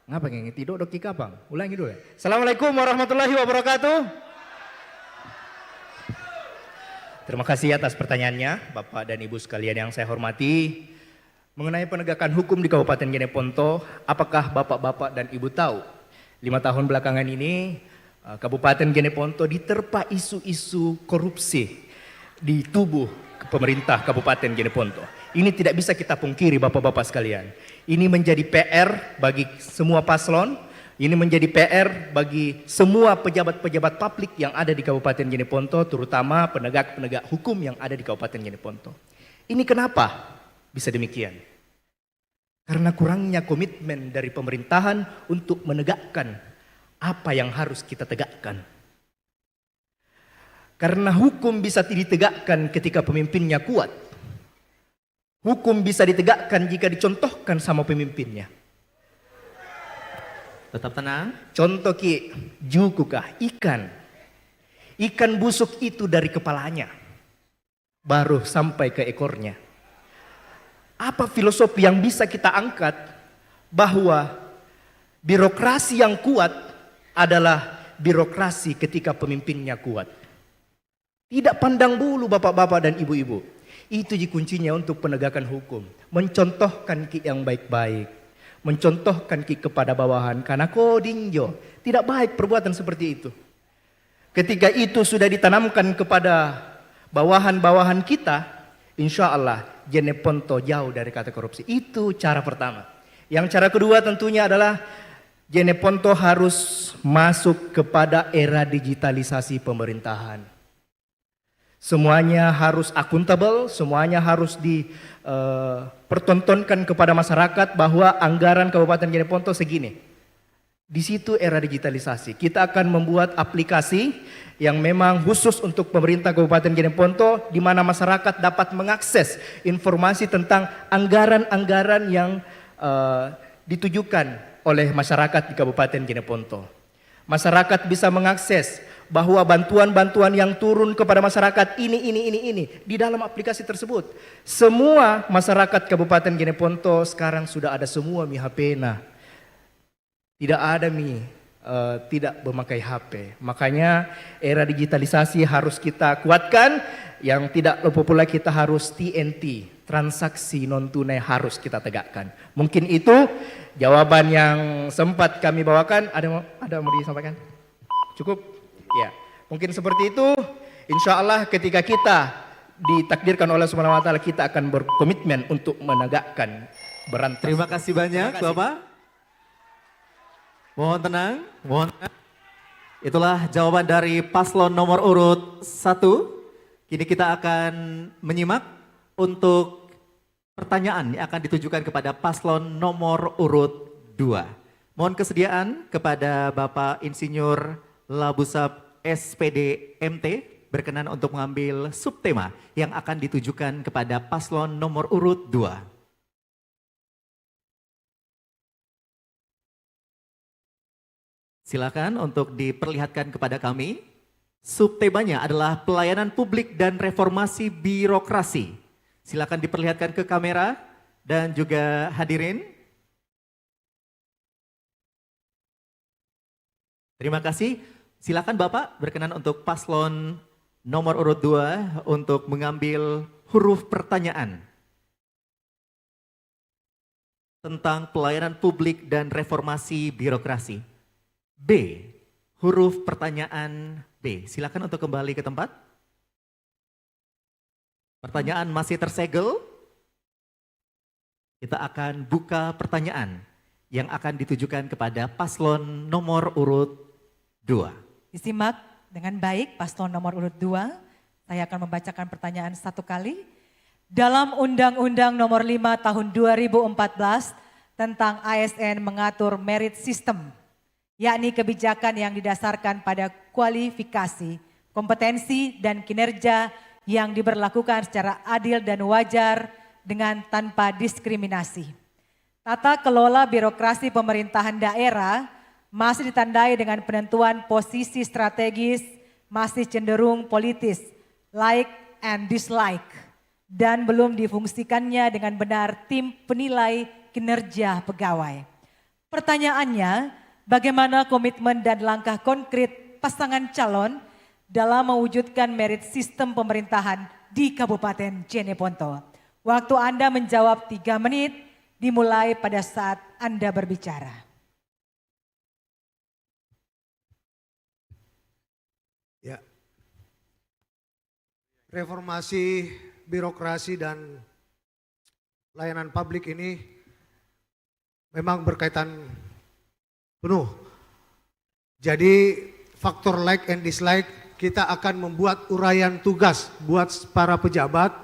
[SPEAKER 6] Ngapa nggak tidur dok kika bang? Ulangi dulu ya. Assalamualaikum warahmatullahi wabarakatuh. Terima kasih atas pertanyaannya Bapak dan Ibu sekalian yang saya hormati. Mengenai penegakan hukum di Kabupaten Jeneponto, apakah Bapak-Bapak dan Ibu tahu 5 tahun belakangan ini Kabupaten Jeneponto diterpa isu-isu korupsi di tubuh pemerintah Kabupaten Jeneponto. Ini tidak bisa kita pungkiri Bapak-Bapak sekalian. Ini menjadi PR bagi semua paslon, ini menjadi PR bagi semua pejabat-pejabat publik yang ada di Kabupaten Jeneponto, terutama penegak-penegak hukum yang ada di Kabupaten Jeneponto. Ini kenapa bisa demikian? Karena kurangnya komitmen dari pemerintahan untuk menegakkan apa yang harus kita tegakkan. Karena hukum bisa ditegakkan ketika pemimpinnya kuat. Hukum bisa ditegakkan jika dicontohkan sama pemimpinnya.
[SPEAKER 2] Tetap tenang.
[SPEAKER 6] Contoh ki, jukukah ikan. Ikan busuk itu dari kepalanya, baru sampai ke ekornya. Apa filosofi yang bisa kita angkat bahwa birokrasi yang kuat adalah birokrasi ketika pemimpinnya kuat. Tidak pandang bulu bapak-bapak dan ibu-ibu. Itu kuncinya untuk penegakan hukum. Mencontohkan ki yang baik-baik. Mencontohkan ki kepada bawahan. Karena kodinjo. Tidak baik perbuatan seperti itu. Ketika itu sudah ditanamkan kepada bawahan-bawahan kita, insya Allah Jeneponto jauh dari kata korupsi. Itu cara pertama. Yang cara kedua tentunya adalah Jeneponto harus masuk kepada era digitalisasi pemerintahan. Semuanya harus akuntabel, semuanya harus dipertontonkan kepada masyarakat bahwa anggaran Kabupaten Jeneponto segini. Di situ era digitalisasi. Kita akan membuat aplikasi yang memang khusus untuk pemerintah Kabupaten Jeneponto, di mana masyarakat dapat mengakses informasi tentang anggaran-anggaran yang ditujukan oleh masyarakat di Kabupaten Jeneponto. Masyarakat bisa mengakses bahwa bantuan-bantuan yang turun kepada masyarakat ini di dalam aplikasi tersebut. Semua masyarakat Kabupaten Jeneponto sekarang sudah ada semua mihapena. tidak ada tidak memakai HP. Makanya era digitalisasi harus kita kuatkan, yang tidak lupa pula kita harus TNT, transaksi non tunai harus kita tegakkan. Mungkin itu jawaban yang sempat kami bawakan. Ada mau disampaikan? Cukup? Ya, mungkin seperti itu. Insya Allah ketika kita ditakdirkan oleh Subhanahu wa Ta'ala, kita akan berkomitmen untuk menegakkan berantas.
[SPEAKER 2] Terima kasih banyak Bapak. Mohon tenang, mohon tenang. Itulah jawaban dari paslon nomor urut 1. Kini kita akan menyimak untuk pertanyaan yang akan ditujukan kepada paslon nomor urut 2. Mohon kesediaan kepada Bapak Insinyur Labusab SPD MT berkenan untuk mengambil subtema yang akan ditujukan kepada paslon nomor urut 2. Silakan untuk diperlihatkan kepada kami. Subtemanya adalah pelayanan publik dan reformasi birokrasi. Silakan diperlihatkan ke kamera dan juga hadirin. Terima kasih. Silakan Bapak berkenan untuk paslon nomor urut 2 untuk mengambil huruf pertanyaan tentang pelayanan publik dan reformasi birokrasi. B, huruf pertanyaan B. Silakan untuk kembali ke tempat. Pertanyaan masih tersegel. Kita akan buka pertanyaan yang akan ditujukan kepada paslon nomor urut 2.
[SPEAKER 3] Disimak dengan baik paslon nomor urut 2. Saya akan membacakan pertanyaan satu kali. Dalam Undang-Undang nomor 5 tahun 2014 tentang ASN mengatur merit system, yakni kebijakan yang didasarkan pada kualifikasi, kompetensi, dan kinerja yang diberlakukan secara adil dan wajar dengan tanpa diskriminasi. Tata kelola birokrasi pemerintahan daerah masih ditandai dengan penentuan posisi strategis, masih cenderung politis, like and dislike, dan belum difungsikannya dengan benar tim penilai kinerja pegawai. Pertanyaannya, bagaimana komitmen dan langkah konkret pasangan calon dalam mewujudkan merit sistem pemerintahan di Kabupaten Jeneponto? Waktu Anda menjawab 3 menit dimulai pada saat Anda berbicara.
[SPEAKER 9] Ya. Reformasi birokrasi dan layanan publik ini memang berkaitan penuh. Jadi faktor like and dislike, kita akan membuat uraian tugas buat para pejabat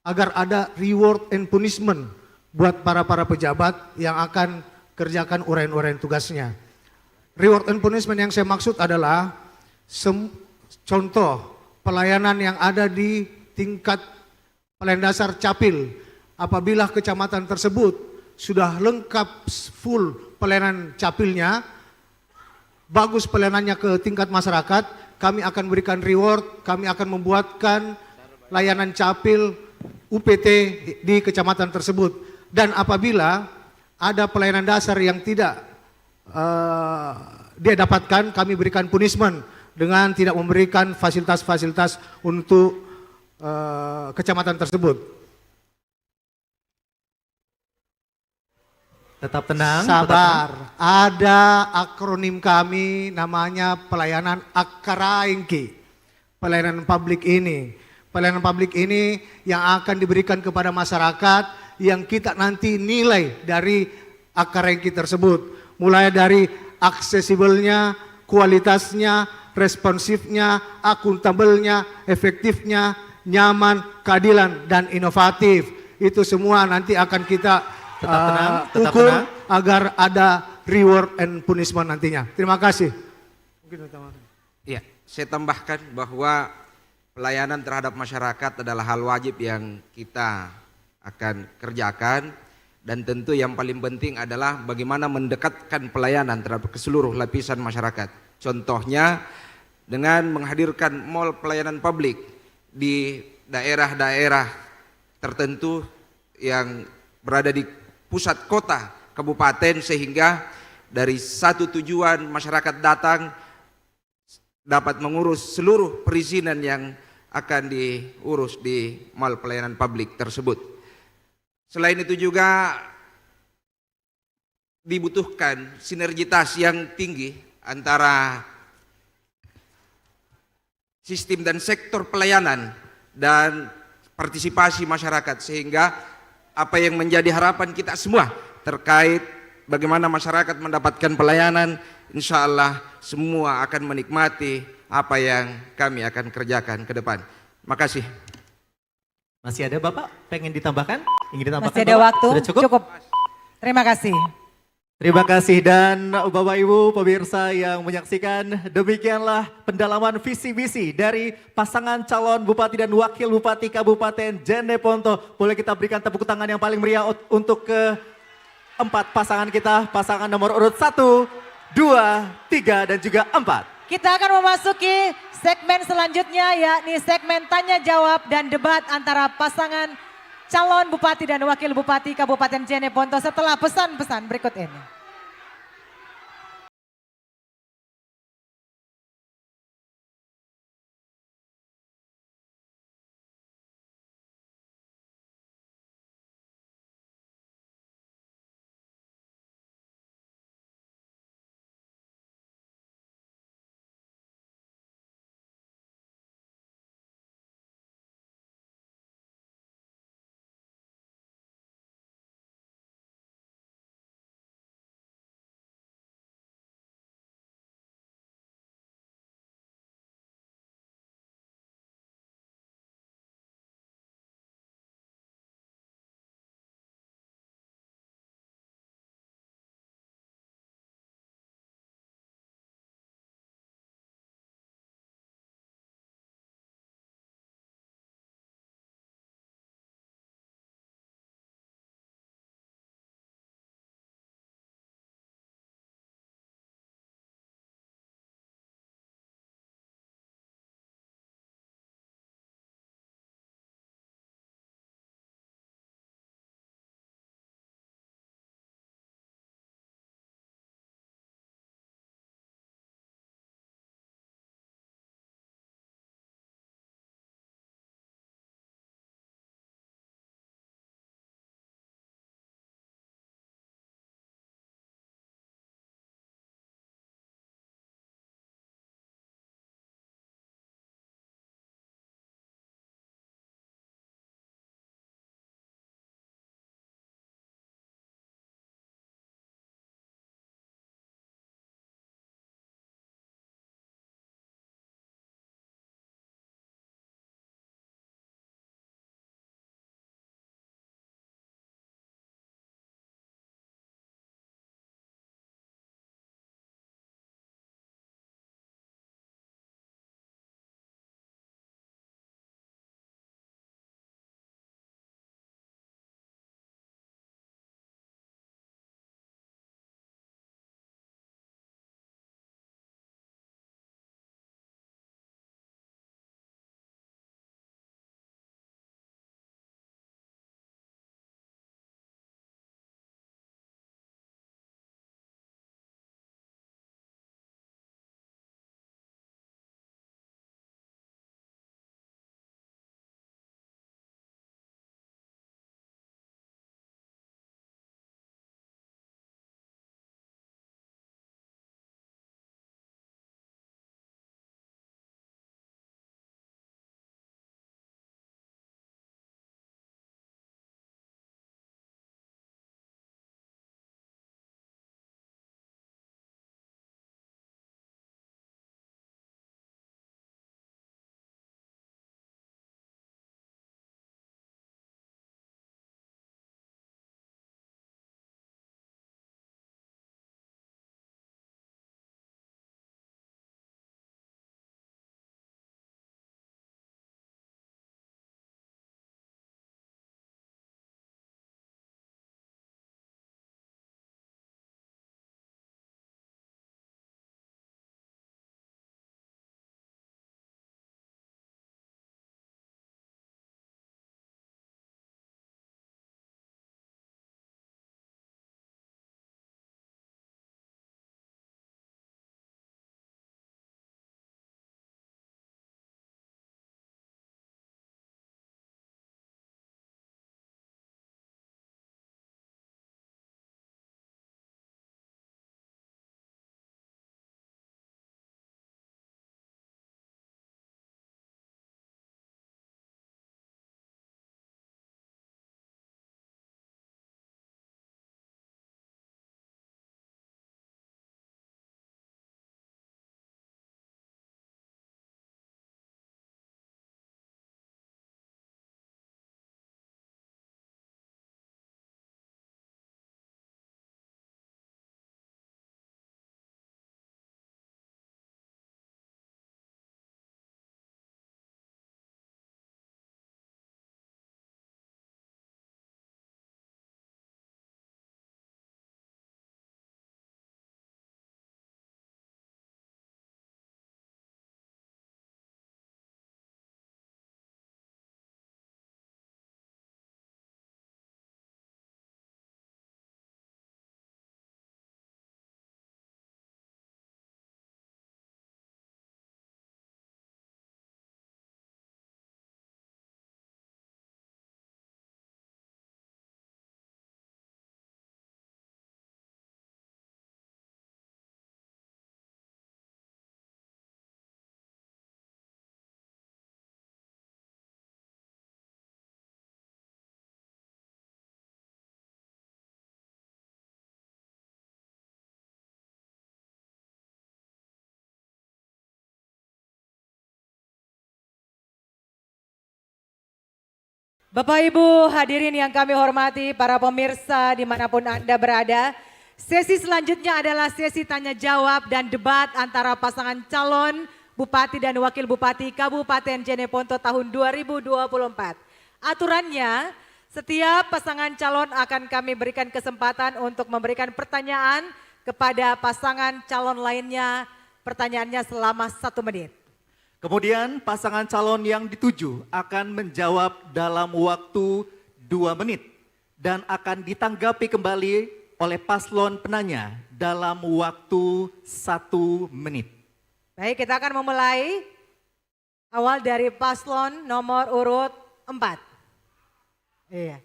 [SPEAKER 9] agar ada reward and punishment buat para pejabat yang akan kerjakan uraian-uraian tugasnya. Reward and punishment yang saya maksud adalah contoh pelayanan yang ada di tingkat pelayanan dasar capil. Apabila kecamatan tersebut sudah lengkap full pelayanan capilnya, bagus pelayanannya ke tingkat masyarakat, kami akan berikan reward, kami akan membuatkan layanan capil UPT di kecamatan tersebut. Dan apabila ada pelayanan dasar yang tidak dia dapatkan, kami berikan punishment dengan tidak memberikan fasilitas-fasilitas untuk kecamatan tersebut.
[SPEAKER 2] Tetap tenang.
[SPEAKER 9] Sabar. Ada akronim kami namanya pelayanan Akaraingki. Pelayanan publik ini. Pelayanan publik ini yang akan diberikan kepada masyarakat yang kita nanti nilai dari Akaraingki tersebut. Mulai dari aksesibelnya, kualitasnya, responsifnya, akuntabelnya, efektifnya, nyaman, keadilan, dan inovatif. Itu semua nanti akan kita tetap ukur tenang, agar ada reward and punishment nantinya. Terima kasih.
[SPEAKER 8] Ya, saya tambahkan bahwa pelayanan terhadap masyarakat adalah hal wajib yang kita akan kerjakan, dan tentu yang paling penting adalah bagaimana mendekatkan pelayanan terhadap seluruh lapisan masyarakat. Contohnya dengan menghadirkan mall pelayanan publik di daerah-daerah tertentu yang berada di pusat kota kabupaten, sehingga dari satu tujuan masyarakat datang dapat mengurus seluruh perizinan yang akan diurus di mal pelayanan publik tersebut. Selain itu juga dibutuhkan sinergitas yang tinggi antara sistem dan sektor pelayanan dan partisipasi masyarakat, sehingga apa yang menjadi harapan kita semua terkait bagaimana masyarakat mendapatkan pelayanan, insya Allah semua akan menikmati apa yang kami akan kerjakan ke depan. Makasih.
[SPEAKER 6] Masih ada Bapak pengen ditambahkan? Ingin ditambahkan?
[SPEAKER 3] Masih ada
[SPEAKER 6] Bapak?
[SPEAKER 3] waktu?
[SPEAKER 6] Sudah cukup?
[SPEAKER 3] Terima kasih.
[SPEAKER 2] Terima kasih dan Bapak Ibu pemirsa yang menyaksikan, demikianlah pendalaman visi misi dari pasangan calon Bupati dan Wakil Bupati Kabupaten Jeneponto. Boleh kita berikan tepuk tangan yang paling meriah untuk keempat pasangan kita, pasangan nomor urut 1, 2, 3 dan juga 4.
[SPEAKER 3] Kita akan memasuki segmen selanjutnya, yakni segmen tanya jawab dan debat antara pasangan calon Bupati dan Wakil Bupati Kabupaten Jeneponto setelah pesan-pesan berikut ini. Bapak Ibu hadirin yang kami hormati, para pemirsa dimanapun Anda berada. Sesi selanjutnya adalah sesi tanya jawab dan debat antara pasangan calon Bupati dan Wakil Bupati Kabupaten Jeneponto tahun 2024. Aturannya, setiap pasangan calon akan kami berikan kesempatan untuk memberikan pertanyaan kepada pasangan calon lainnya. Pertanyaannya selama 1 menit.
[SPEAKER 2] Kemudian pasangan calon yang dituju akan menjawab dalam waktu 2 menit dan akan ditanggapi kembali oleh paslon penanya dalam waktu 1 menit.
[SPEAKER 3] Baik, kita akan memulai awal dari paslon nomor urut 4. Iya.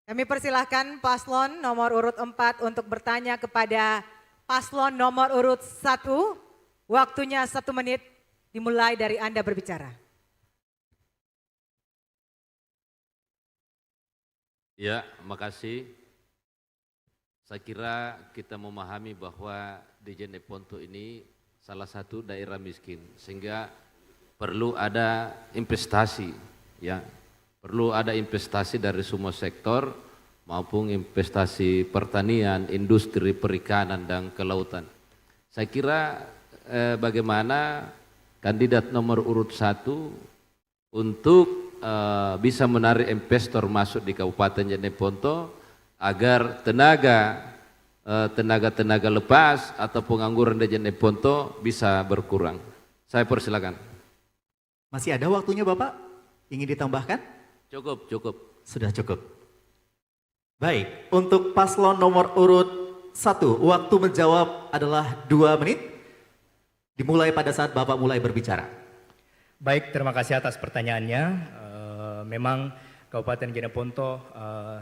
[SPEAKER 3] Kami persilahkan paslon nomor urut 4 untuk bertanya kepada paslon nomor urut 1. Waktunya 1 menit. Dimulai dari Anda berbicara.
[SPEAKER 5] Ya, makasih. Saya kira kita memahami bahwa di Jeneponto ini salah satu daerah miskin, sehingga perlu ada investasi, ya, perlu ada investasi dari semua sektor maupun investasi pertanian, industri perikanan dan kelautan. Saya kira bagaimana kandidat nomor urut 1 untuk bisa menarik investor masuk di Kabupaten Jeneponto agar tenaga lepas atau pengangguran di Jeneponto bisa berkurang. Saya persilakan.
[SPEAKER 2] Masih ada waktunya Bapak? Ingin ditambahkan?
[SPEAKER 5] Cukup.
[SPEAKER 2] Sudah cukup. Baik, untuk paslon nomor urut 1, waktu menjawab adalah 2 menit. Dimulai pada saat Bapak mulai berbicara.
[SPEAKER 6] Baik, terima kasih atas pertanyaannya. Memang Kabupaten Jeneponto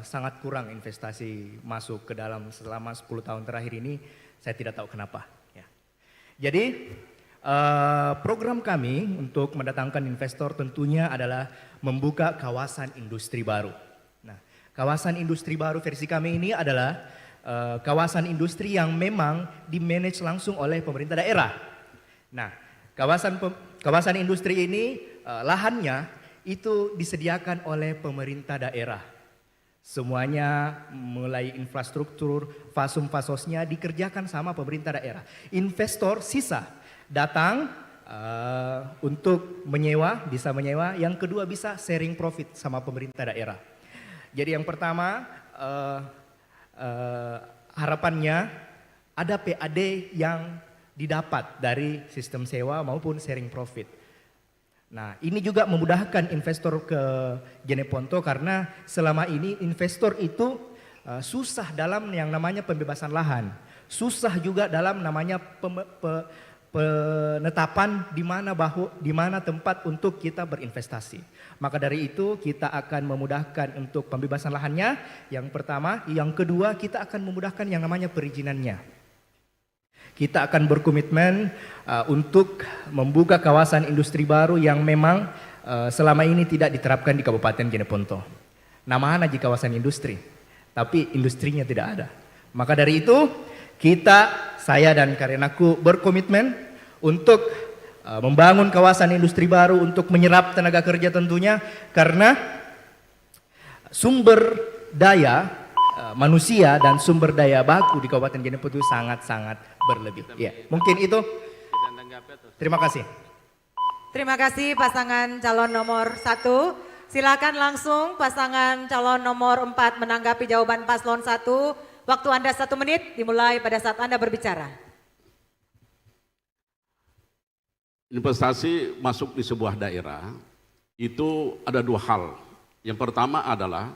[SPEAKER 6] sangat kurang investasi masuk ke dalam selama 10 tahun terakhir ini. Saya tidak tahu kenapa. Ya. Jadi program kami untuk mendatangkan investor tentunya adalah membuka kawasan industri baru. Nah, kawasan industri baru versi kami ini adalah kawasan industri yang memang dimanage langsung oleh pemerintah daerah. Nah, kawasan industri ini lahannya itu disediakan oleh pemerintah daerah. Semuanya mulai infrastruktur, fasum-fasosnya dikerjakan sama pemerintah daerah. Investor sisa datang untuk menyewa, bisa menyewa. Yang kedua bisa sharing profit sama pemerintah daerah. Jadi yang pertama harapannya ada PAD yang didapat dari sistem sewa maupun sharing profit. Nah, ini juga memudahkan investor ke Jeneponto karena selama ini investor itu susah dalam yang namanya pembebasan lahan. Susah juga dalam namanya penetapan di mana tempat untuk kita berinvestasi. Maka dari itu kita akan memudahkan untuk pembebasan lahannya yang pertama, yang kedua kita akan memudahkan yang namanya perizinannya. Kita akan berkomitmen untuk membuka kawasan industri baru yang memang selama ini tidak diterapkan di Kabupaten Jeneponto. Nama aja kawasan industri, tapi industrinya tidak ada. Maka dari itu saya dan karyaku berkomitmen untuk membangun kawasan industri baru untuk menyerap tenaga kerja tentunya karena sumber daya manusia dan sumber daya baku di Kabupaten Jeneponto sangat-sangat berlebih. Ya, mungkin itu. Terima kasih.
[SPEAKER 3] Terima kasih pasangan calon nomor 1. Silakan langsung pasangan calon nomor 4 menanggapi jawaban paslon 1. Waktu Anda 1 menit dimulai pada saat Anda berbicara.
[SPEAKER 12] Investasi masuk di sebuah daerah itu ada 2 hal. Yang pertama adalah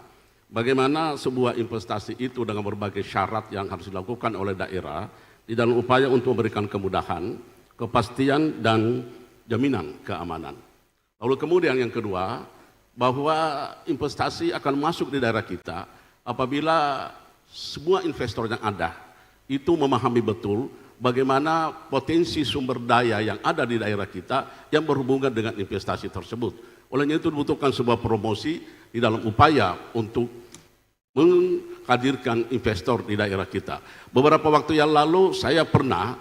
[SPEAKER 12] bagaimana sebuah investasi itu dengan berbagai syarat yang harus dilakukan oleh daerah di dalam upaya untuk memberikan kemudahan, kepastian dan jaminan keamanan. Lalu kemudian yang kedua, bahwa investasi akan masuk di daerah kita apabila semua investor yang ada itu memahami betul bagaimana potensi sumber daya yang ada di daerah kita yang berhubungan dengan investasi tersebut. Olehnya itu dibutuhkan sebuah promosi di dalam upaya untuk menghadirkan investor di daerah kita. Beberapa waktu yang lalu saya pernah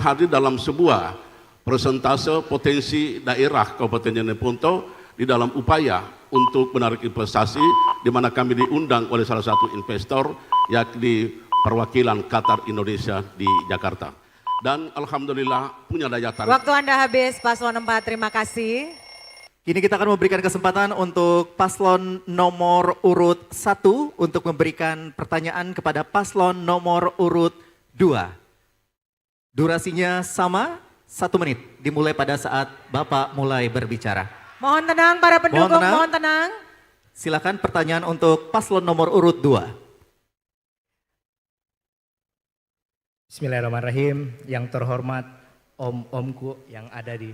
[SPEAKER 12] hadir dalam sebuah persentase potensi daerah Kabupaten Jeneponto di dalam upaya untuk menarik investasi, di mana kami diundang oleh salah satu investor, yakni perwakilan Qatar Indonesia di Jakarta. Dan alhamdulillah punya daya tarik.
[SPEAKER 3] Waktu Anda habis, Paslon 4, terima kasih.
[SPEAKER 2] Kini kita akan memberikan kesempatan untuk paslon nomor urut 1 untuk memberikan pertanyaan kepada paslon nomor urut 2. Durasinya sama, 1 menit, dimulai pada saat Bapak mulai berbicara.
[SPEAKER 3] Mohon tenang para pendukung, mohon tenang.
[SPEAKER 2] Silakan pertanyaan untuk paslon nomor urut 2.
[SPEAKER 6] Bismillahirrahmanirrahim. Yang terhormat om-omku yang ada di...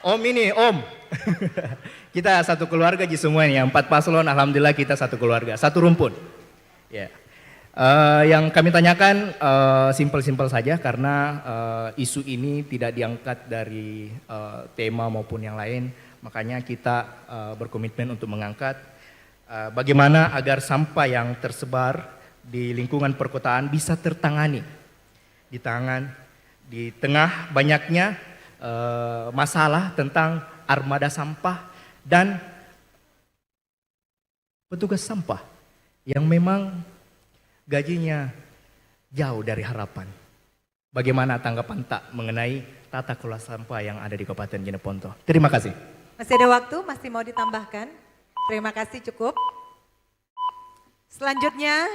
[SPEAKER 6] Om ini, om. Kita satu keluarga ji semua ini, 4 paslon, alhamdulillah kita satu keluarga, satu rumpun. Ya. Yang kami tanyakan simpel-simpel saja karena isu ini tidak diangkat dari tema maupun yang lain, makanya kita berkomitmen untuk mengangkat bagaimana agar sampah yang tersebar di lingkungan perkotaan bisa tertangani di tengah banyaknya masalah tentang armada sampah dan petugas sampah yang memang gajinya jauh dari harapan. Bagaimana tanggapan tak mengenai tata kelola sampah yang ada di Kabupaten Jeneponto? Terima kasih.
[SPEAKER 3] Masih ada waktu, masih mau ditambahkan? Terima kasih, cukup. Selanjutnya,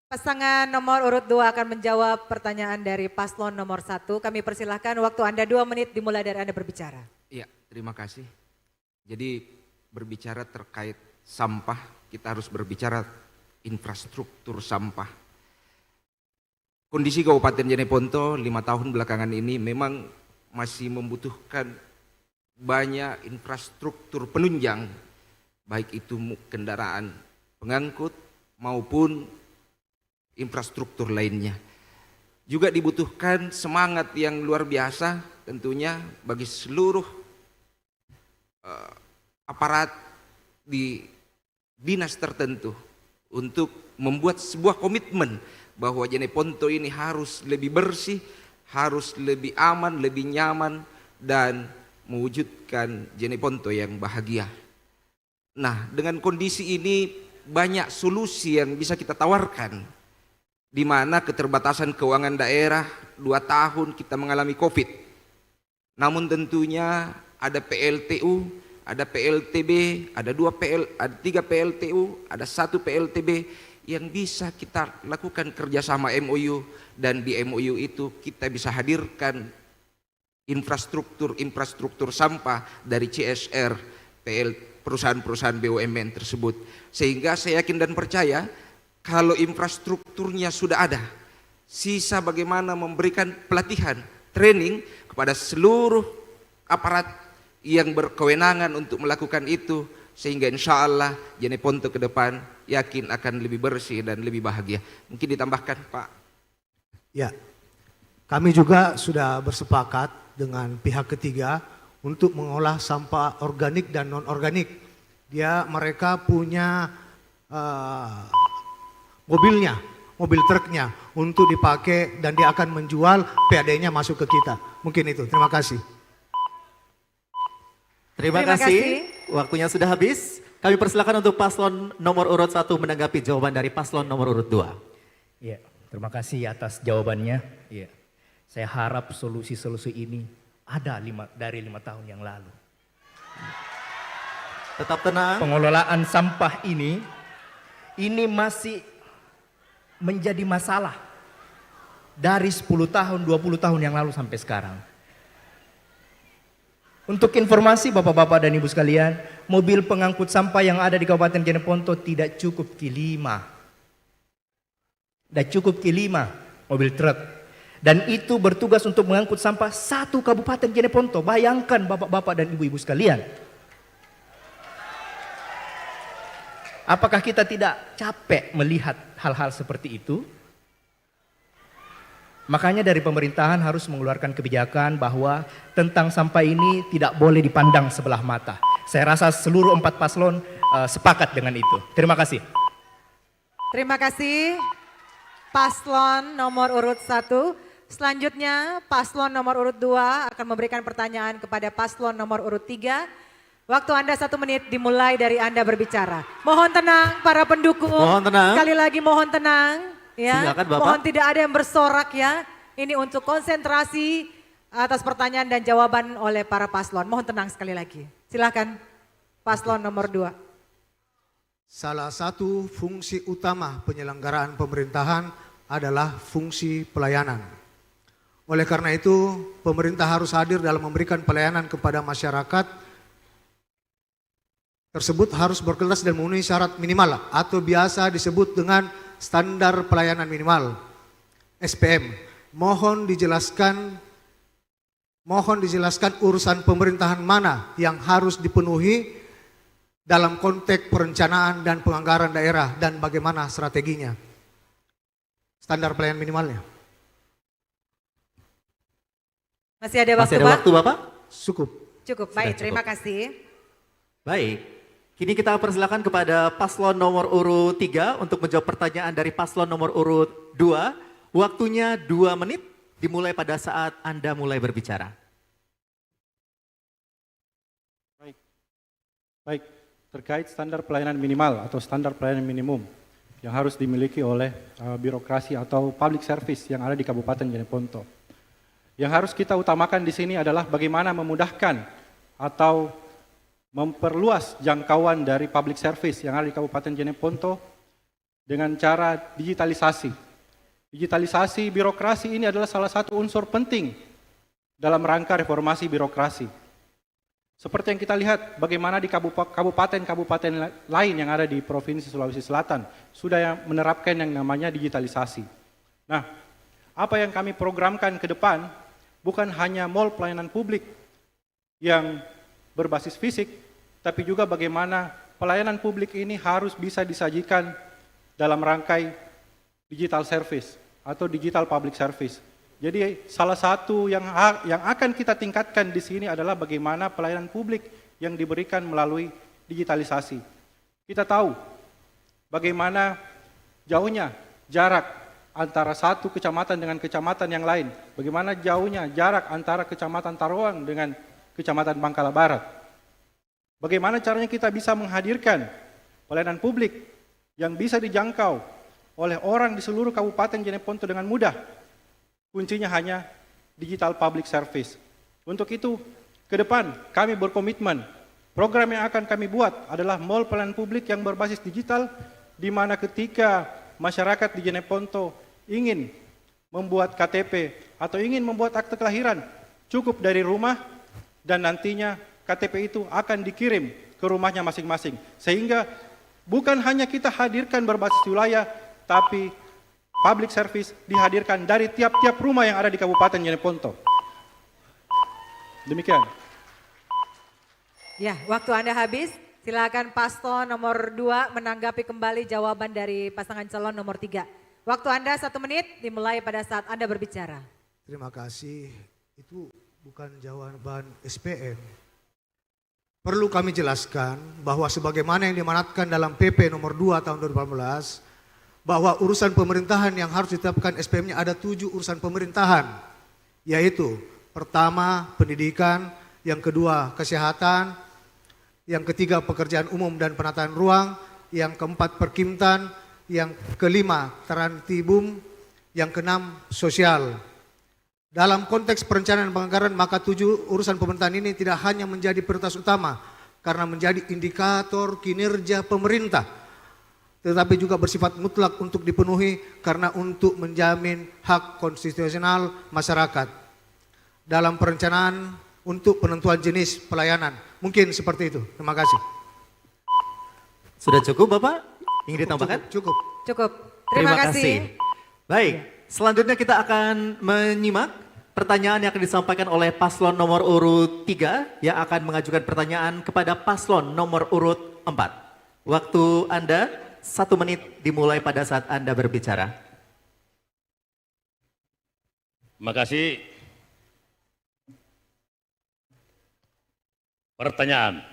[SPEAKER 3] pasangan nomor urut 2 akan menjawab pertanyaan dari paslon nomor 1. Kami persilahkan waktu Anda 2 menit dimulai dari Anda berbicara.
[SPEAKER 8] Iya, terima kasih. Jadi berbicara terkait sampah, kita harus berbicara infrastruktur sampah. Kondisi Kabupaten Jeneponto 5 tahun belakangan ini memang masih membutuhkan banyak infrastruktur penunjang, baik itu kendaraan pengangkut maupun infrastruktur lainnya. Juga dibutuhkan semangat yang luar biasa tentunya bagi seluruh aparat di dinas tertentu untuk membuat sebuah komitmen bahwa Jeneponto ini harus lebih bersih, harus lebih aman, lebih nyaman, dan mewujudkan Jeneponto yang bahagia. Nah, dengan kondisi ini banyak solusi yang bisa kita tawarkan, di mana keterbatasan keuangan daerah 2 tahun kita mengalami COVID. Namun tentunya ada PLTU, ada PLTB, ada 3 PLTU, ada 1 PLTB yang bisa kita lakukan kerjasama MOU, dan di MOU itu kita bisa hadirkan infrastruktur sampah dari CSR perusahaan-perusahaan BUMN tersebut. Sehingga saya yakin dan percaya kalau infrastrukturnya sudah ada, sisa bagaimana memberikan pelatihan, training kepada seluruh aparat yang berkewenangan untuk melakukan itu, sehingga insya Allah Jeneponto ke depan yakin akan lebih bersih dan lebih bahagia. Mungkin ditambahkan Pak.
[SPEAKER 9] Ya, kami juga sudah bersepakat dengan pihak ketiga untuk mengolah sampah organik dan non-organik. Mereka punya mobil truknya untuk dipakai dan dia akan menjual, PAD-nya masuk ke kita. Mungkin itu, terima kasih.
[SPEAKER 2] Terima kasih. Waktunya sudah habis. Kami persilakan untuk paslon nomor urut 1 menanggapi jawaban dari paslon nomor urut 2.
[SPEAKER 6] Ya, terima kasih atas jawabannya. Ya, saya harap solusi-solusi ini ada dari 5 tahun yang lalu.
[SPEAKER 2] Tetap tenang.
[SPEAKER 6] Pengelolaan sampah ini masih menjadi masalah dari 10 tahun, 20 tahun yang lalu sampai sekarang. Untuk informasi Bapak-Bapak dan Ibu sekalian, mobil pengangkut sampah yang ada di Kabupaten Jeneponto tidak cukup Q5. Tidak cukup Q5 mobil truk. Dan itu bertugas untuk mengangkut sampah 1 Kabupaten Jeneponto. Bayangkan Bapak-Bapak dan Ibu-Ibu sekalian. Apakah kita tidak capek melihat hal-hal seperti itu? Makanya dari pemerintahan harus mengeluarkan kebijakan bahwa tentang sampah ini tidak boleh dipandang sebelah mata. Saya rasa seluruh 4 paslon sepakat dengan itu. Terima kasih.
[SPEAKER 3] Terima kasih paslon nomor urut 1. Selanjutnya paslon nomor urut 2 akan memberikan pertanyaan kepada paslon nomor urut 3. Waktu Anda 1 menit dimulai dari Anda berbicara. Mohon tenang para pendukung.
[SPEAKER 2] Mohon tenang.
[SPEAKER 3] Sekali lagi mohon tenang. Ya.
[SPEAKER 2] Silakan, Bapak.
[SPEAKER 3] Mohon tidak ada yang bersorak ya. Ini untuk konsentrasi atas pertanyaan dan jawaban oleh para paslon. Mohon tenang sekali lagi. Silakan paslon nomor 2.
[SPEAKER 9] Salah satu fungsi utama penyelenggaraan pemerintahan adalah fungsi pelayanan. Oleh karena itu, pemerintah harus hadir dalam memberikan pelayanan kepada masyarakat. Tersebut harus berkelas dan memenuhi syarat minimal atau biasa disebut dengan standar pelayanan minimal SPM. Mohon dijelaskan urusan pemerintahan mana yang harus dipenuhi dalam konteks perencanaan dan penganggaran daerah dan bagaimana strateginya. Standar pelayanan minimalnya.
[SPEAKER 3] Masih ada waktu,
[SPEAKER 2] Masih ada waktu, Bapak?
[SPEAKER 9] Cukup.
[SPEAKER 3] Cukup,
[SPEAKER 2] Sudah
[SPEAKER 3] baik,
[SPEAKER 2] cukup.
[SPEAKER 3] terima kasih.
[SPEAKER 2] Baik. Kini kita persilakan kepada paslon nomor urut 3 untuk menjawab pertanyaan dari paslon nomor urut 2. Waktunya 2 menit dimulai pada saat Anda mulai berbicara.
[SPEAKER 11] Baik, terkait standar pelayanan minimal atau standar pelayanan minimum yang harus dimiliki oleh birokrasi atau public service yang ada di Kabupaten Jeneponto. Yang harus kita utamakan di sini adalah bagaimana memudahkan atau memperluas jangkauan dari public service yang ada di Kabupaten Jeneponto dengan cara digitalisasi. Digitalisasi birokrasi ini adalah salah satu unsur penting dalam rangka reformasi birokrasi. Seperti yang kita lihat bagaimana di kabupaten-kabupaten lain yang ada di Provinsi Sulawesi Selatan sudah menerapkan yang namanya digitalisasi. Nah, apa yang kami programkan ke depan bukan hanya mall pelayanan publik yang berbasis fisik, tapi juga bagaimana pelayanan publik ini harus bisa disajikan dalam rangkai digital service atau digital public service. Jadi salah satu yang akan kita tingkatkan di sini adalah bagaimana pelayanan publik yang diberikan melalui digitalisasi. Kita tahu bagaimana jauhnya jarak antara satu kecamatan dengan kecamatan yang lain. Bagaimana jauhnya jarak antara kecamatan Taruang dengan kecamatan Bangkala Barat. Bagaimana caranya kita bisa menghadirkan pelayanan publik yang bisa dijangkau oleh orang di seluruh Kabupaten Jeneponto dengan mudah. Kuncinya hanya digital public service. Untuk itu, ke depan kami berkomitmen, program yang akan kami buat adalah mall pelayanan publik yang berbasis digital, di mana ketika masyarakat di Jeneponto ingin membuat KTP atau ingin membuat akte kelahiran, cukup dari rumah dan nantinya KTP itu akan dikirim ke rumahnya masing-masing. Sehingga bukan hanya kita hadirkan berbasis wilayah, tapi public service dihadirkan dari tiap-tiap rumah yang ada di Kabupaten Jeneponto. Demikian.
[SPEAKER 3] Ya, waktu Anda habis. Silakan paslon nomor 2 menanggapi kembali jawaban dari pasangan calon nomor 3. Waktu Anda 1 menit dimulai pada saat Anda berbicara.
[SPEAKER 9] Terima kasih. Itu bukan jawaban SPM. Perlu kami jelaskan bahwa sebagaimana yang diamanatkan dalam PP nomor 2 tahun 2018, bahwa urusan pemerintahan yang harus ditetapkan SPM-nya ada 7 urusan pemerintahan, yaitu pertama pendidikan, yang kedua kesehatan, yang ketiga pekerjaan umum dan penataan ruang, yang keempat perkimtan, yang kelima terantibum, yang keenam sosial. Dalam konteks perencanaan penganggaran, maka 7 urusan pemerintahan ini tidak hanya menjadi prioritas utama karena menjadi indikator kinerja pemerintah, tetapi juga bersifat mutlak untuk dipenuhi karena untuk menjamin hak konstitusional masyarakat. Dalam perencanaan untuk penentuan jenis pelayanan, mungkin seperti itu. Terima kasih.
[SPEAKER 2] Sudah cukup, Bapak? Ingin ditambahkan?
[SPEAKER 9] Cukup.
[SPEAKER 3] Cukup. Terima kasih.
[SPEAKER 2] Baik, selanjutnya kita akan menyimak pertanyaan yang akan disampaikan oleh paslon nomor urut 3 yang akan mengajukan pertanyaan kepada paslon nomor urut 4. Waktu Anda 1 menit dimulai pada saat Anda berbicara.
[SPEAKER 10] Terima kasih. Pertanyaan.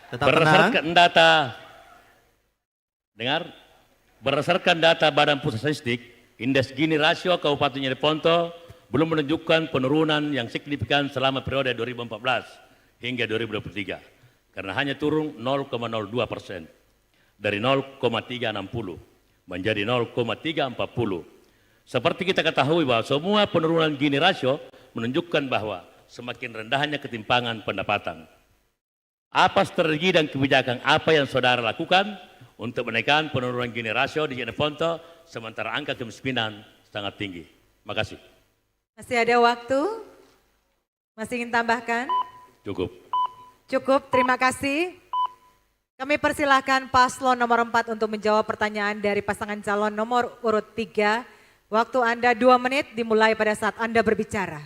[SPEAKER 2] Tetap
[SPEAKER 10] Berdasarkan data, berdasarkan data Badan Pusat Statistik, Indeks Gini Rasio Kabupaten Jeneponto belum menunjukkan penurunan yang signifikan selama periode 2014 hingga 2023 karena hanya turun 0,02% dari 0,360 menjadi 0,340. Seperti kita ketahui bahwa semua penurunan Gini rasio menunjukkan bahwa semakin rendahnya ketimpangan pendapatan. Apa strategi dan kebijakan apa yang saudara lakukan untuk menekan penurunan Gini rasio di Jeneponto sementara angka kemiskinan sangat tinggi? Makasih.
[SPEAKER 3] Masih ada waktu? Masih ingin tambahkan?
[SPEAKER 10] Cukup.
[SPEAKER 3] Cukup, terima kasih. Kami persilahkan paslon nomor 4 untuk menjawab pertanyaan dari pasangan calon nomor urut 3. Waktu Anda 2 menit dimulai pada saat Anda berbicara.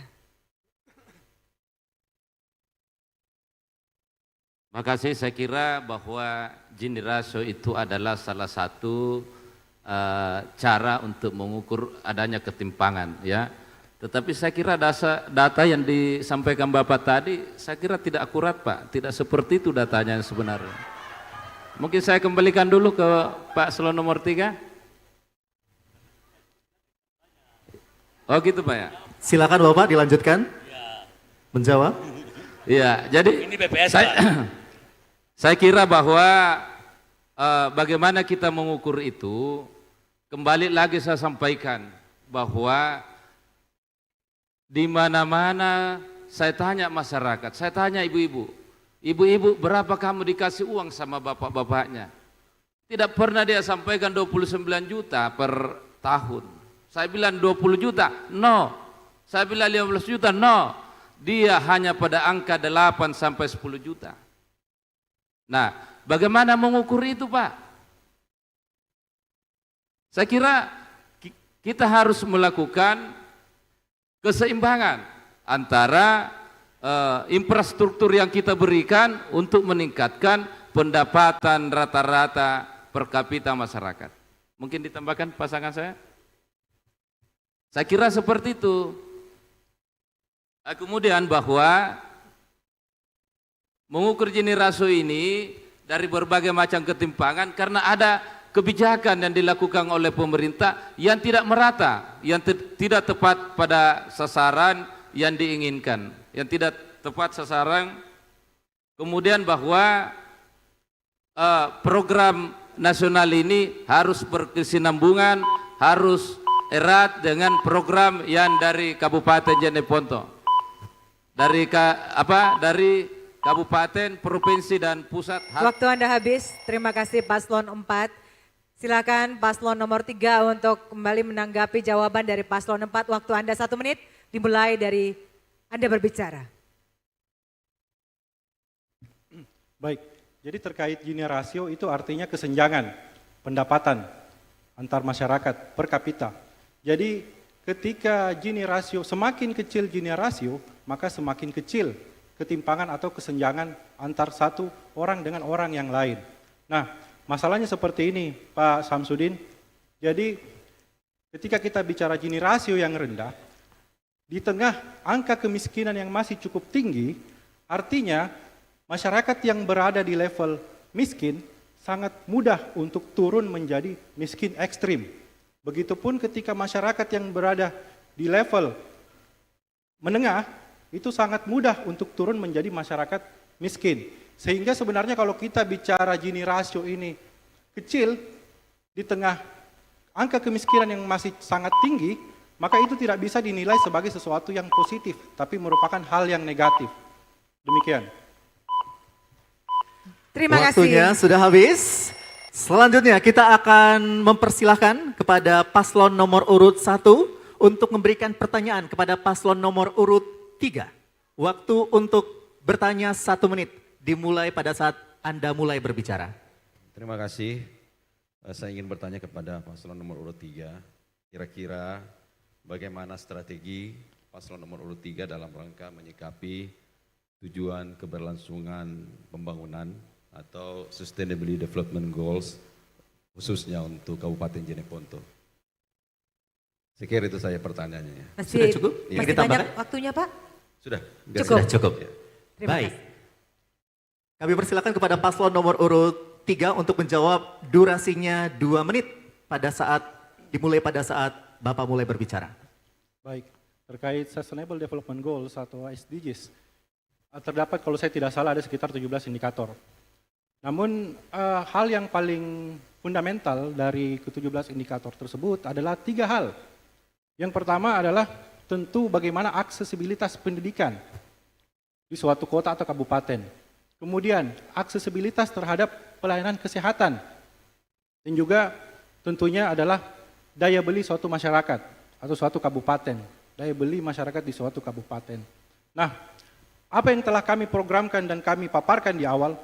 [SPEAKER 5] Makasih, saya kira bahwa Gini rasio itu adalah salah satu cara untuk mengukur adanya ketimpangan, ya. Tetapi saya kira data yang disampaikan Bapak tadi, saya kira tidak akurat, Pak. Tidak seperti itu datanya yang sebenarnya. Mungkin saya kembalikan dulu ke Pak Paslon nomor 3. Oh gitu Pak ya.
[SPEAKER 2] Silakan Bapak dilanjutkan. Menjawab.
[SPEAKER 5] Iya, jadi
[SPEAKER 10] Ini BPS,
[SPEAKER 5] saya kira bahwa bagaimana kita mengukur itu, kembali lagi saya sampaikan bahwa di mana-mana saya tanya masyarakat, saya tanya ibu-ibu, berapa kamu dikasih uang sama bapak-bapaknya? Tidak pernah dia sampaikan 29 juta per tahun. Saya bilang 20 juta, no. Saya bilang 15 juta, no. Dia hanya pada angka 8 sampai 10 juta. Nah, bagaimana mengukur itu, Pak? Saya kira kita harus melakukan keseimbangan antara infrastruktur yang kita berikan untuk meningkatkan pendapatan rata-rata per kapita masyarakat. Mungkin ditambahkan pasangan saya? Saya kira seperti itu. Kemudian bahwa mengukur Gini rasio ini dari berbagai macam ketimpangan karena ada kebijakan yang dilakukan oleh pemerintah yang tidak merata, yang tidak tepat pada sasaran yang diinginkan, yang tidak tepat sasaran. Kemudian bahwa program nasional ini harus berkesinambungan, harus erat dengan program yang dari Kabupaten Jeneponto, dari kabupaten, provinsi dan pusat.
[SPEAKER 3] Waktu Anda habis. Terima kasih paslon 4. Silakan paslon nomor 3 untuk kembali menanggapi jawaban dari paslon 4. Waktu Anda 1 menit dimulai dari Anda berbicara.
[SPEAKER 11] Baik, jadi terkait Gini rasio itu artinya kesenjangan pendapatan antar masyarakat per kapita. Jadi ketika Gini rasio, semakin kecil Gini rasio, maka semakin kecil ketimpangan atau kesenjangan antar satu orang dengan orang yang lain. Nah, masalahnya seperti ini Pak Samsudin. Jadi ketika kita bicara Gini rasio yang rendah, di tengah angka kemiskinan yang masih cukup tinggi, artinya masyarakat yang berada di level miskin sangat mudah untuk turun menjadi miskin ekstrim. Begitupun ketika masyarakat yang berada di level menengah, itu sangat mudah untuk turun menjadi masyarakat miskin. Sehingga sebenarnya kalau kita bicara Gini rasio ini kecil, di tengah angka kemiskinan yang masih sangat tinggi, maka itu tidak bisa dinilai sebagai sesuatu yang positif, tapi merupakan hal yang negatif. Demikian.
[SPEAKER 3] Terima
[SPEAKER 2] Waktunya
[SPEAKER 3] kasih.
[SPEAKER 2] sudah habis. Selanjutnya kita akan mempersilahkan kepada paslon nomor urut 1 untuk memberikan pertanyaan kepada paslon nomor urut 3. Waktu untuk bertanya 1 menit dimulai pada saat Anda mulai berbicara.
[SPEAKER 7] Terima kasih. Saya ingin bertanya kepada paslon nomor urut 3. Kira-kira bagaimana strategi paslon nomor urut 3 dalam rangka menyikapi tujuan keberlangsungan pembangunan atau Sustainability Development Goals khususnya untuk Kabupaten Jeneponto. Saya kira itu saya pertanyaannya.
[SPEAKER 3] Sudah cukup?
[SPEAKER 2] Ya.
[SPEAKER 3] Masih banyak waktunya Pak?
[SPEAKER 7] Sudah.
[SPEAKER 3] Cukup.
[SPEAKER 2] Sudah cukup.
[SPEAKER 3] Terima
[SPEAKER 2] Baik.
[SPEAKER 3] kasih.
[SPEAKER 2] Kami persilakan kepada paslon nomor urut 3 untuk menjawab, durasinya 2 menit dimulai pada saat Bapak mulai berbicara.
[SPEAKER 11] Baik, terkait Sustainable Development Goals atau SDGs. Terdapat kalau saya tidak salah ada sekitar 17 indikator. Namun hal yang paling fundamental dari ke-17 indikator tersebut adalah 3 hal. Yang pertama adalah tentu bagaimana aksesibilitas pendidikan di suatu kota atau kabupaten. Kemudian aksesibilitas terhadap pelayanan kesehatan. Dan juga tentunya adalah daya beli suatu masyarakat atau suatu kabupaten. Daya beli masyarakat di suatu kabupaten. Nah, apa yang telah kami programkan dan kami paparkan di awal,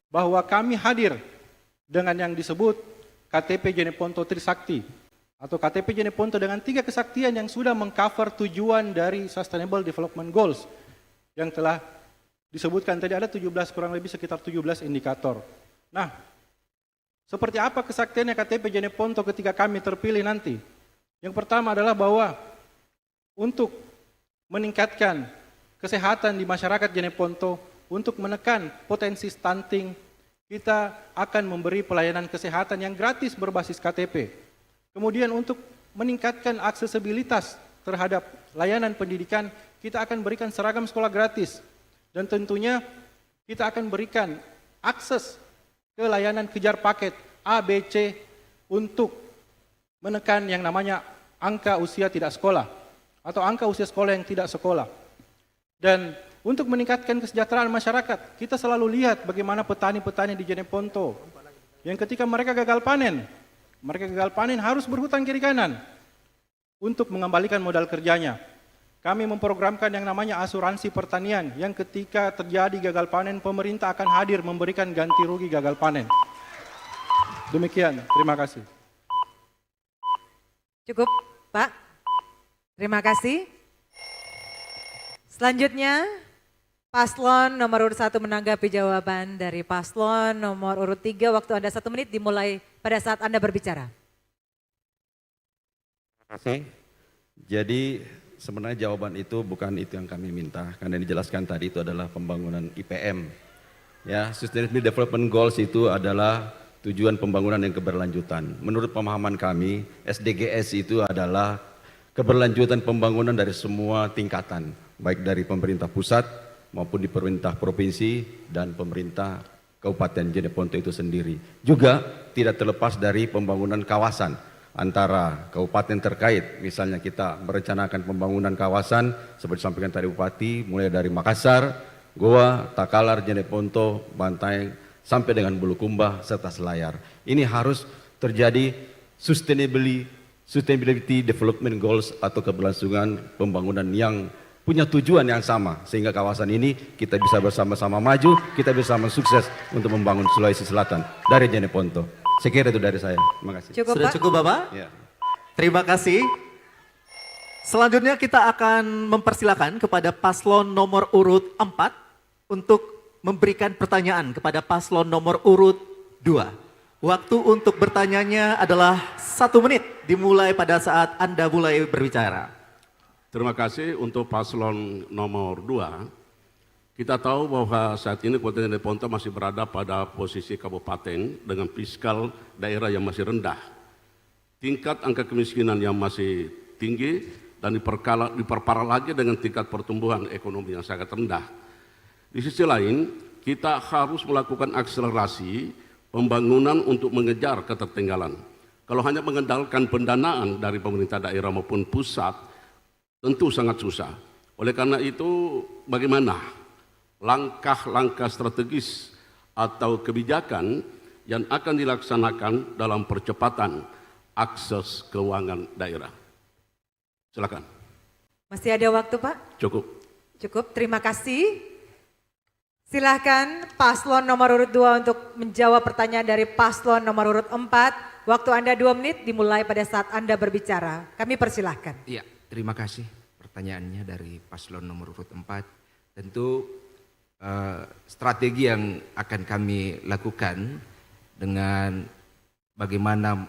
[SPEAKER 11] bahwa kami hadir dengan yang disebut KTP Jeneponto Trisakti, atau KTP Jeneponto dengan 3 kesaktian yang sudah mengcover tujuan dari Sustainable Development Goals, yang telah disebutkan tadi ada 17, kurang lebih sekitar 17 indikator. Nah, seperti apa kesaktiannya KTP Jeneponto ketika kami terpilih nanti? Yang pertama adalah bahwa untuk meningkatkan kesehatan di masyarakat Jeneponto, untuk menekan potensi stunting, kita akan memberi pelayanan kesehatan yang gratis berbasis KTP. Kemudian untuk meningkatkan aksesibilitas terhadap layanan pendidikan, kita akan berikan seragam sekolah gratis. Dan tentunya kita akan berikan akses ke layanan kejar paket A, B, C untuk menekan yang namanya angka usia tidak sekolah atau angka usia sekolah yang tidak sekolah. Dan untuk meningkatkan kesejahteraan masyarakat, kita selalu lihat bagaimana petani-petani di Jeneponto yang ketika mereka gagal panen harus berhutang kiri kanan untuk mengembalikan modal kerjanya. Kami memprogramkan yang namanya asuransi pertanian yang ketika terjadi gagal panen, pemerintah akan hadir memberikan ganti rugi gagal panen. Demikian, terima kasih.
[SPEAKER 3] Cukup, Pak. Terima kasih. Selanjutnya, Paslon nomor urut 1 menanggapi jawaban dari Paslon nomor urut 3. Waktu Anda 1 menit dimulai pada saat Anda berbicara.
[SPEAKER 7] Terima kasih. Jadi sebenarnya jawaban itu bukan itu yang kami minta, karena dijelaskan tadi itu adalah pembangunan IPM. Ya, Sustainable Development Goals itu adalah tujuan pembangunan yang keberlanjutan. Menurut pemahaman kami, SDGs itu adalah keberlanjutan pembangunan dari semua tingkatan, baik dari pemerintah pusat maupun di pemerintah provinsi dan pemerintah Kabupaten Jeneponto itu sendiri. Juga tidak terlepas dari pembangunan kawasan antara kabupaten terkait. Misalnya kita merencanakan pembangunan kawasan seperti disampaikan tadi Bupati, mulai dari Makassar, Goa, Takalar, Jeneponto, Bantaeng, sampai dengan Bulukumba serta Selayar. Ini harus terjadi Sustainability Development Goals atau keberlangsungan pembangunan yang punya tujuan yang sama, sehingga kawasan ini kita bisa bersama-sama maju, kita bisa sukses untuk membangun Sulawesi Selatan dari Jeneponto. Saya kira itu dari saya. Terima kasih.
[SPEAKER 2] Sudah cukup Bapak?
[SPEAKER 7] Ya.
[SPEAKER 2] Terima kasih. Selanjutnya kita akan mempersilakan kepada paslon nomor urut 4 untuk memberikan pertanyaan kepada paslon nomor urut 2. Waktu untuk bertanyanya adalah 1 menit, dimulai pada saat Anda mulai berbicara.
[SPEAKER 12] Terima kasih untuk paslon nomor 2. Kita tahu bahwa saat ini Kabupaten Jeneponto masih berada pada posisi kabupaten dengan fiskal daerah yang masih rendah. Tingkat angka kemiskinan yang masih tinggi dan diperparah lagi dengan tingkat pertumbuhan ekonomi yang sangat rendah. Di sisi lain, kita harus melakukan akselerasi pembangunan untuk mengejar ketertinggalan. Kalau hanya mengandalkan pendanaan dari pemerintah daerah maupun pusat, tentu sangat susah. Oleh karena itu, bagaimana langkah-langkah strategis atau kebijakan yang akan dilaksanakan dalam percepatan akses keuangan daerah? Silakan.
[SPEAKER 3] Masih ada waktu, Pak?
[SPEAKER 12] Cukup.
[SPEAKER 3] Cukup, terima kasih. Silahkan paslon nomor urut 2 untuk menjawab pertanyaan dari paslon nomor urut 4. Waktu Anda 2 menit dimulai pada saat Anda berbicara. Kami persilahkan.
[SPEAKER 15] Iya, terima kasih pertanyaannya dari paslon nomor urut 4. Tentu strategi yang akan kami lakukan dengan bagaimana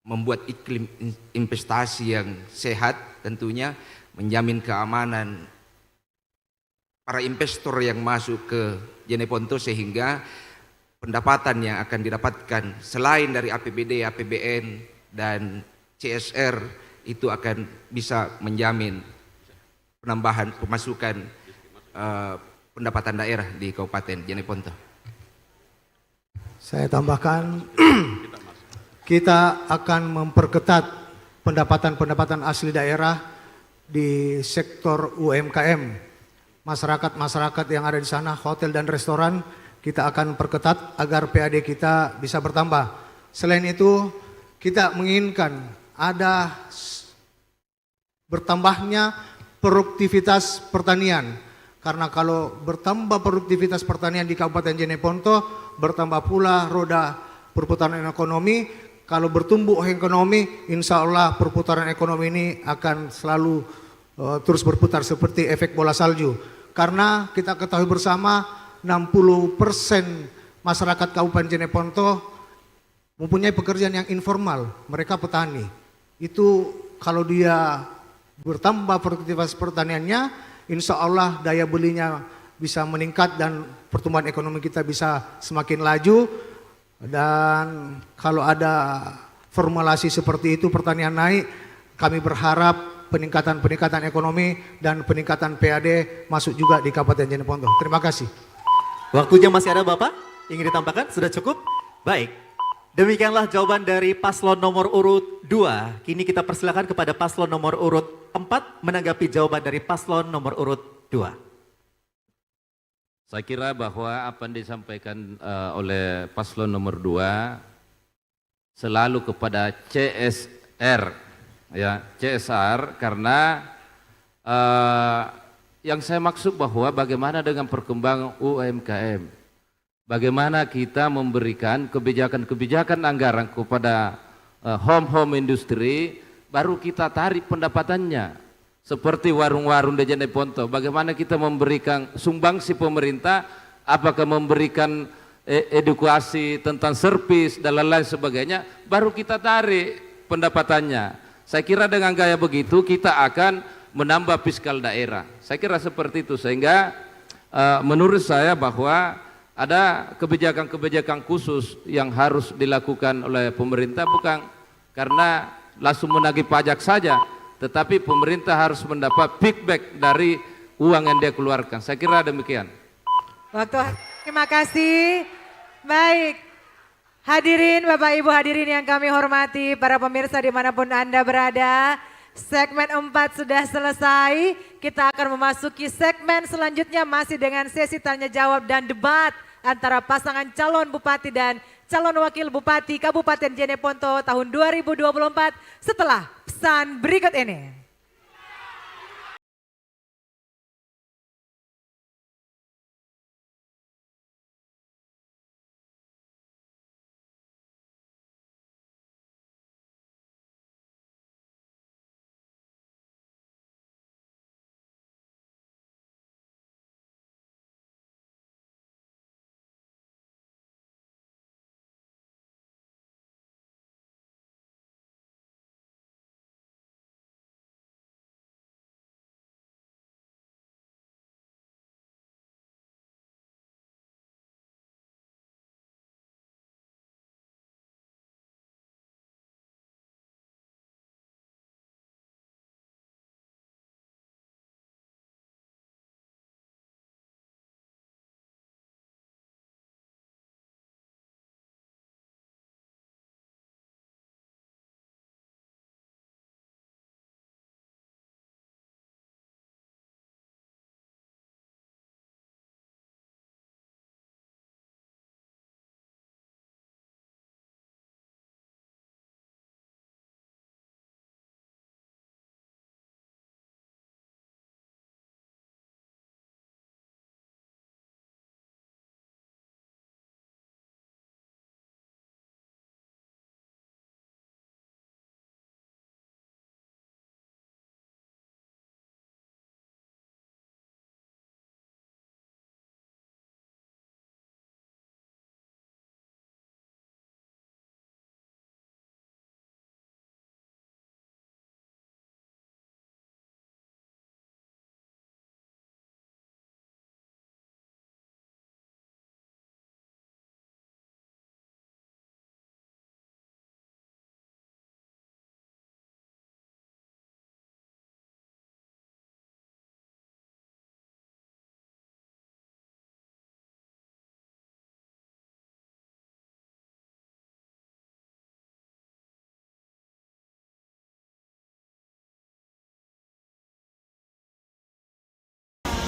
[SPEAKER 15] membuat iklim investasi yang sehat, tentunya menjamin keamanan para investor yang masuk ke Jeneponto sehingga pendapatan yang akan didapatkan selain dari APBD, APBN, dan CSR itu akan bisa menjamin penambahan pemasukan pendapatan daerah di Kabupaten Jeneponto.
[SPEAKER 9] Saya tambahkan, kita akan memperketat pendapatan-pendapatan asli daerah di sektor UMKM. Masyarakat-masyarakat yang ada di sana, hotel dan restoran, kita akan perketat agar PAD kita bisa bertambah. Selain itu, kita menginginkan ada bertambahnya produktivitas pertanian. Karena kalau bertambah produktivitas pertanian di Kabupaten Jeneponto, bertambah pula roda perputaran ekonomi. Kalau bertumbuh ekonomi, insya Allah perputaran ekonomi ini akan selalu terus berputar seperti efek bola salju. Karena kita ketahui bersama 60% masyarakat Kabupaten Jeneponto mempunyai pekerjaan yang informal, mereka petani. Itu kalau dia bertambah produktivitas pertaniannya, insya Allah daya belinya bisa meningkat dan pertumbuhan ekonomi kita bisa semakin laju. Dan kalau ada formulasi seperti itu pertanian naik, kami berharap peningkatan ekonomi dan peningkatan PAD masuk juga di Kabupaten Jeneponto. Terima kasih.
[SPEAKER 2] Waktunya masih ada Bapak? Ingin ditambahkan? Sudah cukup? Baik. Demikianlah jawaban dari paslon nomor urut 2. Kini kita persilakan kepada paslon nomor urut 4 menanggapi jawaban dari paslon nomor urut 2.
[SPEAKER 5] Saya kira bahwa apa yang disampaikan oleh paslon nomor 2 selalu kepada CSR, ya CSR, karena yang saya maksud bahwa bagaimana dengan perkembangan UMKM, bagaimana kita memberikan kebijakan-kebijakan anggaran kepada home industry, baru kita tarik pendapatannya. Seperti warung-warung di Jeneponto, bagaimana kita memberikan sumbangsi pemerintah, apakah memberikan edukasi tentang servis dan lain-lain sebagainya, baru kita tarik pendapatannya. Saya kira dengan gaya begitu kita akan menambah fiskal daerah. Saya kira seperti itu, sehingga menurut saya bahwa ada kebijakan-kebijakan khusus yang harus dilakukan oleh pemerintah, bukan karena langsung menagih pajak saja, tetapi pemerintah harus mendapat feedback dari uang yang dia keluarkan. Saya kira demikian.
[SPEAKER 3] Terima kasih. Baik, hadirin Bapak Ibu hadirin yang kami hormati, para pemirsa dimanapun Anda berada, segmen 4 sudah selesai. Kita akan memasuki segmen selanjutnya masih dengan sesi tanya jawab dan debat antara pasangan calon bupati dan calon wakil bupati Kabupaten Jeneponto tahun 2024 setelah pesan berikut ini.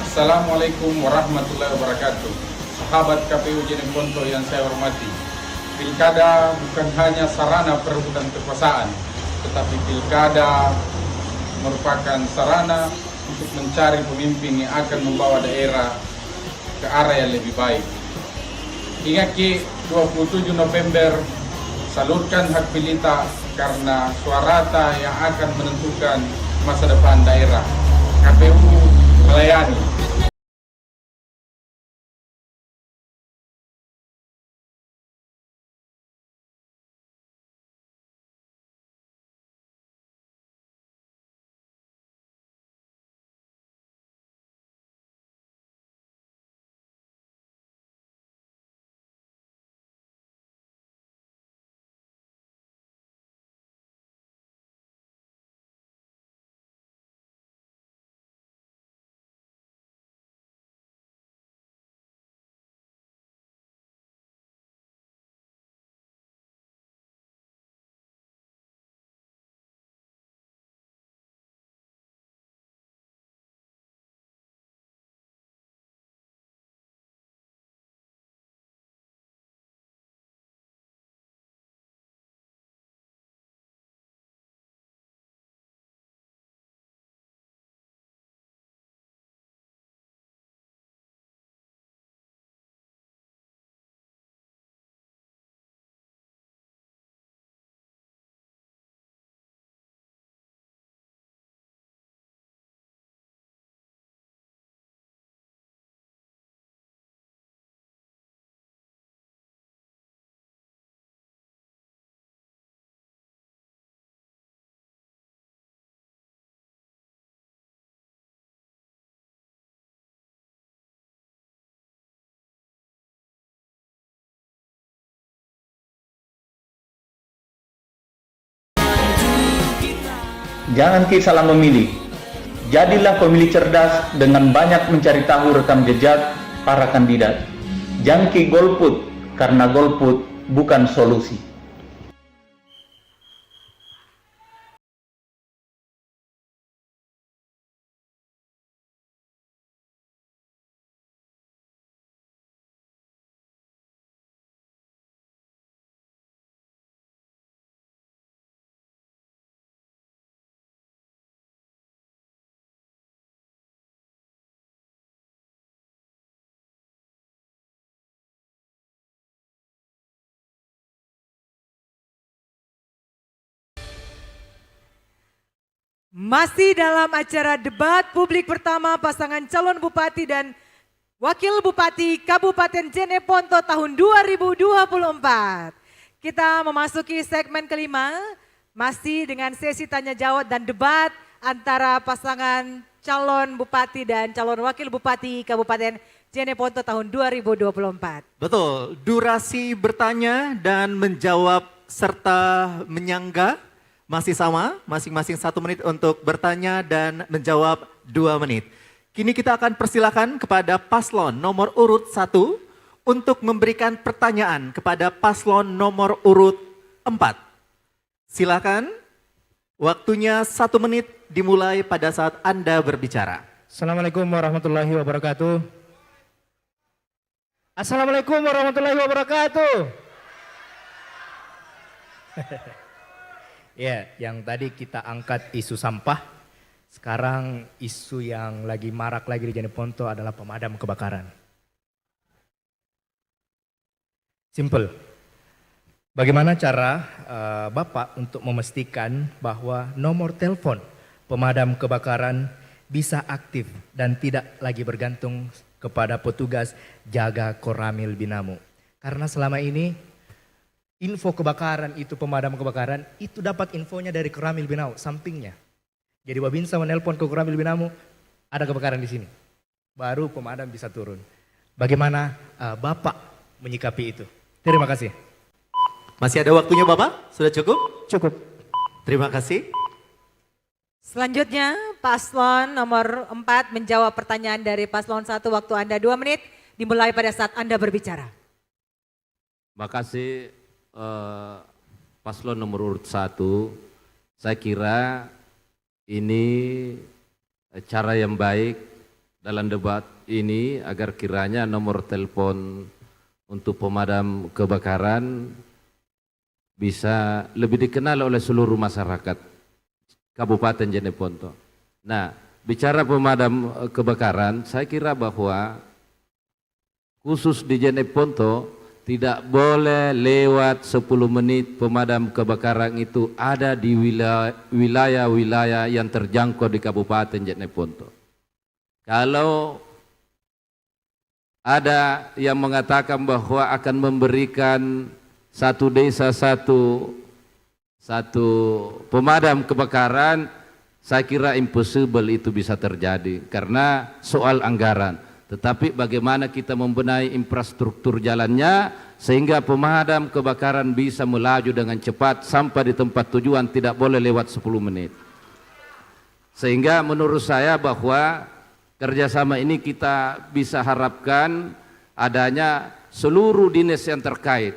[SPEAKER 13] Assalamualaikum warahmatullahi wabarakatuh. Sahabat KPU Jeneponto yang saya hormati, pilkada bukan hanya sarana perebutan kekuasaan, tetapi pilkada merupakan sarana untuk mencari pemimpin yang akan membawa daerah ke arah yang lebih baik. Ingat Ki, 27 November, salurkan hak pilih karena suarata yang akan menentukan masa depan daerah. KPU melayani.
[SPEAKER 14] Jangan salah memilih. Jadilah pemilih cerdas dengan banyak mencari tahu rekam jejak para kandidat. Jangki golput, karena golput bukan solusi.
[SPEAKER 3] Masih dalam acara debat publik pertama pasangan calon bupati dan wakil bupati Kabupaten Jeneponto tahun 2024. Kita memasuki segmen kelima, masih dengan sesi tanya jawab dan debat antara pasangan calon bupati dan calon wakil bupati Kabupaten Jeneponto tahun 2024.
[SPEAKER 2] Betul, durasi bertanya dan menjawab serta menyangga masih sama, masing-masing 1 menit untuk bertanya dan menjawab 2 menit. Kini kita akan persilakan kepada paslon nomor urut 1 untuk memberikan pertanyaan kepada paslon nomor urut 4. Silakan, waktunya 1 menit dimulai pada saat Anda berbicara.
[SPEAKER 6] Assalamualaikum warahmatullahi wabarakatuh. Assalamualaikum warahmatullahi wabarakatuh. Ya, yang tadi kita angkat isu sampah, sekarang isu yang lagi marak lagi di Jeneponto adalah pemadam kebakaran. Simple. Bagaimana cara Bapak untuk memastikan bahwa nomor telepon pemadam kebakaran bisa aktif dan tidak lagi bergantung kepada petugas jaga Koramil Binamu? Karena selama ini info kebakaran itu, pemadam kebakaran itu dapat infonya dari Koramil Binau sampingnya. Jadi Babinsa menelpon ke Koramil Binamu, ada kebakaran di sini. Baru pemadam bisa turun. Bagaimana Bapak menyikapi itu? Terima kasih.
[SPEAKER 2] Masih ada waktunya Bapak? Sudah cukup?
[SPEAKER 6] Cukup.
[SPEAKER 2] Terima kasih.
[SPEAKER 3] Selanjutnya paslon nomor 4 menjawab pertanyaan dari paslon 1, waktu Anda 2 menit dimulai pada saat Anda berbicara.
[SPEAKER 5] Makasih paslon nomor urut 1, saya kira ini cara yang baik dalam debat ini agar kiranya nomor telepon untuk pemadam kebakaran bisa lebih dikenal oleh seluruh masyarakat Kabupaten Jeneponto. Nah, bicara pemadam kebakaran, saya kira bahwa khusus di Jeneponto tidak boleh lewat 10 menit pemadam kebakaran itu ada di wilayah-wilayah yang terjangkau di Kabupaten Jeneponto. Kalau ada yang mengatakan bahwa akan memberikan satu desa satu pemadam kebakaran, saya kira impossible itu bisa terjadi karena soal anggaran. Tetapi bagaimana kita membenahi infrastruktur jalannya sehingga pemadam kebakaran bisa melaju dengan cepat sampai di tempat tujuan, tidak boleh lewat 10 menit. Sehingga menurut saya bahwa kerjasama ini kita bisa harapkan adanya seluruh dinas yang terkait.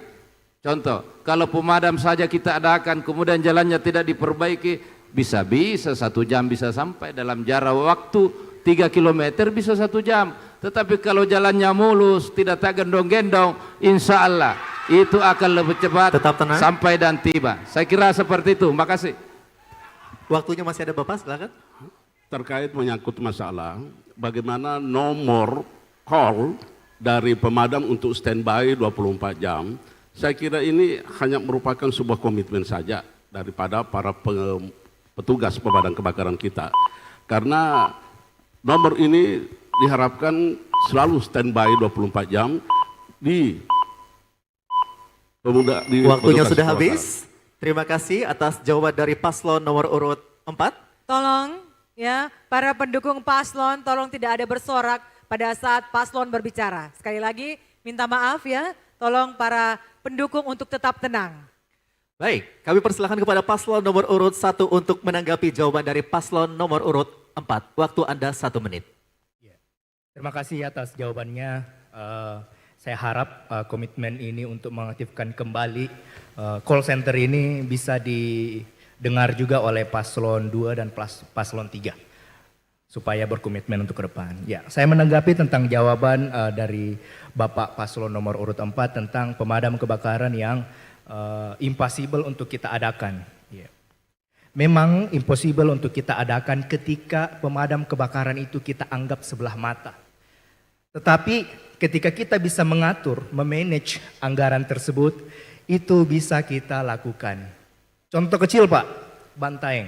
[SPEAKER 5] Contoh, kalau pemadam saja kita adakan kemudian jalannya tidak diperbaiki, bisa-bisa 1 jam bisa sampai dalam jarak waktu 3 km bisa 1 jam. Tetapi kalau jalannya mulus, tidak tergendong-gendong, insya Allah itu akan lebih cepat sampai dan tiba. Saya kira seperti itu. Makasih.
[SPEAKER 2] Waktunya masih ada Bapak, silakan.
[SPEAKER 12] Terkait menyangkut masalah bagaimana nomor call dari pemadam untuk standby 24 jam, saya kira ini hanya merupakan sebuah komitmen saja daripada para petugas pemadam kebakaran kita. Karena nomor ini diharapkan selalu standby 24 jam di
[SPEAKER 2] Waktunya sudah habis. Terima kasih atas jawaban dari paslon nomor urut 4.
[SPEAKER 3] Tolong ya, para pendukung paslon tolong tidak ada bersorak pada saat paslon berbicara. Sekali lagi minta maaf ya, tolong para pendukung untuk tetap tenang.
[SPEAKER 2] Baik, kami persilahkan kepada paslon nomor urut 1 untuk menanggapi jawaban dari paslon nomor urut 4. Waktu Anda 1 menit.
[SPEAKER 6] Terima kasih atas jawabannya. Saya harap komitmen ini untuk mengaktifkan kembali call center ini bisa didengar juga oleh paslon 2 dan paslon 3 supaya berkomitmen untuk ke depan. Ya, saya menanggapi tentang jawaban dari Bapak paslon nomor urut 4 tentang pemadam kebakaran yang impossible untuk kita adakan. Ya. Memang impossible untuk kita adakan ketika pemadam kebakaran itu kita anggap sebelah mata. Tetapi ketika kita bisa mengatur, memanage anggaran tersebut, itu bisa kita lakukan. Contoh kecil Pak, Bantaeng.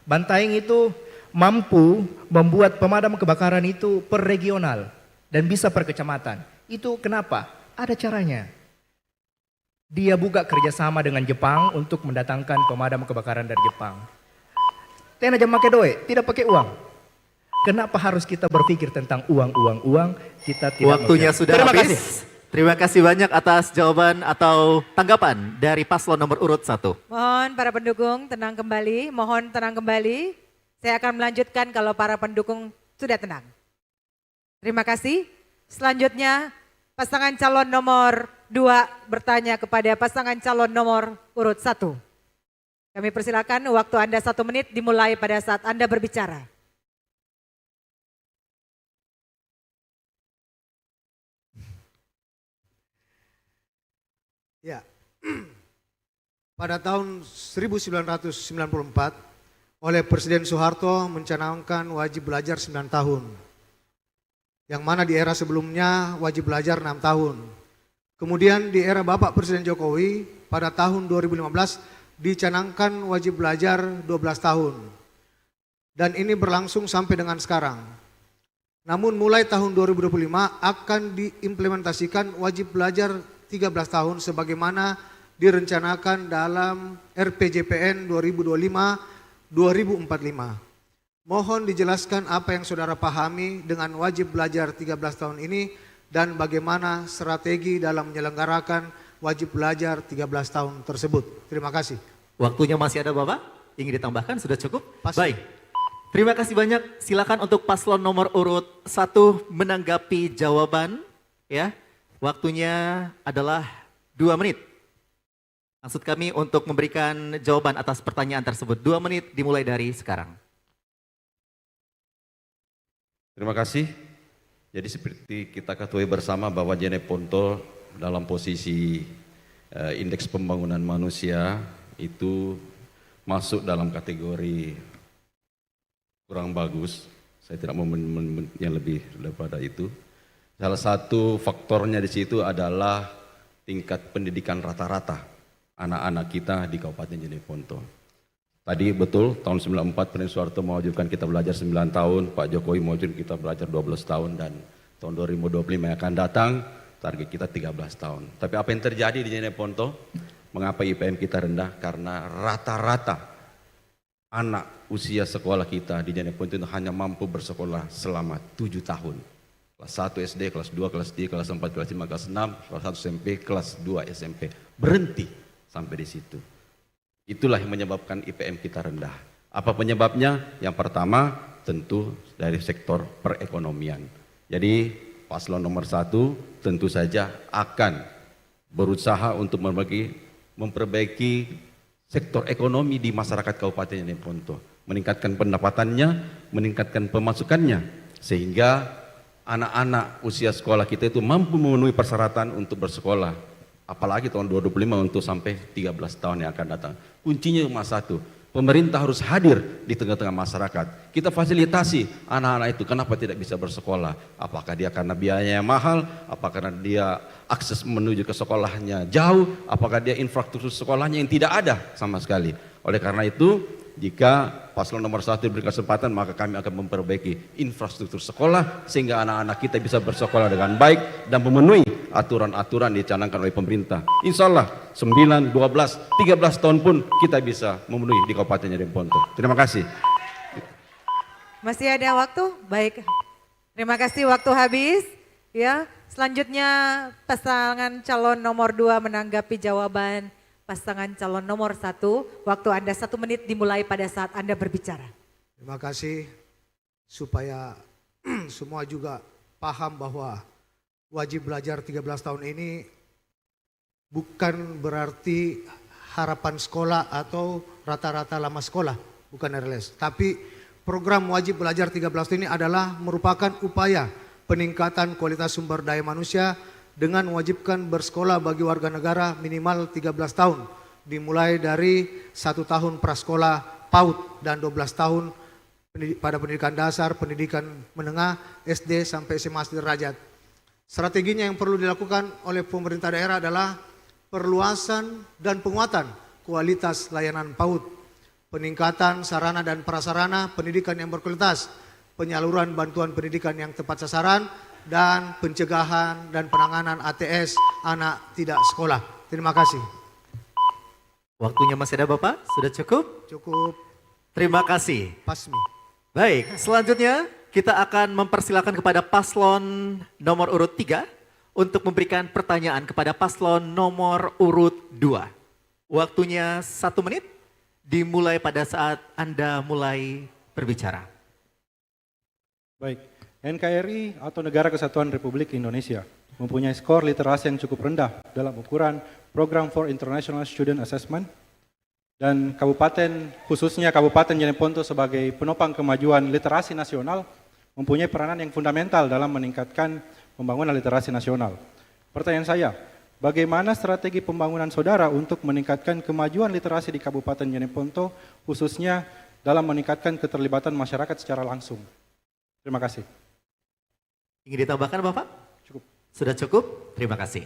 [SPEAKER 6] Bantaeng itu mampu membuat pemadam kebakaran itu per regional dan bisa per kecamatan. Itu kenapa? Ada caranya. Dia buka kerjasama dengan Jepang untuk mendatangkan pemadam kebakaran dari Jepang. Tena jam pakai doe, tidak pakai uang. Kenapa harus kita berpikir tentang uang? Kita tidak.
[SPEAKER 2] Waktunya sudah habis. Terima kasih banyak atas jawaban atau tanggapan dari paslon nomor urut 1.
[SPEAKER 3] Mohon para pendukung tenang kembali, Saya akan melanjutkan kalau para pendukung sudah tenang. Terima kasih. Selanjutnya pasangan calon nomor 2 bertanya kepada pasangan calon nomor urut 1. Kami persilakan waktu Anda 1 menit dimulai pada saat Anda berbicara.
[SPEAKER 9] Ya, pada tahun 1994 oleh Presiden Soeharto mencanangkan wajib belajar 9 tahun. Yang mana di era sebelumnya wajib belajar 6 tahun. Kemudian di era Bapak Presiden Jokowi pada tahun 2015 dicanangkan wajib belajar 12 tahun. Dan ini berlangsung sampai dengan sekarang. Namun mulai tahun 2025 akan diimplementasikan wajib belajar 13 tahun sebagaimana direncanakan dalam RPJPN 2025-2045. Mohon dijelaskan apa yang saudara pahami dengan wajib belajar 13 tahun ini dan bagaimana strategi dalam menyelenggarakan wajib belajar 13 tahun tersebut. Terima kasih.
[SPEAKER 2] Waktunya masih ada Bapak? Ingin ditambahkan? Sudah cukup?
[SPEAKER 9] Pasti.
[SPEAKER 2] Baik. Terima kasih banyak. Silakan untuk paslon nomor urut 1 menanggapi jawaban. Ya. Waktunya adalah 2 menit. Maksud kami untuk memberikan jawaban atas pertanyaan tersebut. 2 menit dimulai dari sekarang.
[SPEAKER 7] Terima kasih. Jadi seperti kita ketahui bersama bahwa Jeneponto dalam posisi indeks pembangunan manusia itu masuk dalam kategori kurang bagus. Saya tidak mau yang lebih daripada itu. Salah satu faktornya di situ adalah tingkat pendidikan rata-rata anak-anak kita di Kabupaten Jeneponto. Tadi betul tahun 94 Presiden Soeharto mewajibkan kita belajar 9 tahun, Pak Jokowi mewajibkan kita belajar 12 tahun dan tahun 2025 yang akan datang target kita 13 tahun. Tapi apa yang terjadi di Jeneponto? Mengapa IPM kita rendah? Karena rata-rata anak usia sekolah kita di Jeneponto itu hanya mampu bersekolah selama 7 tahun. Kelas 1 SD, kelas 2, kelas 3, kelas 4, kelas 5, kelas 6, kelas 1 SMP, kelas 2 SMP. Berhenti sampai di situ. Itulah yang menyebabkan IPM kita rendah. Apa penyebabnya? Yang pertama tentu dari sektor perekonomian. Jadi paslon nomor 1 tentu saja akan berusaha untuk memperbaiki sektor ekonomi di masyarakat Kabupaten Jeneponto. Meningkatkan pendapatannya, meningkatkan pemasukannya. Sehingga anak-anak usia sekolah kita itu mampu memenuhi persyaratan untuk bersekolah. Apalagi tahun 2025 untuk sampai 13 tahun yang akan datang. Kuncinya cuma satu, pemerintah harus hadir di tengah-tengah masyarakat. Kita fasilitasi anak-anak itu, kenapa tidak bisa bersekolah? Apakah dia karena biayanya mahal? Apakah karena dia akses menuju ke sekolahnya jauh? Apakah dia infrastruktur sekolahnya yang tidak ada sama sekali? Oleh karena itu, jika paslon nomor 1 diberi kesempatan, maka kami akan memperbaiki infrastruktur sekolah sehingga anak-anak kita bisa bersekolah dengan baik dan memenuhi aturan-aturan dicanangkan oleh pemerintah. Insya Allah 9, 12, 13 tahun pun kita bisa memenuhi di Kabupaten Jeneponto. Terima kasih.
[SPEAKER 3] Masih ada waktu? Baik. Terima kasih, waktu habis. Ya, selanjutnya pasangan calon nomor 2 menanggapi jawaban pasangan calon nomor 1, waktu Anda 1 menit dimulai pada saat Anda berbicara.
[SPEAKER 9] Terima kasih, supaya semua juga paham bahwa wajib belajar 13 tahun ini bukan berarti harapan sekolah atau rata-rata lama sekolah, bukan RLS. Tapi program wajib belajar 13 tahun ini adalah merupakan upaya peningkatan kualitas sumber daya manusia dengan mewajibkan bersekolah bagi warga negara minimal 13 tahun, dimulai dari 1 tahun prasekolah PAUD dan 12 tahun pada pendidikan dasar, pendidikan menengah, SD sampai SMA sederajat. Strateginya yang perlu dilakukan oleh pemerintah daerah adalah perluasan dan penguatan kualitas layanan PAUD, peningkatan sarana dan prasarana pendidikan yang berkualitas, penyaluran bantuan pendidikan yang tepat sasaran, dan pencegahan dan penanganan ATS anak tidak sekolah. Terima kasih.
[SPEAKER 2] Waktunya masih ada Bapak? Sudah cukup?
[SPEAKER 9] Cukup.
[SPEAKER 2] Terima kasih.
[SPEAKER 9] Pasmi.
[SPEAKER 2] Baik, selanjutnya kita akan mempersilakan kepada paslon nomor urut 3 untuk memberikan pertanyaan kepada paslon nomor urut 2. Waktunya 1 menit dimulai pada saat Anda mulai berbicara.
[SPEAKER 11] Baik. NKRI atau Negara Kesatuan Republik Indonesia mempunyai skor literasi yang cukup rendah dalam ukuran Program for International Student Assessment, dan kabupaten, khususnya Kabupaten Jeneponto sebagai penopang kemajuan literasi nasional, mempunyai peranan yang fundamental dalam meningkatkan pembangunan literasi nasional. Pertanyaan saya, bagaimana strategi pembangunan saudara untuk meningkatkan kemajuan literasi di Kabupaten Jeneponto, khususnya dalam meningkatkan keterlibatan masyarakat secara langsung? Terima kasih.
[SPEAKER 2] Ingin ditambahkan Bapak?
[SPEAKER 11] Cukup.
[SPEAKER 2] Sudah cukup? Terima kasih.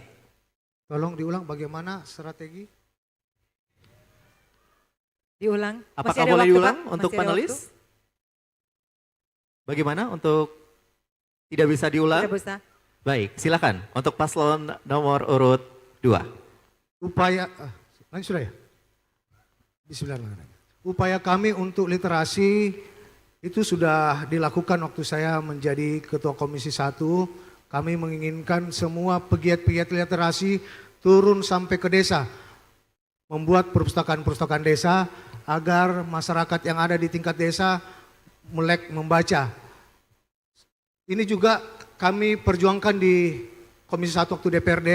[SPEAKER 9] Tolong diulang bagaimana strategi?
[SPEAKER 3] Diulang.
[SPEAKER 2] Apakah boleh diulang untuk panelis? Bagaimana untuk tidak bisa diulang?
[SPEAKER 3] Tidak bisa.
[SPEAKER 2] Baik, silakan untuk paslon nomor urut 2.
[SPEAKER 9] Upaya, lanjut sudah ya? Bismillahirrahmanirrahim. Upaya kami untuk literasi itu sudah dilakukan waktu saya menjadi Ketua Komisi 1. Kami menginginkan semua pegiat-pegiat literasi turun sampai ke desa. Membuat perpustakaan-perpustakaan desa agar masyarakat yang ada di tingkat desa melek membaca. Ini juga kami perjuangkan di Komisi 1 waktu DPRD,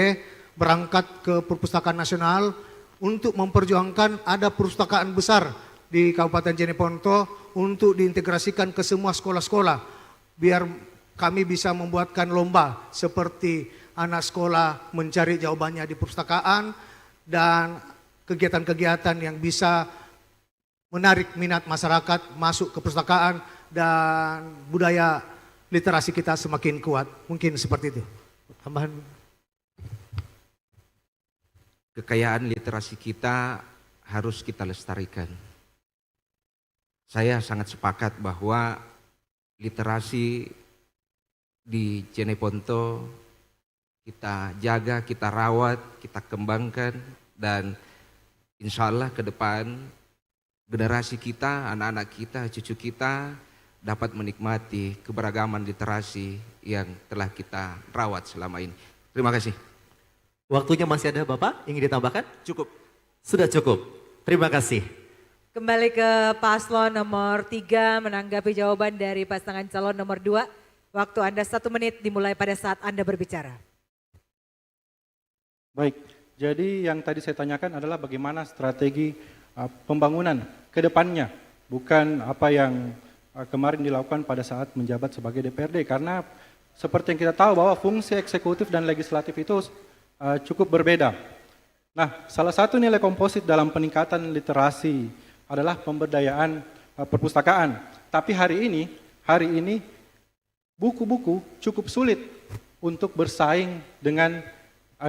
[SPEAKER 9] berangkat ke Perpustakaan Nasional untuk memperjuangkan ada perpustakaan besar di Kabupaten Jeneponto untuk diintegrasikan ke semua sekolah-sekolah, biar kami bisa membuatkan lomba seperti anak sekolah mencari jawabannya di perpustakaan dan kegiatan-kegiatan yang bisa menarik minat masyarakat masuk ke perpustakaan dan budaya literasi kita semakin kuat. Mungkin seperti itu. Tambahan.
[SPEAKER 15] Kekayaan literasi kita harus kita lestarikan. Saya sangat sepakat bahwa literasi di Jeneponto kita jaga, kita rawat, kita kembangkan, dan insya Allah ke depan generasi kita, anak-anak kita, cucu kita dapat menikmati keberagaman literasi yang telah kita rawat selama ini. Terima kasih.
[SPEAKER 2] Waktunya masih ada Bapak, ingin ditambahkan?
[SPEAKER 15] Cukup.
[SPEAKER 2] Sudah cukup. Terima kasih.
[SPEAKER 3] Kembali ke paslon nomor 3 menanggapi jawaban dari pasangan calon nomor 2. Waktu Anda 1 menit dimulai pada saat Anda berbicara.
[SPEAKER 11] Baik, jadi yang tadi saya tanyakan adalah bagaimana strategi pembangunan ke depannya, bukan apa yang kemarin dilakukan pada saat menjabat sebagai DPRD, karena seperti yang kita tahu bahwa fungsi eksekutif dan legislatif itu cukup berbeda. Nah, salah satu nilai komposit dalam peningkatan literasi adalah pemberdayaan perpustakaan. Tapi hari ini buku-buku cukup sulit untuk bersaing dengan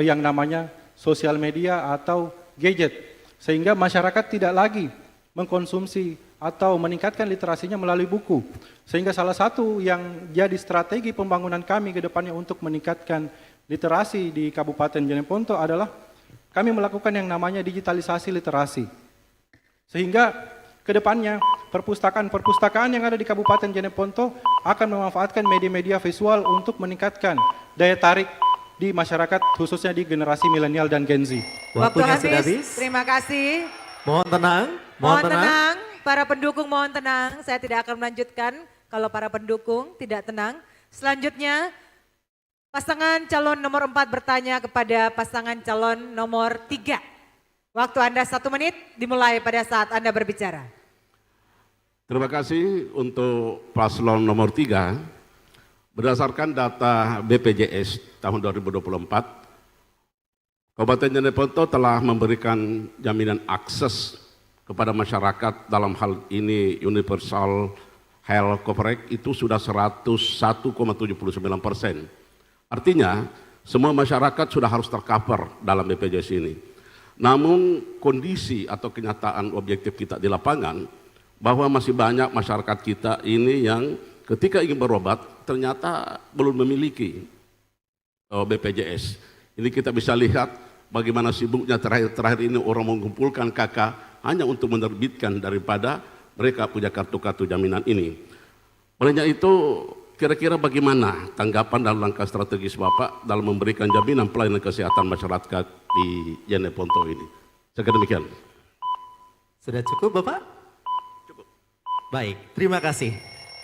[SPEAKER 11] yang namanya sosial media atau gadget. Sehingga masyarakat tidak lagi mengkonsumsi atau meningkatkan literasinya melalui buku. Sehingga salah satu yang jadi strategi pembangunan kami ke depannya untuk meningkatkan literasi di Kabupaten Jeneponto adalah kami melakukan yang namanya digitalisasi literasi. Sehingga ke depannya perpustakaan-perpustakaan yang ada di Kabupaten Jeneponto akan memanfaatkan media-media visual untuk meningkatkan daya tarik di masyarakat, khususnya di generasi milenial dan Gen Z.
[SPEAKER 3] Waktu habis. Terima kasih.
[SPEAKER 2] Mohon tenang.
[SPEAKER 3] Mohon tenang. Para pendukung mohon tenang. Saya tidak akan melanjutkan kalau para pendukung tidak tenang. Selanjutnya pasangan calon nomor 4 bertanya kepada pasangan calon nomor 3. Waktu Anda 1 menit dimulai pada saat Anda berbicara.
[SPEAKER 12] Terima kasih untuk paslon nomor 3. Berdasarkan data BPJS tahun 2024, Kabupaten Jeneponto telah memberikan jaminan akses kepada masyarakat dalam hal ini universal health coverage itu sudah 101,79%. Artinya semua masyarakat sudah harus tercover dalam BPJS ini. Namun kondisi atau kenyataan objektif kita di lapangan bahwa masih banyak masyarakat kita ini yang ketika ingin berobat ternyata belum memiliki BPJS. Ini kita bisa lihat bagaimana sibuknya terakhir ini orang mengumpulkan KK hanya untuk menerbitkan daripada mereka punya kartu-kartu jaminan ini. Olehnya itu kira-kira bagaimana tanggapan dan langkah strategis Bapak dalam memberikan jaminan pelayanan kesehatan masyarakat di Jeneponto ini? Saya demikian.
[SPEAKER 2] Sudah cukup Bapak? Cukup. Baik, terima kasih.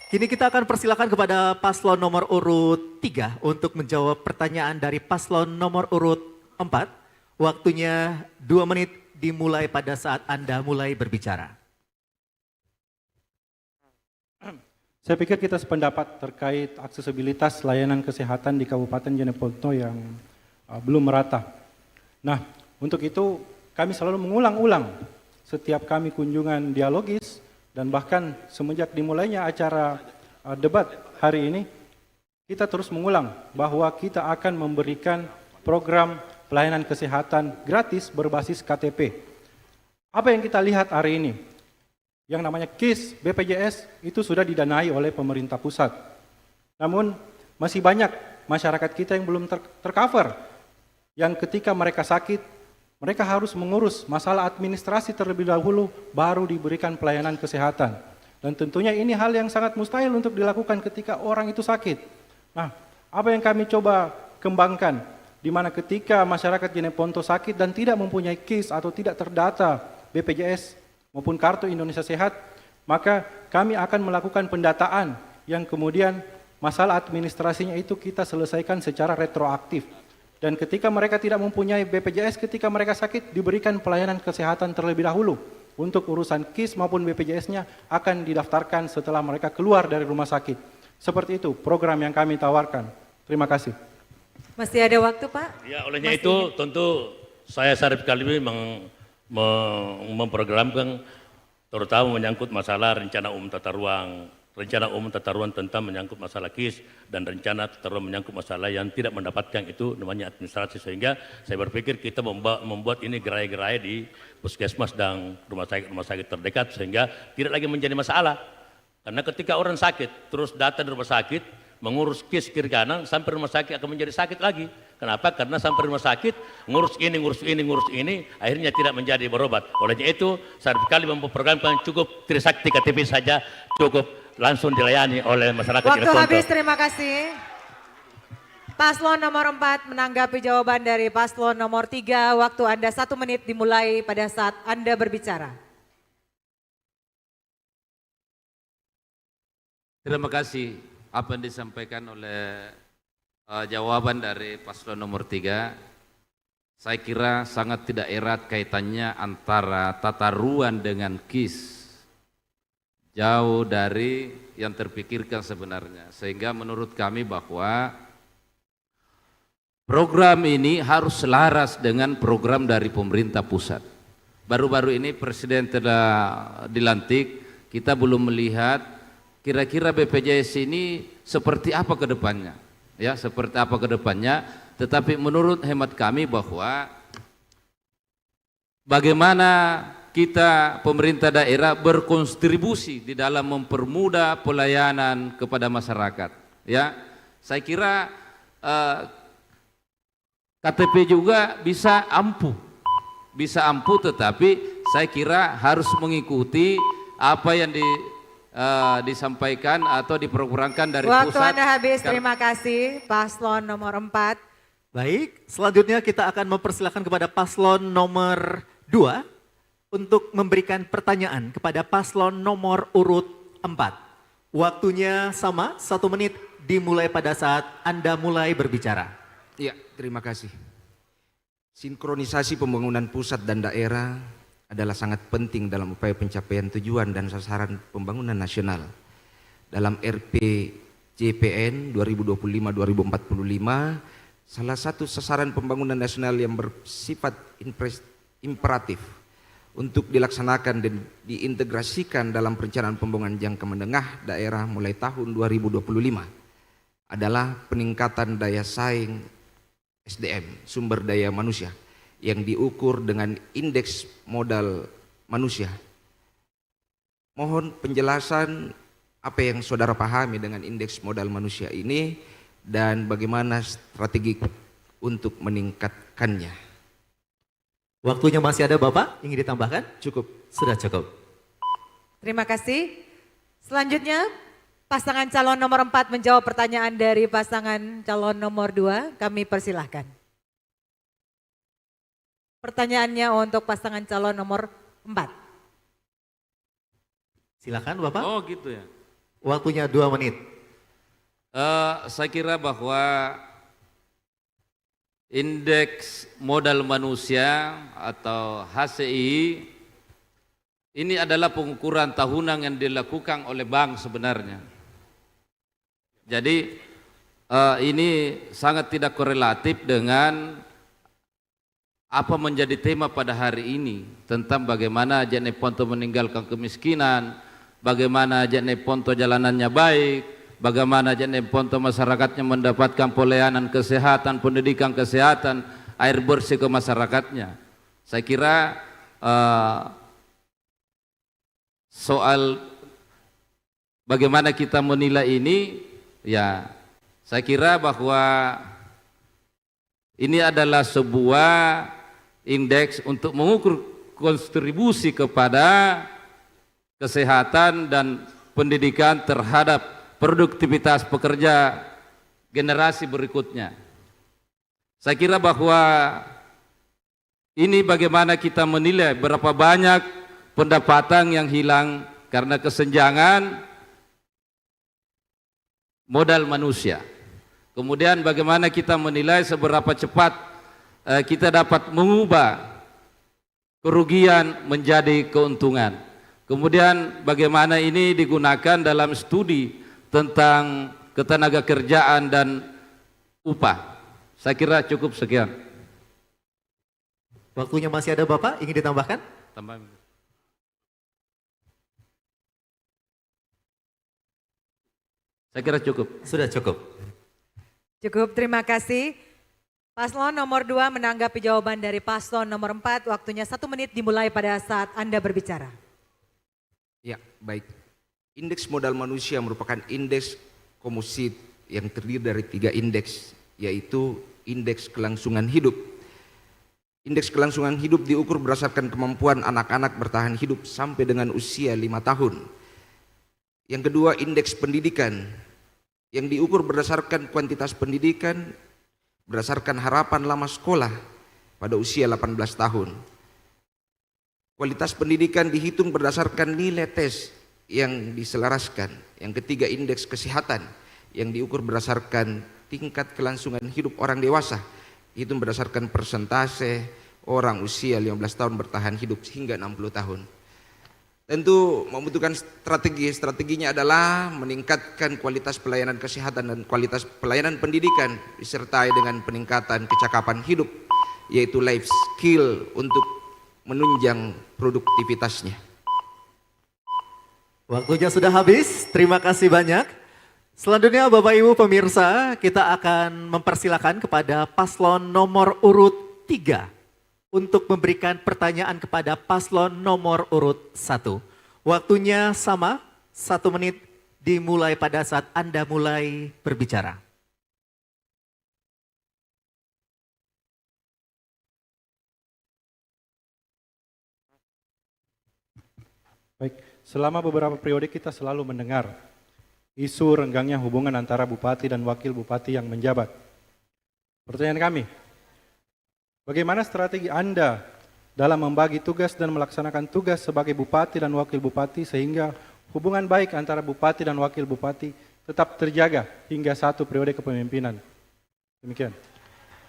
[SPEAKER 2] Kini kita akan persilakan kepada paslon nomor urut 3 untuk menjawab pertanyaan dari paslon nomor urut 4. Waktunya 2 menit dimulai pada saat Anda mulai berbicara.
[SPEAKER 11] Saya pikir kita sependapat terkait aksesibilitas layanan kesehatan di Kabupaten Jeneponto yang belum merata. Nah, untuk itu kami selalu mengulang-ulang setiap kami kunjungan dialogis dan bahkan semenjak dimulainya acara debat hari ini, kita terus mengulang bahwa kita akan memberikan program pelayanan kesehatan gratis berbasis KTP. Apa yang kita lihat hari ini? Yang namanya KIS BPJS itu sudah didanai oleh pemerintah pusat. Namun masih banyak masyarakat kita yang belum tercover. Yang ketika mereka sakit, mereka harus mengurus masalah administrasi terlebih dahulu baru diberikan pelayanan kesehatan. Dan tentunya ini hal yang sangat mustahil untuk dilakukan ketika orang itu sakit. Nah, apa yang kami coba kembangkan, di mana ketika masyarakat Jeneponto sakit dan tidak mempunyai KIS atau tidak terdata BPJS maupun Kartu Indonesia Sehat, maka kami akan melakukan pendataan yang kemudian masalah administrasinya itu kita selesaikan secara retroaktif. Dan ketika mereka tidak mempunyai BPJS, ketika mereka sakit, diberikan pelayanan kesehatan terlebih dahulu. Untuk urusan KIS maupun BPJS-nya akan didaftarkan setelah mereka keluar dari rumah sakit. Seperti itu program yang kami tawarkan. Terima kasih.
[SPEAKER 3] Masih ada waktu, Pak?
[SPEAKER 10] Ya, olehnya itu tentu saya Syarif Kalimi memprogramkan terutama menyangkut masalah rencana umum tata ruang tentang menyangkut masalah KIS dan rencana tata ruang menyangkut masalah yang tidak mendapatkan itu namanya administrasi, sehingga saya berpikir kita membuat ini gerai-gerai di puskesmas dan rumah sakit terdekat sehingga tidak lagi menjadi masalah. Karena ketika orang sakit terus datang di rumah sakit mengurus KIS kiri kanan sampai rumah sakit akan menjadi sakit lagi. Kenapa? Karena sampai rumah sakit ngurus ini akhirnya tidak menjadi berobat. Olehnya itu saya sekali memprogramkan cukup Trisakti KTP saja cukup langsung dilayani oleh masyarakat.
[SPEAKER 3] Waktu habis, terima kasih. Paslon nomor 4 menanggapi jawaban dari paslon nomor 3. Waktu Anda 1 menit dimulai pada saat Anda berbicara.
[SPEAKER 5] Terima kasih apa yang disampaikan oleh jawaban dari paslon nomor 3. Saya kira sangat tidak erat kaitannya antara tata ruang dengan KIS. Jauh dari yang terpikirkan sebenarnya. Sehingga menurut kami bahwa program ini harus selaras dengan program dari pemerintah pusat. Baru-baru ini Presiden telah dilantik, kita belum melihat kira-kira BPJS ini seperti apa ke depannya. Ya, seperti apa ke depannya, tetapi menurut hemat kami bahwa bagaimana kita pemerintah daerah berkontribusi di dalam mempermudah pelayanan kepada masyarakat. Ya, saya kira KTP juga bisa ampuh, tetapi saya kira harus mengikuti apa yang disampaikan atau diprogramkan dari pusat.
[SPEAKER 3] Waktu Anda habis, terima kasih paslon nomor 4.
[SPEAKER 2] Baik, selanjutnya kita akan mempersilahkan kepada paslon nomor 2 untuk memberikan pertanyaan kepada paslon nomor urut 4. Waktunya sama, 1 menit dimulai pada saat Anda mulai berbicara.
[SPEAKER 15] Ya, terima kasih. Sinkronisasi pembangunan pusat dan daerah adalah sangat penting dalam upaya pencapaian tujuan dan sasaran pembangunan nasional. Dalam RPJPN 2025-2045, salah satu sasaran pembangunan nasional yang bersifat imperatif untuk dilaksanakan dan diintegrasikan dalam perencanaan pembangunan jangka menengah daerah mulai tahun 2025 adalah peningkatan daya saing SDM, sumber daya manusia, yang diukur dengan indeks modal manusia. Mohon penjelasan apa yang saudara pahami dengan indeks modal manusia ini dan bagaimana strategi untuk meningkatkannya.
[SPEAKER 2] Waktunya masih ada Bapak, ingin ditambahkan?
[SPEAKER 15] Cukup.
[SPEAKER 2] Sudah cukup.
[SPEAKER 3] Terima kasih. Selanjutnya pasangan calon nomor 4 menjawab pertanyaan dari pasangan calon nomor 2. Kami persilahkan. Pertanyaannya untuk pasangan calon nomor 4.
[SPEAKER 2] Silakan Bapak.
[SPEAKER 5] Oh gitu ya.
[SPEAKER 2] Waktunya 2 menit.
[SPEAKER 5] Saya kira bahwa indeks modal manusia atau HCI ini adalah pengukuran tahunan yang dilakukan oleh bank sebenarnya. Jadi ini sangat tidak korelatif dengan apa menjadi tema pada hari ini tentang bagaimana Jeneponto meninggalkan kemiskinan, bagaimana Jeneponto jalanannya baik, bagaimana Jeneponto masyarakatnya mendapatkan pelayanan kesehatan, pendidikan kesehatan, air bersih ke masyarakatnya. Saya kira soal bagaimana kita menilai ini, ya saya kira bahwa ini adalah sebuah indeks untuk mengukur kontribusi kepada kesehatan dan pendidikan terhadap produktivitas pekerja generasi berikutnya. Saya kira bahwa ini bagaimana kita menilai berapa banyak pendapatan yang hilang karena kesenjangan modal manusia. Kemudian bagaimana kita menilai seberapa cepat kita dapat mengubah kerugian menjadi keuntungan. Kemudian bagaimana ini digunakan dalam studi tentang ketenaga kerjaan dan upah. Saya kira cukup sekian.
[SPEAKER 2] Waktunya masih ada Bapak, ingin ditambahkan?
[SPEAKER 5] Tambah. Saya kira cukup.
[SPEAKER 2] Sudah cukup.
[SPEAKER 3] Cukup, terima kasih. Paslon nomor 2 menanggapi jawaban dari paslon nomor 4. Waktunya 1 menit dimulai pada saat Anda berbicara.
[SPEAKER 15] Ya, baik. Indeks modal manusia merupakan indeks komposit yang terdiri dari 3 indeks, yaitu indeks kelangsungan hidup. Indeks kelangsungan hidup diukur berdasarkan kemampuan anak-anak bertahan hidup sampai dengan usia 5 tahun. Yang kedua, indeks pendidikan yang diukur berdasarkan kuantitas pendidikan berdasarkan harapan lama sekolah pada usia 18 tahun. Kualitas pendidikan dihitung berdasarkan nilai tes yang diselaraskan. Yang ketiga, indeks kesehatan yang diukur berdasarkan tingkat kelangsungan hidup orang dewasa, itu berdasarkan persentase orang usia 15 tahun bertahan hidup hingga 60 tahun. Tentu membutuhkan strategi. Strateginya adalah meningkatkan kualitas pelayanan kesehatan dan kualitas pelayanan pendidikan disertai dengan peningkatan kecakapan hidup, yaitu life skill untuk menunjang produktivitasnya.
[SPEAKER 2] Waktunya sudah habis, terima kasih banyak. Selanjutnya Bapak Ibu pemirsa, kita akan mempersilakan kepada paslon nomor urut 3 untuk memberikan pertanyaan kepada paslon nomor urut 1. Waktunya sama, 1 menit dimulai pada saat Anda mulai berbicara.
[SPEAKER 11] Baik, selama beberapa periode kita selalu mendengar isu renggangnya hubungan antara bupati dan wakil bupati yang menjabat. Pertanyaan kami, bagaimana strategi Anda dalam membagi tugas dan melaksanakan tugas sebagai bupati dan wakil bupati sehingga hubungan baik antara bupati dan wakil bupati tetap terjaga hingga 1 periode kepemimpinan? Demikian.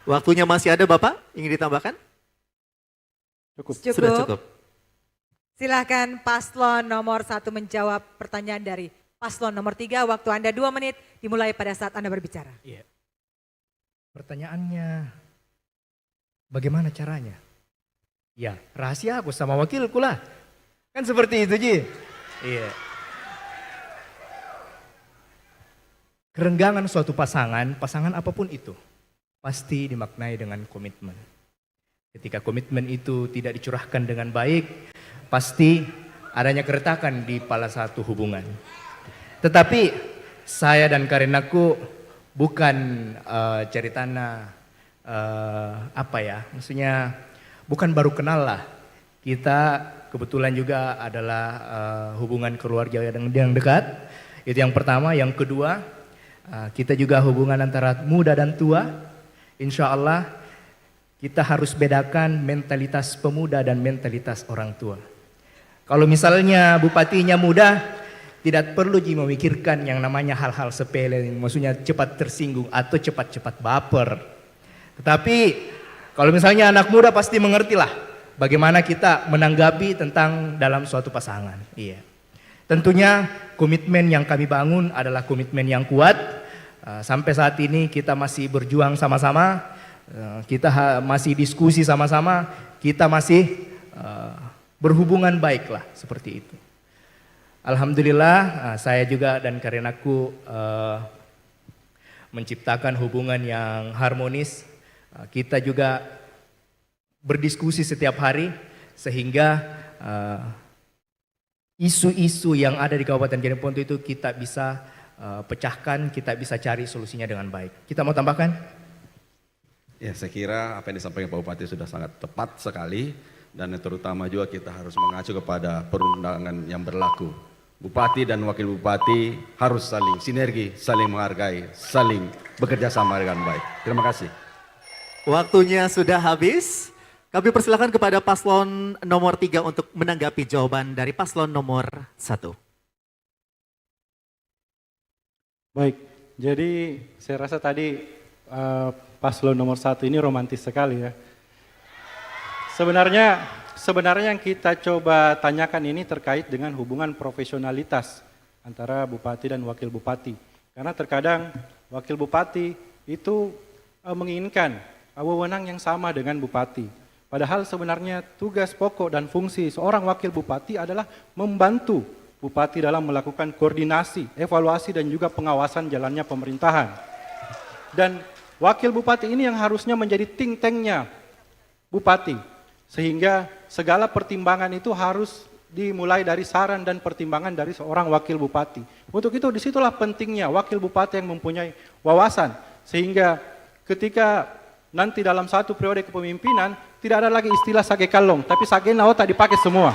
[SPEAKER 2] Waktunya masih ada Bapak, ingin ditambahkan?
[SPEAKER 11] Cukup.
[SPEAKER 2] Sudah cukup.
[SPEAKER 3] Silakan paslon nomor 1 menjawab pertanyaan dari paslon nomor 3. Waktu Anda 2 menit dimulai pada saat Anda berbicara.
[SPEAKER 6] Iya. Pertanyaannya, bagaimana caranya? Ya, rahasia aku sama wakilku lah. Kan seperti itu, Ji. Iya. Kerenggangan suatu pasangan apapun itu, pasti dimaknai dengan komitmen. Ketika komitmen itu tidak dicurahkan dengan baik, pasti adanya keretakan di salah satu hubungan. Tetapi saya dan Karinaku bukan ceritana maksudnya bukan baru kenal lah. Kita kebetulan juga adalah hubungan keluarga yang dekat. Itu yang pertama. Yang kedua, kita juga hubungan antara muda dan tua. Insya Allah kita harus bedakan mentalitas pemuda dan mentalitas orang tua. Kalau misalnya bupatinya muda, tidak perlu memikirkan yang namanya hal-hal sepele, maksudnya cepat tersinggung atau cepat-cepat baper. Tetapi kalau misalnya anak muda pasti mengertilah bagaimana kita menanggapi tentang dalam suatu pasangan. Iya. Tentunya komitmen yang kami bangun adalah komitmen yang kuat. Sampai saat ini kita masih berjuang sama-sama, kita masih diskusi sama-sama, kita masih berhubungan baiklah seperti itu. Alhamdulillah saya juga dan Karinaku menciptakan hubungan yang harmonis. Kita juga berdiskusi setiap hari sehingga isu-isu yang ada di Kabupaten Jeneponto itu kita bisa pecahkan, kita bisa cari solusinya dengan baik. Kita mau tambahkan?
[SPEAKER 7] Ya, saya kira apa yang disampaikan Pak Bupati sudah sangat tepat sekali, dan terutama juga kita harus mengacu kepada perundangan yang berlaku. Bupati dan wakil bupati harus saling sinergi, saling menghargai, saling bekerja sama dengan baik. Terima kasih.
[SPEAKER 2] Waktunya sudah habis. Kami persilakan kepada paslon nomor 3 untuk menanggapi jawaban dari paslon nomor 1.
[SPEAKER 11] Baik, jadi saya rasa tadi paslon nomor 1 ini romantis sekali ya. Sebenarnya yang kita coba tanyakan ini terkait dengan hubungan profesionalitas antara bupati dan wakil bupati. Karena terkadang wakil bupati itu menginginkan wewenang yang sama dengan bupati. Padahal sebenarnya tugas pokok dan fungsi seorang wakil bupati adalah membantu bupati dalam melakukan koordinasi, evaluasi dan juga pengawasan jalannya pemerintahan. Dan wakil bupati ini yang harusnya menjadi think tank-nya bupati. Sehingga segala pertimbangan itu harus dimulai dari saran dan pertimbangan dari seorang wakil bupati. Untuk itu disitulah pentingnya wakil bupati yang mempunyai wawasan. Sehingga ketika nanti dalam satu periode kepemimpinan tidak ada lagi istilah sage kalong, tapi sage nao tak dipakai semua.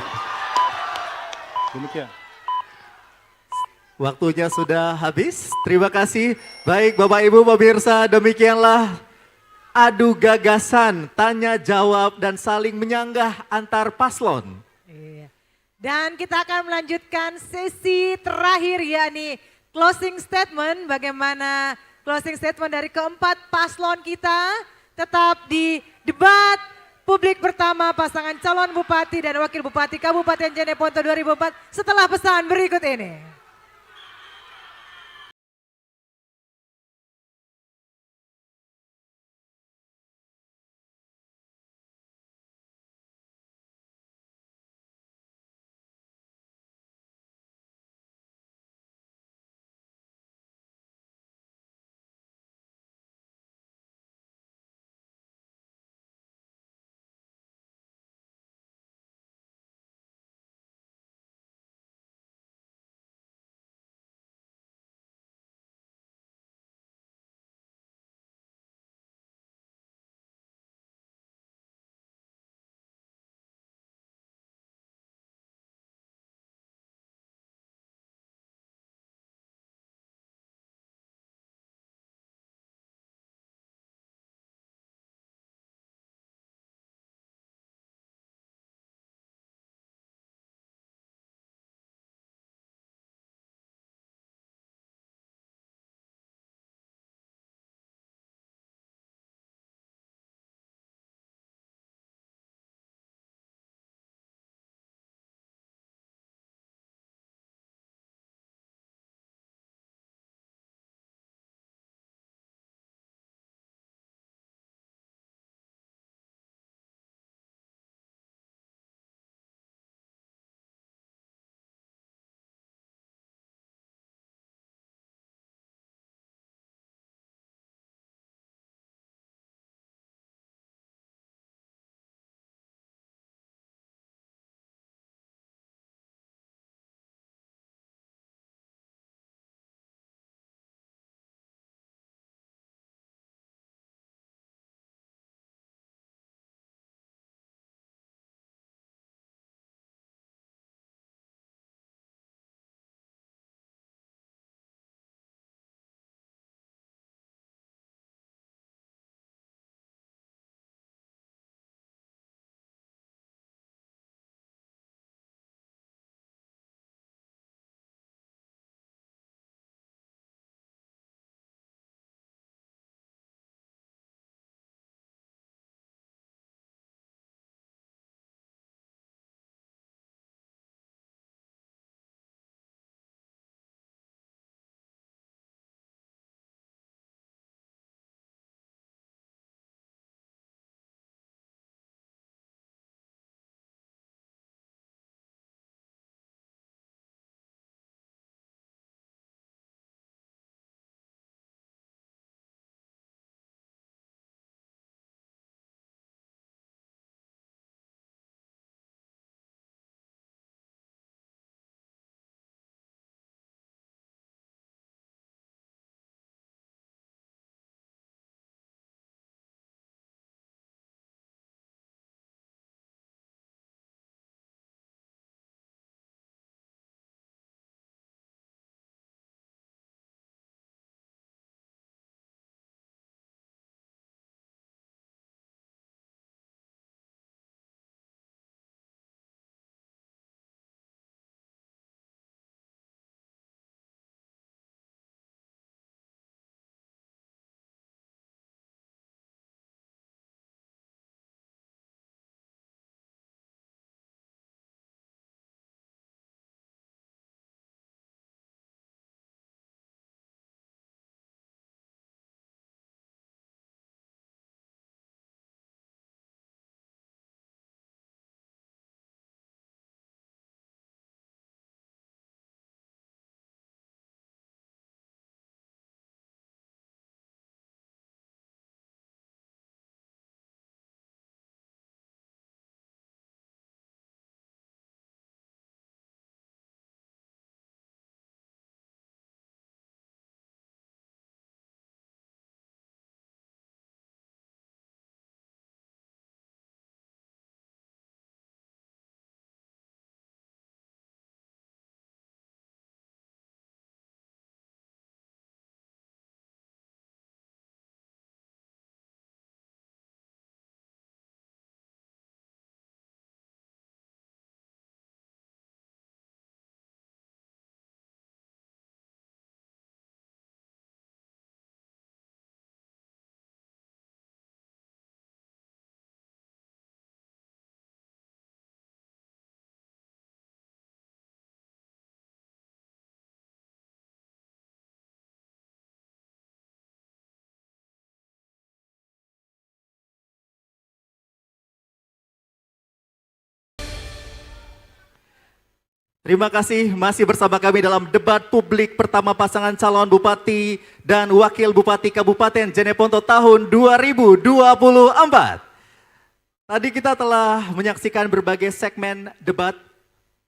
[SPEAKER 11] Demikian.
[SPEAKER 2] Waktunya sudah habis. Terima kasih. Baik Bapak Ibu pemirsa, demikianlah adu gagasan, tanya jawab dan saling menyanggah antar paslon.
[SPEAKER 3] Dan kita akan melanjutkan sesi terakhir yakni closing statement. Bagaimana closing statement dari keempat paslon kita tetap di debat publik pertama pasangan calon bupati dan wakil bupati Kabupaten Jeneponto 2004 setelah pesan berikut ini.
[SPEAKER 2] Terima kasih masih bersama kami dalam debat publik pertama pasangan calon Bupati dan Wakil Bupati Kabupaten Jeneponto tahun 2024. Tadi kita telah menyaksikan berbagai segmen debat,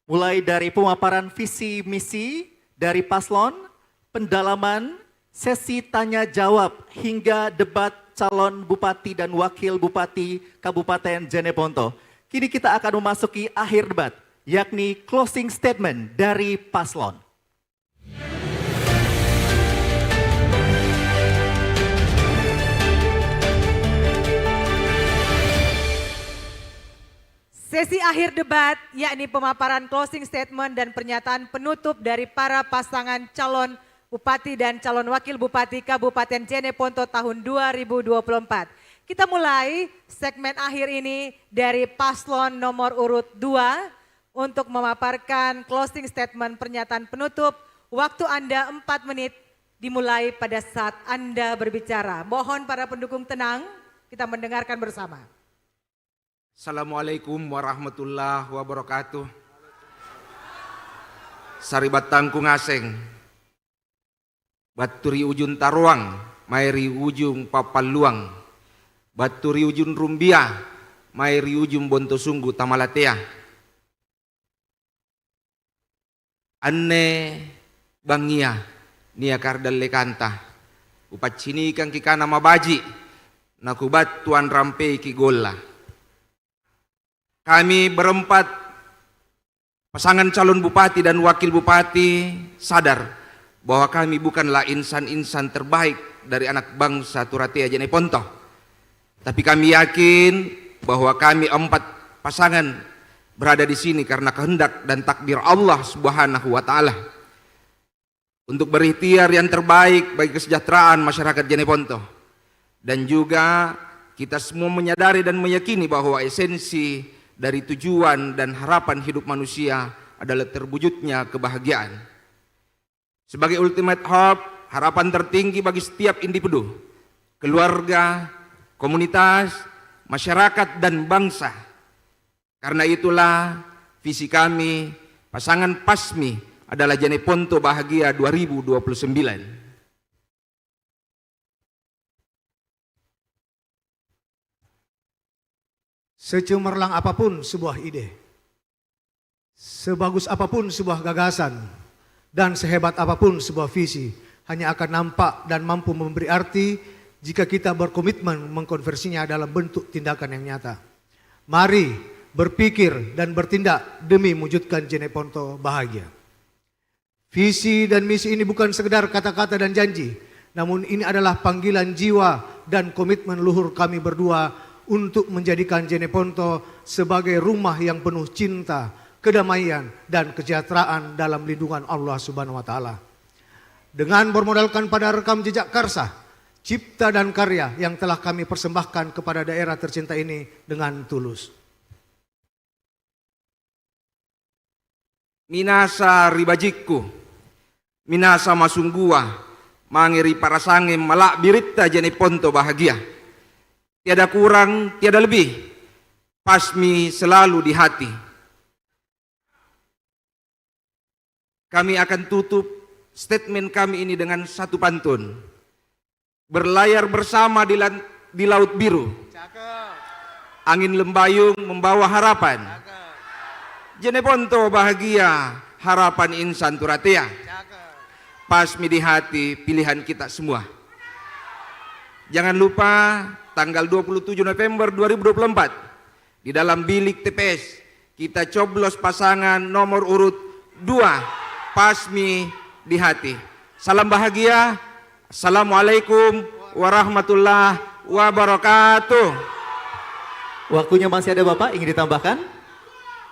[SPEAKER 2] mulai dari pemaparan visi misi dari paslon, pendalaman, sesi tanya jawab, hingga debat calon Bupati dan Wakil Bupati Kabupaten Jeneponto. Kini kita akan memasuki akhir debat, yakni closing statement dari paslon.
[SPEAKER 3] Sesi akhir debat yakni pemaparan closing statement dan pernyataan penutup dari para pasangan calon Bupati dan calon Wakil Bupati Kabupaten Jeneponto tahun 2024. Kita mulai segmen akhir ini dari paslon nomor urut 2 untuk memaparkan closing statement pernyataan penutup. Waktu Anda 4 menit dimulai pada saat Anda berbicara. Mohon para pendukung tenang, kita mendengarkan bersama.
[SPEAKER 8] Assalamualaikum warahmatullahi wabarakatuh. Saribat tangkung aseng, baturi ujun taruang, mairi ujung papaluang, baturi ujun rumbia, mairi ujung bonto sunggu tamalatea. Anne bangia, nia kardal lekanta, upat sini kang kikana mabaji, nakubat tuan rampe ki golla. Kami berempat pasangan calon bupati dan wakil bupati sadar bahwa kami bukanlah insan-insan terbaik dari anak bangsa Turatea Jeneponto. Tapi kami yakin bahwa kami 4 pasangan berada di sini karena kehendak dan takdir Allah Subhanahu wa taala untuk berikhtiar yang terbaik bagi kesejahteraan masyarakat Jeneponto. Dan juga kita semua menyadari dan meyakini bahwa esensi dari tujuan dan harapan hidup manusia adalah terwujudnya kebahagiaan. Sebagai ultimate hope, harapan tertinggi bagi setiap individu, keluarga, komunitas, masyarakat, dan bangsa. Karena itulah visi kami, pasangan PASMI adalah Jeneponto Bahagia 2029.
[SPEAKER 9] Secemerlang apapun sebuah ide, sebagus apapun sebuah gagasan, dan sehebat apapun sebuah visi, hanya akan nampak dan mampu memberi arti jika kita berkomitmen mengkonversinya dalam bentuk tindakan yang nyata. Mari berpikir dan bertindak demi mewujudkan Jeneponto Bahagia. Visi dan misi ini bukan sekedar kata-kata dan janji, namun ini adalah panggilan jiwa dan komitmen luhur kami berdua untuk menjadikan Jeneponto sebagai rumah yang penuh cinta, kedamaian, dan kesejahteraan dalam lindungan Allah Subhanahu wa taala. Dengan bermodalkan pada rekam jejak karsa, cipta dan karya yang telah kami persembahkan kepada daerah tercinta ini dengan tulus.
[SPEAKER 8] Minasa ribajikku, minasa masunggua, mangiri parasange malak birita Jeneponto Bahagia. Tiada kurang, tiada lebih, PASMI selalu di hati. Kami akan tutup statement kami ini dengan satu pantun. Berlayar bersama di laut biru. Angin lembayung membawa harapan. Jeneponto Bahagia, harapan insan Turatea. PASMI di hati, pilihan kita semua. Jangan lupa tanggal 27 November 2024 di dalam bilik TPS kita coblos pasangan nomor urut 2 PASMI di hati. Salam bahagia. Assalamualaikum warahmatullahi wabarakatuh.
[SPEAKER 2] Waktunya masih ada Bapak, ingin ditambahkan?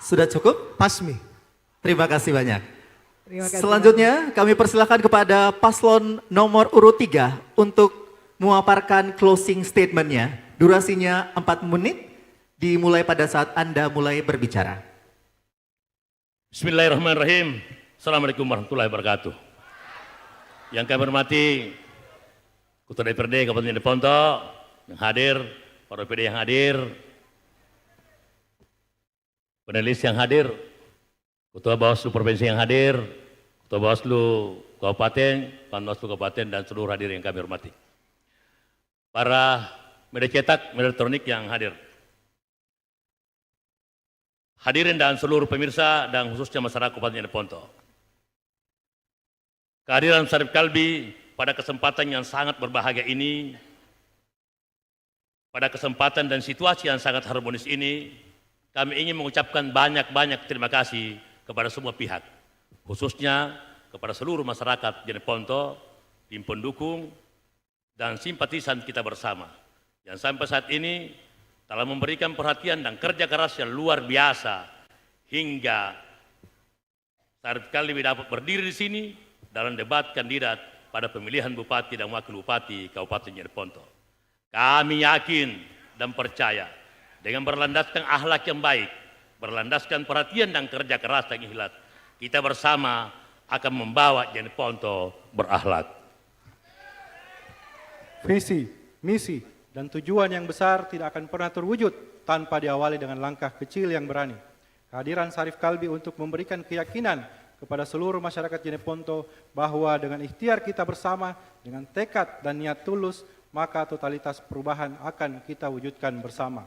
[SPEAKER 2] Sudah cukup?
[SPEAKER 9] PASMI.
[SPEAKER 2] Terima kasih banyak.
[SPEAKER 3] Terima kasih.
[SPEAKER 2] Selanjutnya kami persilakan kepada paslon nomor urut 3 untuk memaparkan closing statementnya. Durasinya 4 menit, dimulai pada saat Anda mulai berbicara.
[SPEAKER 10] Bismillahirrahmanirrahim. Assalamualaikum warahmatullahi wabarakatuh. Yang kami hormati Ketua DPRD Kabupaten Jeneponto yang hadir, para PD yang hadir, panelis yang hadir, Ketua Bawaslu Provinsi yang hadir, Ketua Bawaslu Kabupaten, Panwaslu Kabupaten, dan seluruh hadirin yang kami hormati. Para media cetak, media elektronik yang hadir. Hadirin dan seluruh pemirsa dan khususnya masyarakat Kabupaten Jeneponto. Kehadiran Syarif Kalbi pada kesempatan yang sangat berbahagia ini, pada kesempatan dan situasi yang sangat harmonis ini, kami ingin mengucapkan banyak-banyak terima kasih kepada semua pihak, khususnya kepada seluruh masyarakat Jeneponto, tim pendukung, dan simpatisan kita bersama, yang sampai saat ini telah memberikan perhatian dan kerja keras yang luar biasa, hingga Syarif Kalbi dapat berdiri di sini dalam debat kandidat pada pemilihan Bupati dan Wakil Bupati Kabupaten Jeneponto. Kami yakin dan percaya dengan berlandaskan akhlak yang baik, berlandaskan perhatian dan kerja keras dan ikhlas, kita bersama akan membawa Jeneponto berakhlak.
[SPEAKER 11] Visi, misi, dan tujuan yang besar tidak akan pernah terwujud tanpa diawali dengan langkah kecil yang berani. Kehadiran Syarif Kalbi untuk memberikan keyakinan kepada seluruh masyarakat Jeneponto bahwa dengan ikhtiar kita bersama, dengan tekad dan niat tulus, maka totalitas perubahan akan kita wujudkan bersama.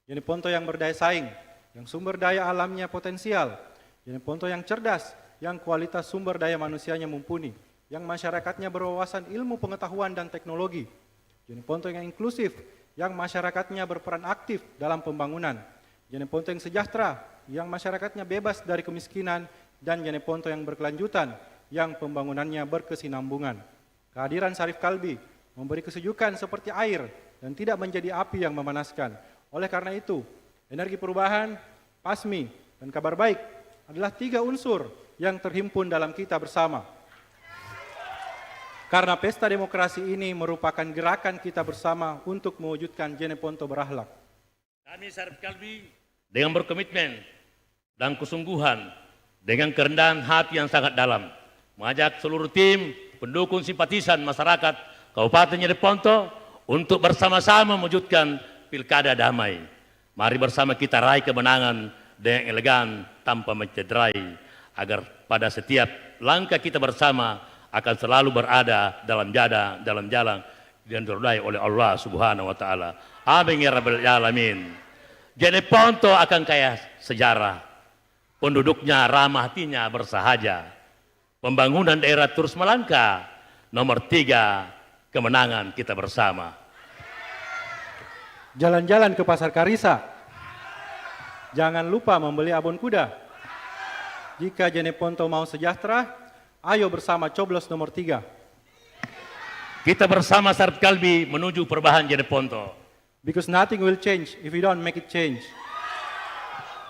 [SPEAKER 11] Jeneponto yang berdaya saing, yang sumber daya alamnya potensial, Jeneponto yang cerdas, yang kualitas sumber daya manusianya mumpuni, yang masyarakatnya berwawasan ilmu pengetahuan dan teknologi, Jeneponto yang inklusif, yang masyarakatnya berperan aktif dalam pembangunan, Jeneponto yang sejahtera, yang masyarakatnya bebas dari kemiskinan, dan Jeneponto yang berkelanjutan, yang pembangunannya berkesinambungan. Kehadiran Syarif Kalbi memberi kesejukan seperti air dan tidak menjadi api yang memanaskan. Oleh karena itu, energi perubahan, PASMI, dan kabar baik adalah 3 unsur yang terhimpun dalam kita bersama. Karena pesta demokrasi ini merupakan gerakan kita bersama untuk mewujudkan Jeneponto berakhlak.
[SPEAKER 10] Kami Syarif Kalbi dengan berkomitmen dan kesungguhan, dengan kerendahan hati yang sangat dalam, mengajak seluruh tim, pendukung, simpatisan masyarakat Kabupaten Jeneponto untuk bersama-sama mewujudkan pilkada damai. Mari bersama kita raih kemenangan dengan elegan tanpa mencederai, agar pada setiap langkah kita bersama akan selalu berada dalam jalan yang diridhai oleh Allah Subhanahu wa taala. Amin ya rabbal alamin. Jeneponto akan kaya sejarah. Penduduknya ramah hatinya, bersahaja. Pembangunan daerah terus melangkah. Nomor 3, kemenangan kita bersama.
[SPEAKER 11] Jalan-jalan ke Pasar Karisa. Jangan lupa membeli abon kuda. Jika Jeneponto mau sejahtera, ayo bersama coblos nomor 3.
[SPEAKER 10] Kita bersama Syarif Kalbi menuju perubahan Jeneponto.
[SPEAKER 11] Because nothing will change if we don't make it change.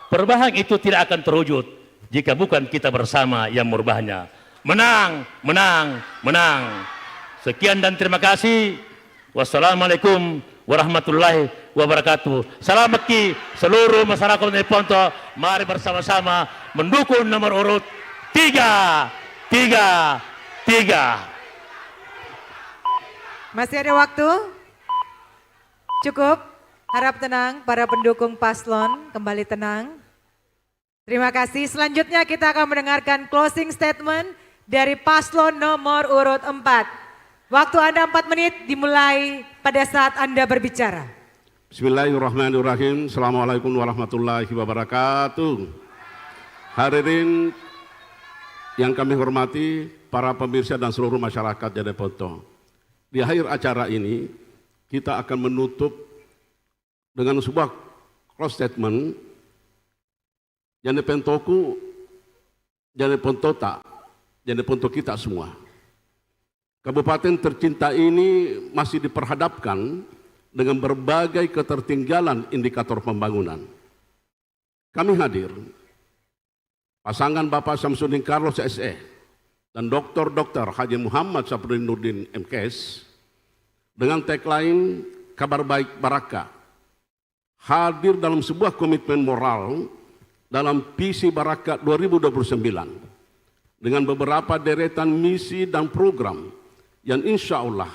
[SPEAKER 10] Perubahan itu tidak akan terwujud jika bukan kita bersama yang merubahnya. Menang, menang, menang. Sekian dan terima kasih. Wassalamualaikum warahmatullahi wabarakatuh. Salam bagi seluruh masyarakat Jeneponto. Mari bersama-sama mendukung nomor urut 3.
[SPEAKER 3] Masih ada waktu? Cukup? Harap tenang para pendukung paslon, kembali tenang. Terima kasih. Selanjutnya kita akan mendengarkan closing statement dari paslon nomor urut 4. Waktu Anda 4 menit dimulai pada saat Anda berbicara.
[SPEAKER 12] Bismillahirrahmanirrahim. Assalamualaikum warahmatullahi wabarakatuh. Hadirin yang kami hormati, para pemirsa dan seluruh masyarakat Jeneponto. Di akhir acara ini, kita akan menutup dengan sebuah close statement. Jenepontoku, Jenepontota, Jeneponto kita semua. Kabupaten tercinta ini masih diperhadapkan dengan berbagai ketertinggalan indikator pembangunan. Kami hadir, pasangan Bapak Samsudin Carlos SE dan Dr. Haji Muhammad Sapruddin MKes, dengan tagline kabar baik Baraka, hadir dalam sebuah komitmen moral dalam visi Baraka 2029 dengan beberapa deretan misi dan program yang insya Allah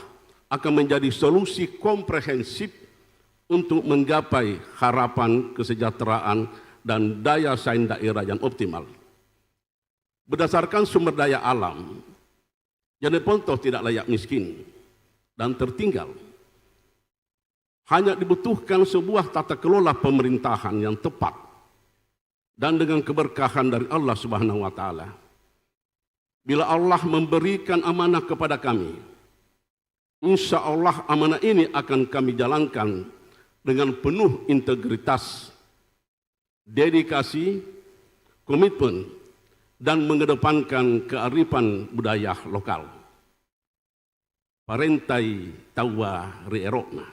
[SPEAKER 12] akan menjadi solusi komprehensif untuk menggapai harapan kesejahteraan dan daya saing daerah yang optimal. Berdasarkan sumber daya alam, Jeneponto tidak layak miskin dan tertinggal. Hanya dibutuhkan sebuah tata kelola pemerintahan yang tepat dan dengan keberkahan dari Allah Subhanahu wa taala. Bila Allah memberikan amanah kepada kami, insya Allah amanah ini akan kami jalankan dengan penuh integritas, dedikasi, komitmen, dan mengedepankan kearifan budaya lokal. Parentai tawa ri'erokna.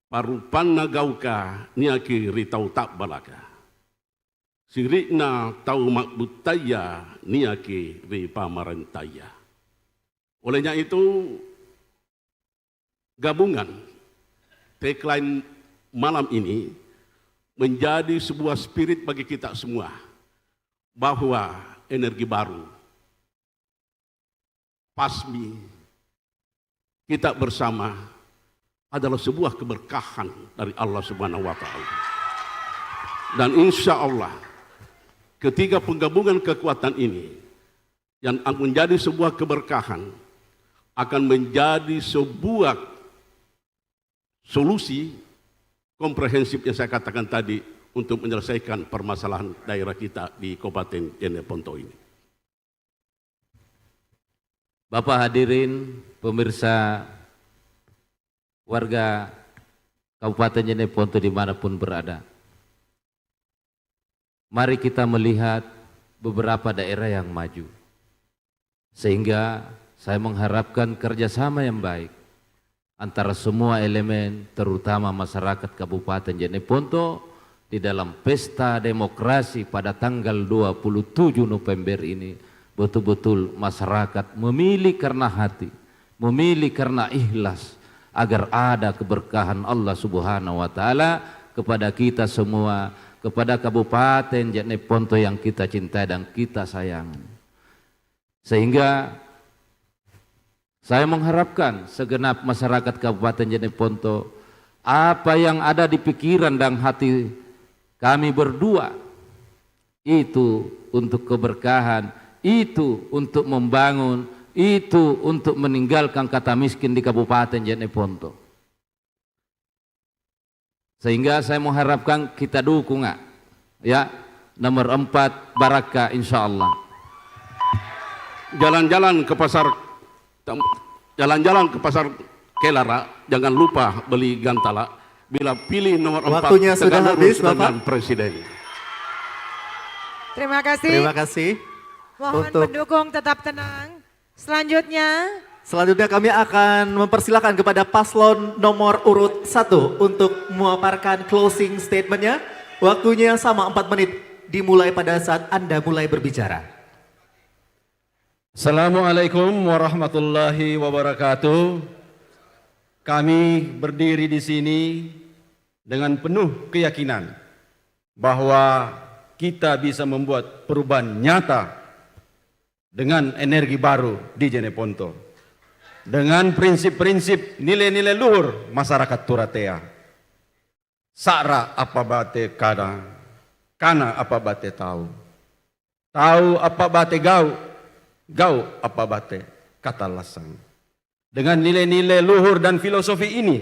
[SPEAKER 12] Parupanna gauka niaki ritau tak balaka. Sirikna tau makbutaya niaki ripamarantaya. Olehnya itu, gabungan tagline malam ini menjadi sebuah spirit bagi kita semua, bahwa energi baru, PASMI, kita bersama adalah sebuah keberkahan dari Allah Subhanahu wa taala. Dan insya Allah ketika penggabungan kekuatan ini yang menjadi sebuah keberkahan akan menjadi sebuah solusi komprehensif yang saya katakan tadi untuk menyelesaikan permasalahan daerah kita di Kabupaten Jeneponto ini.
[SPEAKER 5] Bapak hadirin, pemirsa, warga Kabupaten Jeneponto dimanapun berada. Mari kita melihat beberapa daerah yang maju. Sehingga saya mengharapkan kerjasama yang baik antara semua elemen, terutama masyarakat Kabupaten Jeneponto di dalam pesta demokrasi pada tanggal 27 November ini. Betul-betul masyarakat memilih karena hati, memilih karena ikhlas, agar ada keberkahan Allah Subhanahu wa taala kepada kita semua, kepada Kabupaten Jeneponto yang kita cintai dan kita sayang. Sehingga saya mengharapkan segenap masyarakat Kabupaten Jeneponto, apa yang ada di pikiran dan hati kami berdua itu untuk keberkahan, itu untuk membangun, itu untuk meninggalkan kata miskin di Kabupaten Jeneponto. Sehingga saya mengharapkan kita dukung, ya, nomor 4 Baraka insya Allah.
[SPEAKER 12] Jalan-jalan ke pasar Kelara, jangan lupa beli gantala. Bila pilih nomor 4,
[SPEAKER 2] waktunya sudah habis, Bapak.
[SPEAKER 12] Presiden.
[SPEAKER 3] Terima kasih.
[SPEAKER 2] Terima kasih.
[SPEAKER 3] Mohon pendukung tetap tenang. Selanjutnya
[SPEAKER 2] kami akan mempersilakan kepada paslon nomor urut 1 untuk memaparkan closing statementnya. Waktunya sama 4 menit, dimulai pada saat Anda mulai berbicara.
[SPEAKER 7] Assalamualaikum warahmatullahi wabarakatuh. Kami berdiri di sini dengan penuh keyakinan bahwa kita bisa membuat perubahan nyata dengan energi baru di Jeneponto, dengan prinsip-prinsip nilai-nilai luhur masyarakat Turatea. Sakra apa bate kana, kana apa bate tahu, tahu apa bate gau, gau apa bate kata lasang. Dengan nilai-nilai luhur dan filosofi ini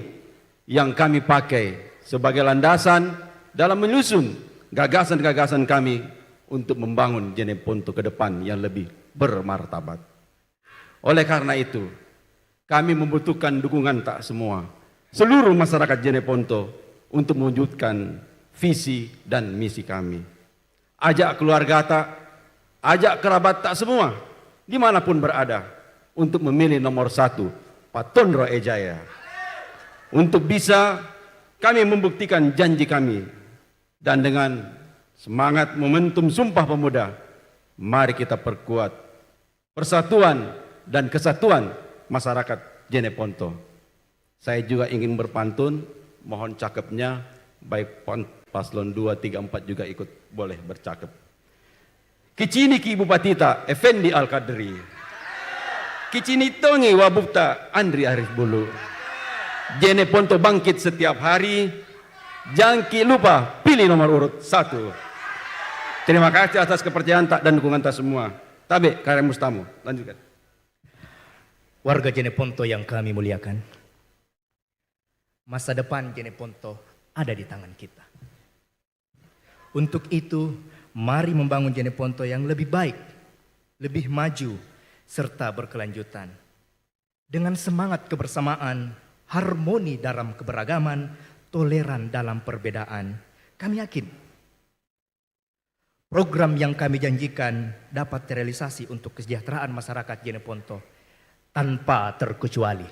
[SPEAKER 7] yang kami pakai sebagai landasan dalam menyusun gagasan-gagasan kami untuk membangun Jeneponto ke depan yang lebih bermartabat. Oleh karena itu, kami membutuhkan dukungan tak semua, seluruh masyarakat Jeneponto untuk mewujudkan visi dan misi kami. Ajak keluarga tak, ajak kerabat tak semua, dimanapun berada, untuk memilih nomor 1, Patondro Ejaya. Untuk bisa kami membuktikan janji kami, dan dengan semangat momentum Sumpah Pemuda, mari kita perkuat persatuan dan kesatuan masyarakat Jeneponto. Saya juga ingin berpantun, mohon cakepnya, baik paslon 2, 3, 4 juga ikut boleh bercakep. Kicini ki Bupatita Effendi Al-Qadri, kicini tongi wabukta Andri Arif Bulu. Jeneponto bangkit setiap hari, jangan lupa pilih nomor urut 1. Terima kasih atas kepercayaan dan dukungan tak semua. Tabe, Karemus Tamu, lanjutkan.
[SPEAKER 6] Warga Jeneponto yang kami muliakan, masa depan Jeneponto ada di tangan kita. Untuk itu, mari membangun Jeneponto yang lebih baik, lebih maju, serta berkelanjutan. Dengan semangat kebersamaan, harmoni dalam keberagaman, toleran dalam perbedaan, kami yakin program yang kami janjikan dapat terrealisasi untuk kesejahteraan masyarakat Jeneponto tanpa terkecuali.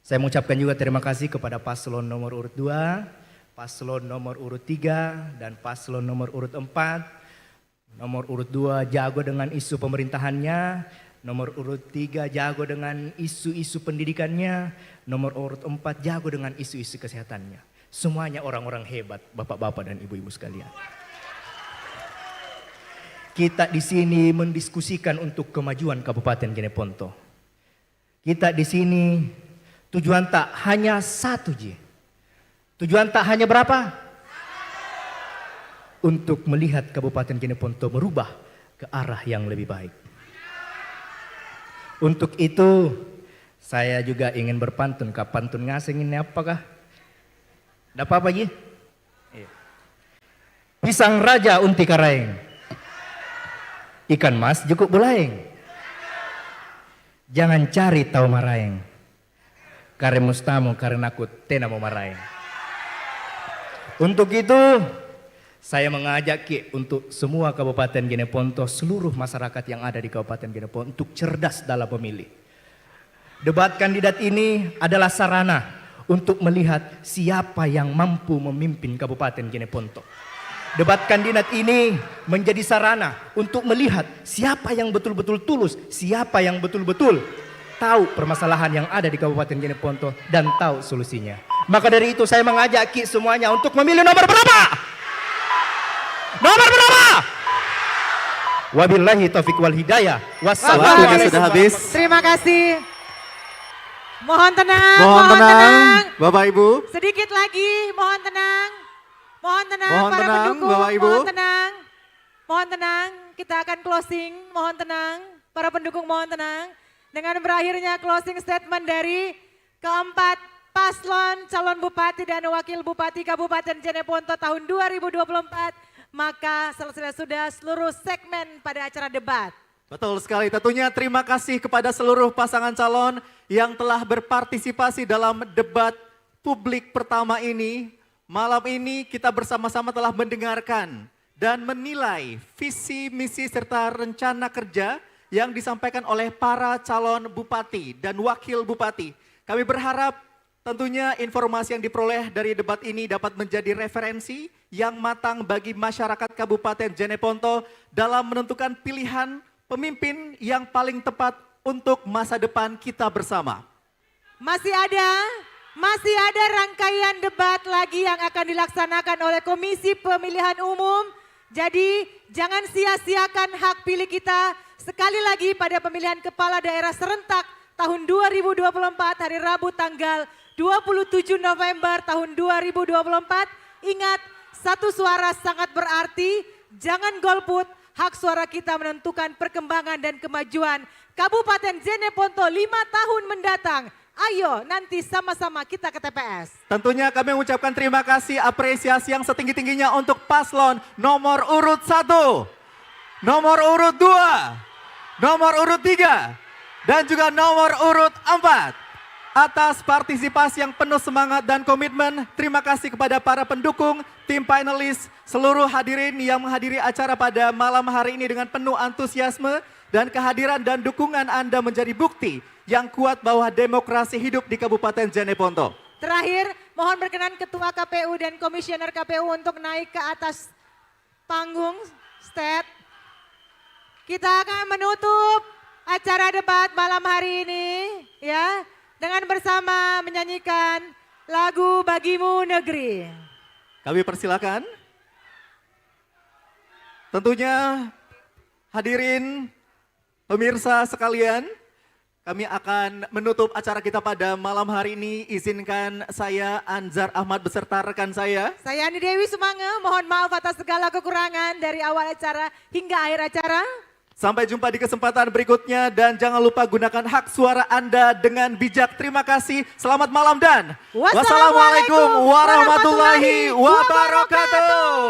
[SPEAKER 6] Saya mengucapkan juga terima kasih kepada paslon nomor urut 2, paslon nomor urut 3, dan paslon nomor urut 4. Nomor urut 2 jago dengan isu pemerintahannya, nomor urut 3 jago dengan isu-isu pendidikannya, nomor urut 4 jago dengan isu-isu kesehatannya. Semuanya orang-orang hebat, bapak-bapak dan ibu-ibu sekalian. Kita di sini mendiskusikan untuk kemajuan Kabupaten Jeneponto. Kita di sini tujuan tak hanya satu, Tujuan tak hanya berapa? Untuk melihat Kabupaten Jeneponto merubah ke arah yang lebih baik. Untuk itu, saya juga ingin berpantun. Pantun ngasing ini apakah? Ada apa-apa, Ji? Pisang raja unti karaeng, ikan mas jukuk bulaeng. Jangan cari tahu maraeng, Karemus Tamu karena aku tena mau maraeng. Untuk itu, saya mengajak untuk semua Kabupaten Jeneponto, seluruh masyarakat yang ada di Kabupaten Jeneponto untuk cerdas dalam memilih. Debat kandidat ini adalah sarana untuk melihat siapa yang mampu memimpin Kabupaten Jeneponto. Debat kandidat ini menjadi sarana untuk melihat siapa yang betul-betul tulus, siapa yang betul-betul tahu permasalahan yang ada di Kabupaten Jeneponto dan tahu solusinya. Maka dari itu saya mengajak semuanya untuk memilih nomor berapa? Nomor berapa? Wabillahi taufiq wal hidayah.
[SPEAKER 2] Waktunya sudah habis.
[SPEAKER 3] Terima kasih. Mohon tenang,
[SPEAKER 2] Mohon tenang, Bapak Ibu.
[SPEAKER 3] Sedikit lagi, mohon tenang. Mohon tenang
[SPEAKER 2] Mohon
[SPEAKER 3] para
[SPEAKER 2] tenang,
[SPEAKER 3] pendukung,
[SPEAKER 2] Bapak Ibu.
[SPEAKER 3] mohon tenang. Mohon tenang, kita akan closing, mohon tenang. Para pendukung mohon tenang. Dengan berakhirnya closing statement dari keempat paslon calon bupati dan wakil bupati Kabupaten Jeneponto tahun 2024, maka selesai sudah seluruh segmen pada acara debat.
[SPEAKER 2] Betul sekali, tentunya terima kasih kepada seluruh pasangan calon yang telah berpartisipasi dalam debat publik pertama ini. Malam ini kita bersama-sama telah mendengarkan dan menilai visi, misi serta rencana kerja yang disampaikan oleh para calon bupati dan wakil bupati. Kami berharap tentunya informasi yang diperoleh dari debat ini dapat menjadi referensi yang matang bagi masyarakat Kabupaten Jeneponto dalam menentukan pilihan pemimpin yang paling tepat untuk masa depan kita bersama.
[SPEAKER 3] Masih ada rangkaian debat lagi yang akan dilaksanakan oleh Komisi Pemilihan Umum. Jadi jangan sia-siakan hak pilih kita sekali lagi pada pemilihan kepala daerah serentak tahun 2024 hari Rabu tanggal 27 November tahun 2024. Ingat, satu suara sangat berarti, jangan golput, hak suara kita menentukan perkembangan dan kemajuan Kabupaten Jeneponto 5 tahun mendatang. Ayo nanti sama-sama kita ke TPS.
[SPEAKER 2] Tentunya kami mengucapkan terima kasih, apresiasi yang setinggi-tingginya untuk paslon nomor urut 1, nomor urut 2, nomor urut 3, dan juga nomor urut 4. Atas partisipasi yang penuh semangat dan komitmen, terima kasih kepada para pendukung, tim panelis, seluruh hadirin yang menghadiri acara pada malam hari ini dengan penuh antusiasme, dan kehadiran dan dukungan Anda menjadi bukti yang kuat bahwa demokrasi hidup di Kabupaten Jeneponto.
[SPEAKER 3] Terakhir, mohon berkenan Ketua KPU dan Komisioner KPU untuk naik ke atas panggung stage. Kita akan menutup acara debat malam hari ini ya dengan bersama menyanyikan lagu Bagimu Negeri.
[SPEAKER 2] Kami persilakan. Tentunya hadirin pemirsa sekalian, Kami akan menutup acara kita pada malam hari ini. Izinkan saya Anzar Ahmad beserta rekan saya.
[SPEAKER 3] Saya Ani Dewi Sumange, mohon maaf atas segala kekurangan dari awal acara hingga akhir acara.
[SPEAKER 2] Sampai jumpa di kesempatan berikutnya dan jangan lupa gunakan hak suara Anda dengan bijak. Terima kasih, selamat malam dan wassalamualaikum warahmatullahi wabarakatuh.